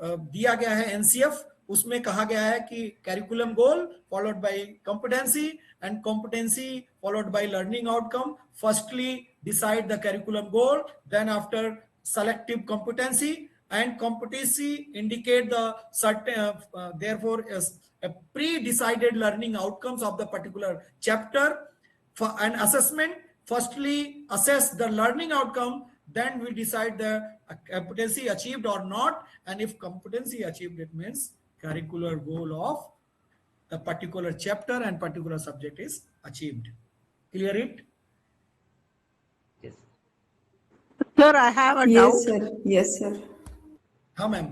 दिया गया है एनसीएफ, उसमें कहा गया है कि curriculum goal followed by competency and competency followed by learning outcome. Firstly decide the curriculum goal, then after selective competency, and competency indicate the certain therefore a pre-decided learning outcomes of the particular chapter. For an assessment, firstly assess the learning outcome, then we decide the competency achieved or not, and if competency achieved, it means curricular goal of the particular chapter and particular subject is achieved. Clear it? Sir, I have a doubt. Yes, sir. Yes, sir. हाँ ma'am.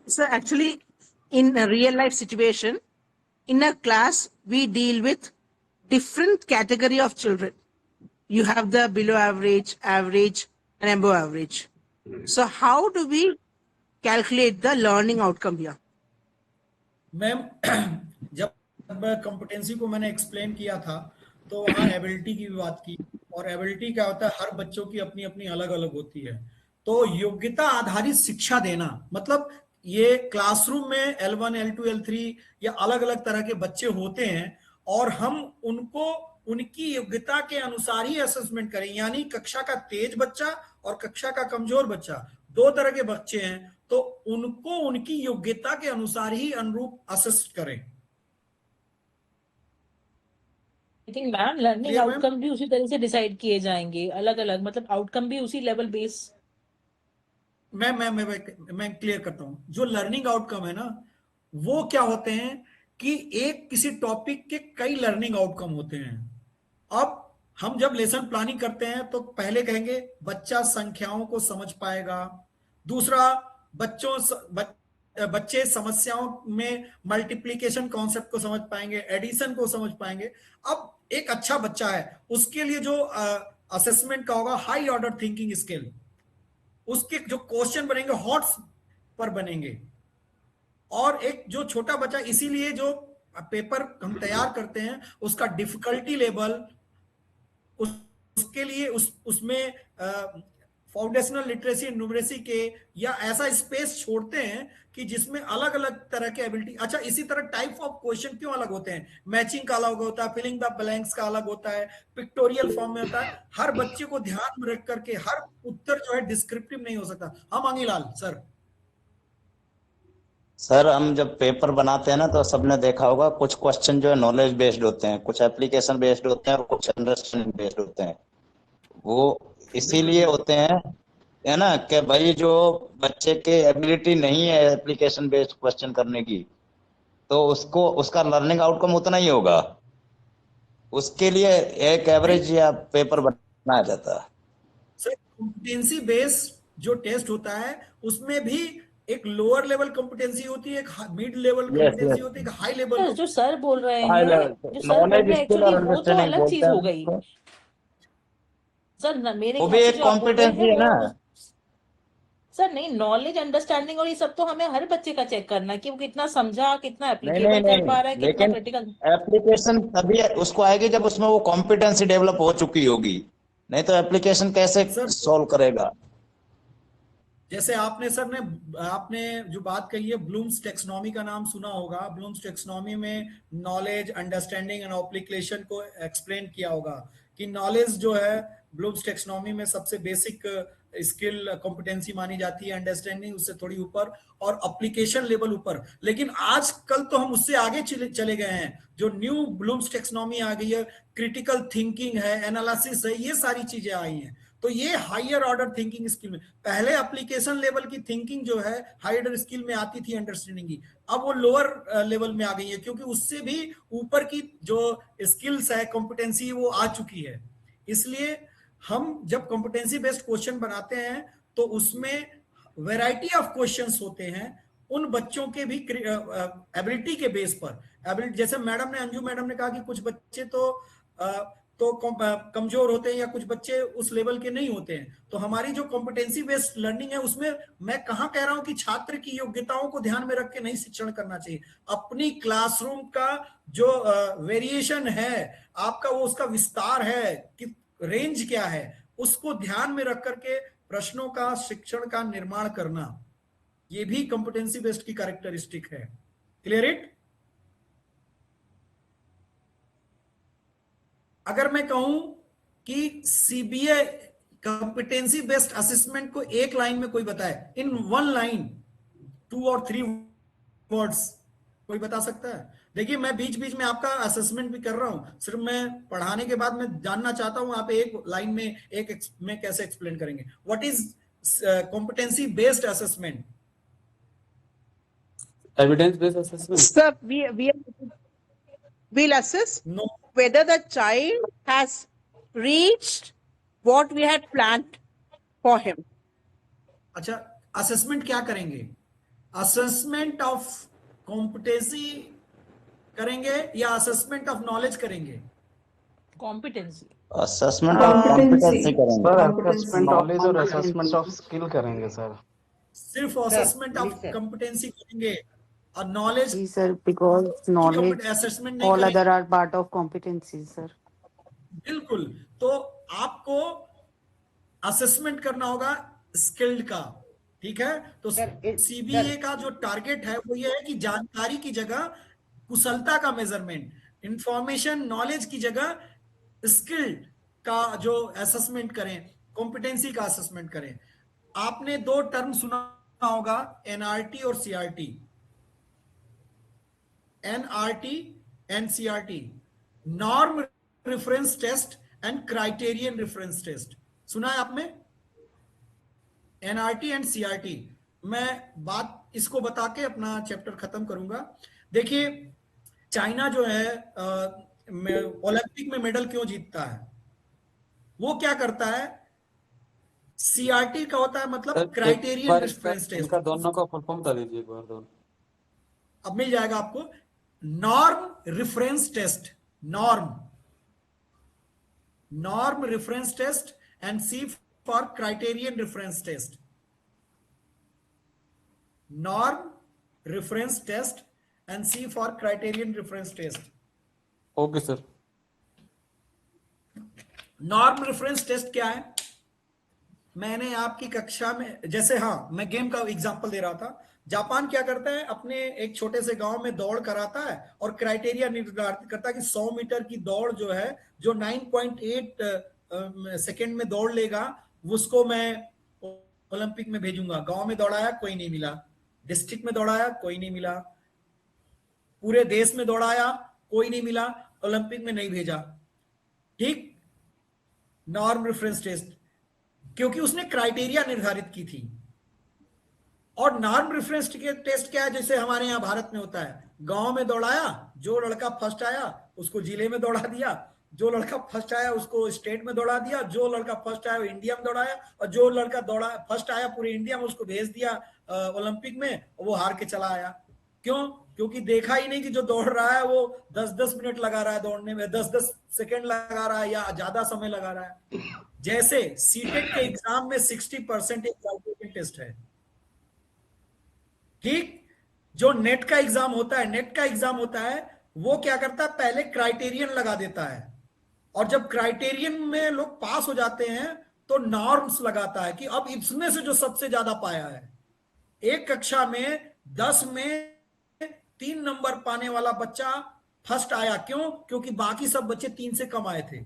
So actually, in a real life situation, in a class, we deal with different category of children. You have the below average, average, and above average. So how do we calculate the learning outcome here? Ma'am जब competency को मैंने explain किया था तो वहाँ ability की भी बात की, और एबिलिटी क्या होता है, हर बच्चों की अपनी अपनी अलग अलग होती है। तो योग्यता आधारित शिक्षा देना मतलब ये क्लासरूम में L1, L2, L3 या अलग अलग तरह के बच्चे होते हैं, और हम उनको उनकी योग्यता के अनुसार ही असेसमेंट करें। यानी कक्षा का तेज बच्चा और कक्षा का कमजोर बच्चा, दो तरह के बच्चे हैं, तो उनको उनकी योग्यता के अनुसार ही अनुरूप असेस करें। I think ma'am learning outcome भी उसी तरह से डिसाइड किए जाएंगे, अलग अलग, मतलब आउटकम भी उसी लेवल बेस। मैं क्लियर करता हूं। जो लर्निंग आउटकम है ना, वो क्या होते हैं कि एक किसी टॉपिक के कई लर्निंग आउटकम होते हैं। अब हम जब लेसन प्लानिंग करते हैं तो पहले कहेंगे बच्चा संख्याओं को समझ पाएगा, दूसरा बच्चे समस्याओं में मल्टीप्लिकेशन कॉन्सेप्ट को समझ पाएंगे, एडिशन को समझ पाएंगे। अब एक अच्छा बच्चा है, उसके लिए जो असेसमेंट का होगा हाई ऑर्डर थिंकिंग स्किल, उसके जो क्वेश्चन बनेंगे हॉट्स पर बनेंगे। और एक जो छोटा बच्चा, इसीलिए जो पेपर हम तैयार करते हैं उसका डिफिकल्टी लेवल, उसके लिए उसमें फाउंडेशनल लिटरेसी न्यूमरेसी के या ऐसा स्पेस छोड़ते हैं कि जिसमें अलग अलग तरह के एबिलिटी। अच्छा, इसी तरह टाइप ऑफ क्वेश्चन क्यों अलग होते हैं? मैचिंग का अलग होता है, फिलिंग द ब्लैंक्स का अलग होता है, पिक्टोरियल फॉर्म में होता है। हर बच्चे को ध्यान में रख करके हर उत्तर जो है डिस्क्रिप्टिव नहीं हो सकता। हम मांगीलाल सर हम जब पेपर बनाते हैं ना तो सबने देखा होगा कुछ क्वेश्चन जो है नॉलेज बेस्ड होते हैं, कुछ एप्लीकेशन बेस्ड होते हैं और कुछ अंडरस्टैंडिंग बेस्ड होते हैं। वो इसीलिए होते हैं है ना कि भाई जो बच्चे के एबिलिटी नहीं है एप्लीकेशन बेस्ड क्वेश्चन करने की, तो उसको उसका लर्निंग आउटकम उतना ही होगा। उसके लिए एक एवरेज या पेपर बनाया जाता है। सर कॉम्पिटेंसी बेस्ड जो टेस्ट होता है उसमें भी एक लोअर लेवल कॉम्पिटेंसी होती है, एक मिड लेवल कॉम्पिटेंसी होती है, एक हाई लेवल। जो सर बोल रहे हैं, जो सर बोल रहे हैं एक्चुअली वो तो अलग चीज हो गई सर। मेरे वो भी एक कॉम्पिटेंसी है ना सर। नहीं, नॉलेज अंडरस्टैंडिंग और ये सब तो हमें हर बच्चे का चेक करना है कि वो कितना समझा, कितना एप्लीकेबल कर पा रहा है, कितना क्रिटिकल। एप्लीकेशन तभी उसको आएगी जब उसमें वो कॉम्पिटेंसी डेवलप हो चुकी होगी, नहीं तो एप्लीकेशन कैसे सॉल्व करेगा। जैसे आपने जो बात कही है, ब्लूम्स टेक्सोनॉमी का नाम सुना होगा। ब्लूम्स टेक्सोनॉमी में नॉलेज, अंडरस्टैंडिंग एंड एप्लीकेशन को एक्सप्लेन किया होगा कि नॉलेज जो है ब्लूम्स टेक्सोनॉमी में सबसे बेसिक स्किल कॉम्पिटेंसी मानी जाती है, अंडरस्टैंडिंग उससे थोड़ी ऊपर और एप्लीकेशन लेवल ऊपर। लेकिन आजकल तो हम उससे आगे चले गए हैं। जो न्यू ब्लूम्स टेक्सोनॉमी आ गई है, क्रिटिकल थिंकिंग है, एनालिसिस है, ये सारी चीजें आई हैं। तो ये हायर ऑर्डर थिंकिंग स्किल में, पहले एप्लीकेशन लेवल की थिंकिंग जो है हायर स्किल में आती थी अंडरस्टैंडिंग की, अब वो लोअर लेवल में आ गई है, क्योंकि उससे भी ऊपर की जो स्किल्स है, कॉम्पिटेंसी, वो आ चुकी है। इसलिए हम जब कॉम्पिटेंसी बेस्ड क्वेश्चन बनाते हैं तो उसमें वैरायटी ऑफ क्वेश्चंस होते हैं, उन बच्चों के भी एबिलिटी के बेस पर। एबिलिटी, जैसे मैडम ने, अंजू मैडम ने कहा कि कुछ बच्चे तो कमजोर होते हैं या कुछ बच्चे उस लेवल के नहीं होते हैं, तो हमारी जो कॉम्पिटेंसी बेस्ड लर्निंग है उसमें मैं कहाँ कह रहा हूं कि छात्र की योग्यताओं को ध्यान में रख के नहीं शिक्षण करना चाहिए। अपनी क्लासरूम का जो वेरिएशन है आपका, वो उसका विस्तार है कि रेंज क्या है, उसको ध्यान में रख करके प्रश्नों का, शिक्षण का निर्माण करना, ये भी कॉम्पिटेंसी बेस्ड की कैरेक्टरिस्टिक है। Clear it? अगर मैं कहूं कि सीबीए कॉम्पिटेंसी बेस्ड असेसमेंट को एक लाइन में कोई बताए, इन वन लाइन, 2 और 3 वर्ड्स, कोई बता सकता है? देखिए मैं बीच बीच में आपका असेसमेंट भी कर रहा हूं, सिर्फ मैं पढ़ाने के बाद मैं जानना चाहता हूं आप एक लाइन में में कैसे एक्सप्लेन करेंगे। What is competency based assessment? Evidence based assessment. Sir, we'll assess whether the child has reached what we had planned for him. अच्छा, असेसमेंट क्या करेंगे? असेसमेंट ऑफ कॉम्पिटेंसी करेंगे या असेसमेंट ऑफ नॉलेज करेंगे? कॉम्पिटेंसी। असेसमेंट ऑफ कॉम्पिटेंसी करेंगे sir, knowledge और assessment of skill करेंगे sir. सिर्फ असेसमेंट ऑफ कॉम्पिटेंसी करेंगे और नॉलेज? जी sir, because knowledge assessment all other are part of competency sir. बिल्कुल, तो आपको असेसमेंट करना होगा स्किल्ड का, ठीक है? तो सीबीए का जो टारगेट है वो ये है कि जानकारी की जगह कुशलता का मेजरमेंट, इंफॉर्मेशन, नॉलेज की जगह स्किल का जो असेसमेंट करें, कॉम्पिटेंसी का असेसमेंट करें। आपने 2 टर्म सुना होगा, एनआरटी और CRT. NRT and CRT, norm reference test and criterion reference test, सुना है आपने? NRT and CRT. मैं बात इसको बता के अपना चैप्टर खत्म करूंगा। देखिए चाइना जो है ओलंपिक में मेडल क्यों जीतता है? वो क्या करता है? सीआरटी का होता है मतलब क्राइटेरियन रेफरेंस टेस्ट। इनका दोनों का फुल फॉर्म बता दीजिए एक बार। दोनों अब मिल जाएगा आपको। Norm reference test, norm reference test and C for criterion reference test. Norm reference test and C for criterion reference test. Okay sir. Norm reference test क्या है? मैंने आपकी कक्षा में, जैसे मैं गेम का एग्जांपल दे रहा था। जापान क्या करता है, अपने एक छोटे से गांव में दौड़ कराता है और क्राइटेरिया निर्धारित करता है कि 100 मीटर की दौड़ जो है, जो 9.8 सेकेंड में दौड़ लेगा, उसको मैं ओलंपिक में भेजूंगा। गांव में दौड़ाया, कोई नहीं मिला। डिस्ट्रिक्ट में दौड़ाया, कोई नहीं मिला। पूरे देश में दौड़ाया, कोई नहीं मिला। ओलंपिक में नहीं भेजा। ठीक, नॉर्म रेफरेंस टेस्ट, क्योंकि उसने क्राइटेरिया निर्धारित की थी। और नॉर्म रेफरेंस टेस्ट क्या है? जैसे हमारे यहाँ भारत में होता है, गांव में दौड़ाया, जो लड़का फर्स्ट आया उसको जिले में दौड़ा दिया, जो लड़का फर्स्ट आया उसको स्टेट में दौड़ा दिया, जो लड़का फर्स्ट आया वो इंडिया में दौड़ाया, और जो लड़का फर्स्ट आया पूरे इंडिया में उसको भेज दिया ओलंपिक में, वो हार के चला आया। क्यों? क्योंकि देखा ही नहीं कि जो दौड़ रहा है वो 10-10 मिनट लगा रहा है दौड़ने में, 10-10 सेकेंड लगा रहा है या ज्यादा समय लगा रहा है। जैसे सीटेट के एग्जाम में 60% एक क्राइटेरियन टेस्ट है। ठीक, जो नेट का एग्जाम होता है, वो क्या करता है? पहले क्राइटेरियन लगा देता है, और जब क्राइटेरियन में लोग पास हो जाते हैं तो नॉर्म्स लगाता है कि अब इसमें से जो सबसे ज्यादा पाया है, एक कक्षा में 10 में 3 नंबर पाने वाला बच्चा फर्स्ट आया। क्यों? क्योंकि बाकी सब बच्चे 3 से कम आए थे।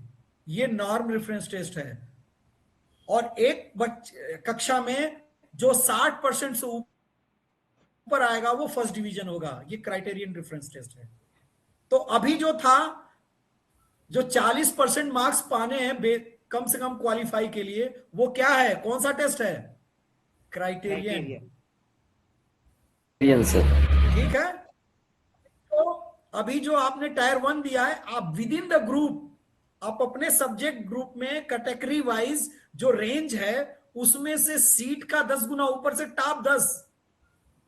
ये नॉर्म रेफरेंस टेस्ट है। और एक कक्षा में जो 60% से ऊपर आएगा वो फर्स्ट डिवीजन होगा। ये क्राइटेरियन रेफरेंस टेस्ट है। तो अभी जो था, जो 40% मार्क्स पाने हैं कम से कम क्वालिफाई के लिए, वो क्या है, कौन सा टेस्ट है? क्राइटेरियन। ठीक है, तो अभी जो आपने टायर 1 दिया है, आप विद इन द ग्रुप, आप अपने सब्जेक्ट ग्रुप में कैटेगरी वाइज जो रेंज है उसमें से सीट का 10 गुना ऊपर से टॉप 10,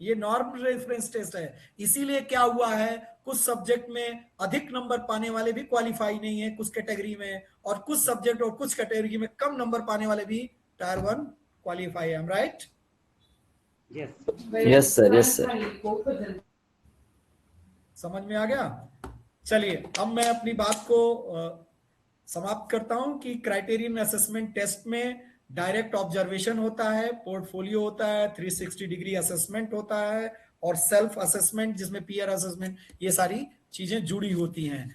ये नॉर्मल रेफरेंस टेस्ट है। इसीलिए क्या हुआ है, कुछ सब्जेक्ट में अधिक नंबर पाने वाले भी क्वालिफाई नहीं है कुछ कैटेगरी में, और कुछ सब्जेक्ट और कुछ कैटेगरी में कम नंबर पाने वाले भी टायर 1 क्वालिफाई है। Right? Yes sir, yes sir. समझ में आ गया? चलिए अब मैं अपनी बात को समाप्त करता हूं कि क्राइटेरियन असेसमेंट टेस्ट में डायरेक्ट ऑब्जर्वेशन होता है, पोर्टफोलियो होता है, 360 डिग्री असेसमेंट होता है, और सेल्फ असेसमेंट जिसमें पीयर असेसमेंट, ये सारी चीजें जुड़ी होती हैं।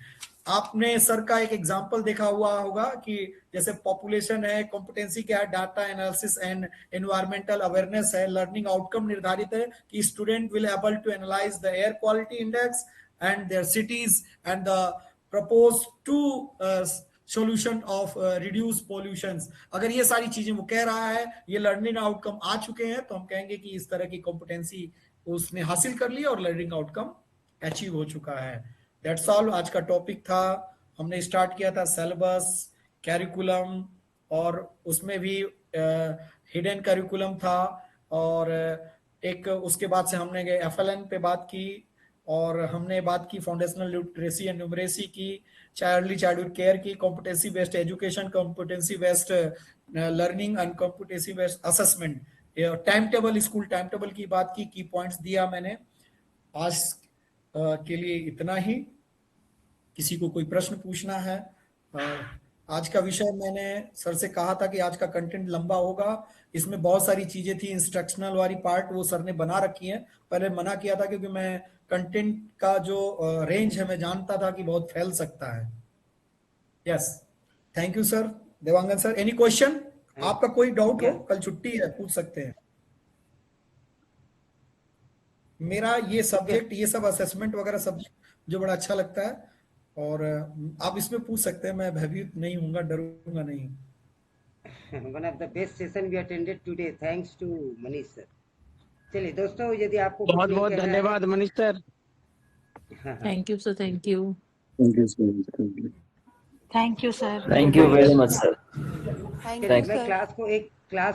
आपने सर का एक एग्जांपल देखा हुआ होगा कि जैसे पॉपुलेशन है, कॉम्पिटेंसी क्या है, data analysis and environmental awareness है, लर्निंग आउटकम निर्धारित है कि student will able to analyse the air quality index and their cities and the propose to solution of reduce pollutions. अगर ये सारी चीजें वो कह रहा है, ये लर्निंग आउटकम आ चुके हैं, तो हम कहेंगे कि इस तरह की कॉम्पिटेंसी उसने हासिल कर ली और लर्निंग आउटकम अचीव हो चुका है। दैट्स ऑल आज का टॉपिक था। हमने स्टार्ट किया था सिलेबस, कैरिकुलम, और उसमें भी हिडन कैरिकुलम था, और एक उसके बाद से हमने FLN पे बात की, और हमने बात की फाउंडेशनल लिटरेसी एंड न्यूमरेसी की, अर्ली चाइल्डहुड केयर की, competency based education, competency based learning and competency based assessment, time table, school time table की बात की पॉइंट्स दिया मैंने। आज के लिए इतना ही। किसी को कोई प्रश्न पूछना है? आज का विषय मैंने सर से कहा था कि आज का कंटेंट लंबा होगा, इसमें बहुत सारी चीजें थी, इंस्ट्रक्शनल वाली पार्ट वो सर ने बना रखी है, पहले मना किया था क्योंकि मैं कंटेंट का जो रेंज है मैं जानता था कि बहुत फैल सकता है। Yes, thank you sir. Dewangan sir, any question? आपका कोई डाउट हो, कल छुट्टी है, पूछ सकते हैं। मेरा ये सब्जेक्ट, ये सब असेसमेंट वगैरह सब्जेक्ट जो बड़ा अच्छा लगता है, और आप इसमें पूछ सकते हैं, मैं भयभीत नहीं हूँगा, डरूंगा नहीं। One of the best session we attended today, thanks to Manish sir. चलिए दोस्तों, यदि आपको बहुत बहुत धन्यवाद Manish sir. Thank you sir, thank you. Thank you sir. Thank you very much sir. मैं क्लास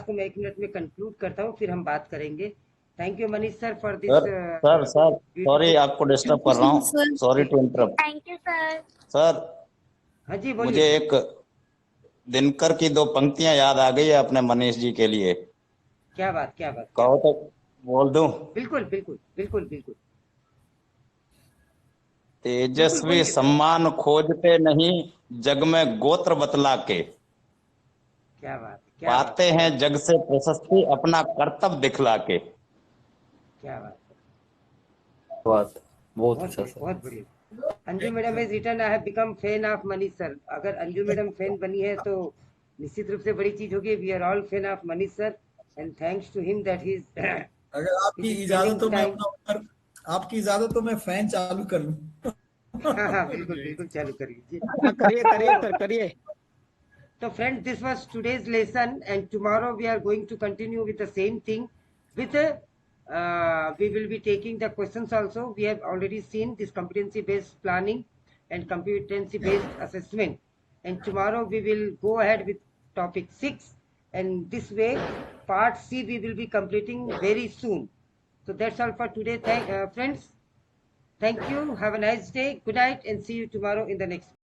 को मैं 1 मिनट में कंक्लूड करता हूँ, फिर हम बात करेंगे। Thank you Manish sir for this. Sir sorry आपको डिस्टर्ब कर रहा हूँ, sorry to interrupt. Thank you sir. Sir हाँ जी बोलिए। मुझे एक दिनकर की 2 पंक्तियां याद आ गई है अपने मनीष जी के लिए। क्या बात, क्या बात? कहो तो बोल दूं? बिल्कुल बिल्कुल बिल्कुल बिल्कुल। तेजस्वी सम्मान खोजते नहीं जग में गोत्र बतला के, क्या बात, पाते हैं जग से प्रशस्ति अपना कर्तव्य दिखला के। क्या बात, बहुत अच्छा सर, बहुत बढ़िया। Anju madam is return, I have become fan of Manish sir. अगर अंजू मैडम फैन बनी है तो निश्चित रूप से बड़ी चीज होगी। We are all fan of Manish sir and thanks to him that he is. अगर आपकी इजाजत हो, मैं अपना आपकी इजाजत हो मैं फैन चालू कर लूं। हाँ बिल्कुल बिल्कुल चालू करिए। करिए करिए सर, करिए। So friends, this was today's lesson, and tomorrow we are going to continue with the same thing. With we will be taking the questions also. We have already seen this competency-based planning and competency-based assessment, and tomorrow we will go ahead with topic 6. And this way, part C we will be completing very soon. So that's all for today. Friends. Thank you. Have a nice day. Good night, and see you tomorrow in the next.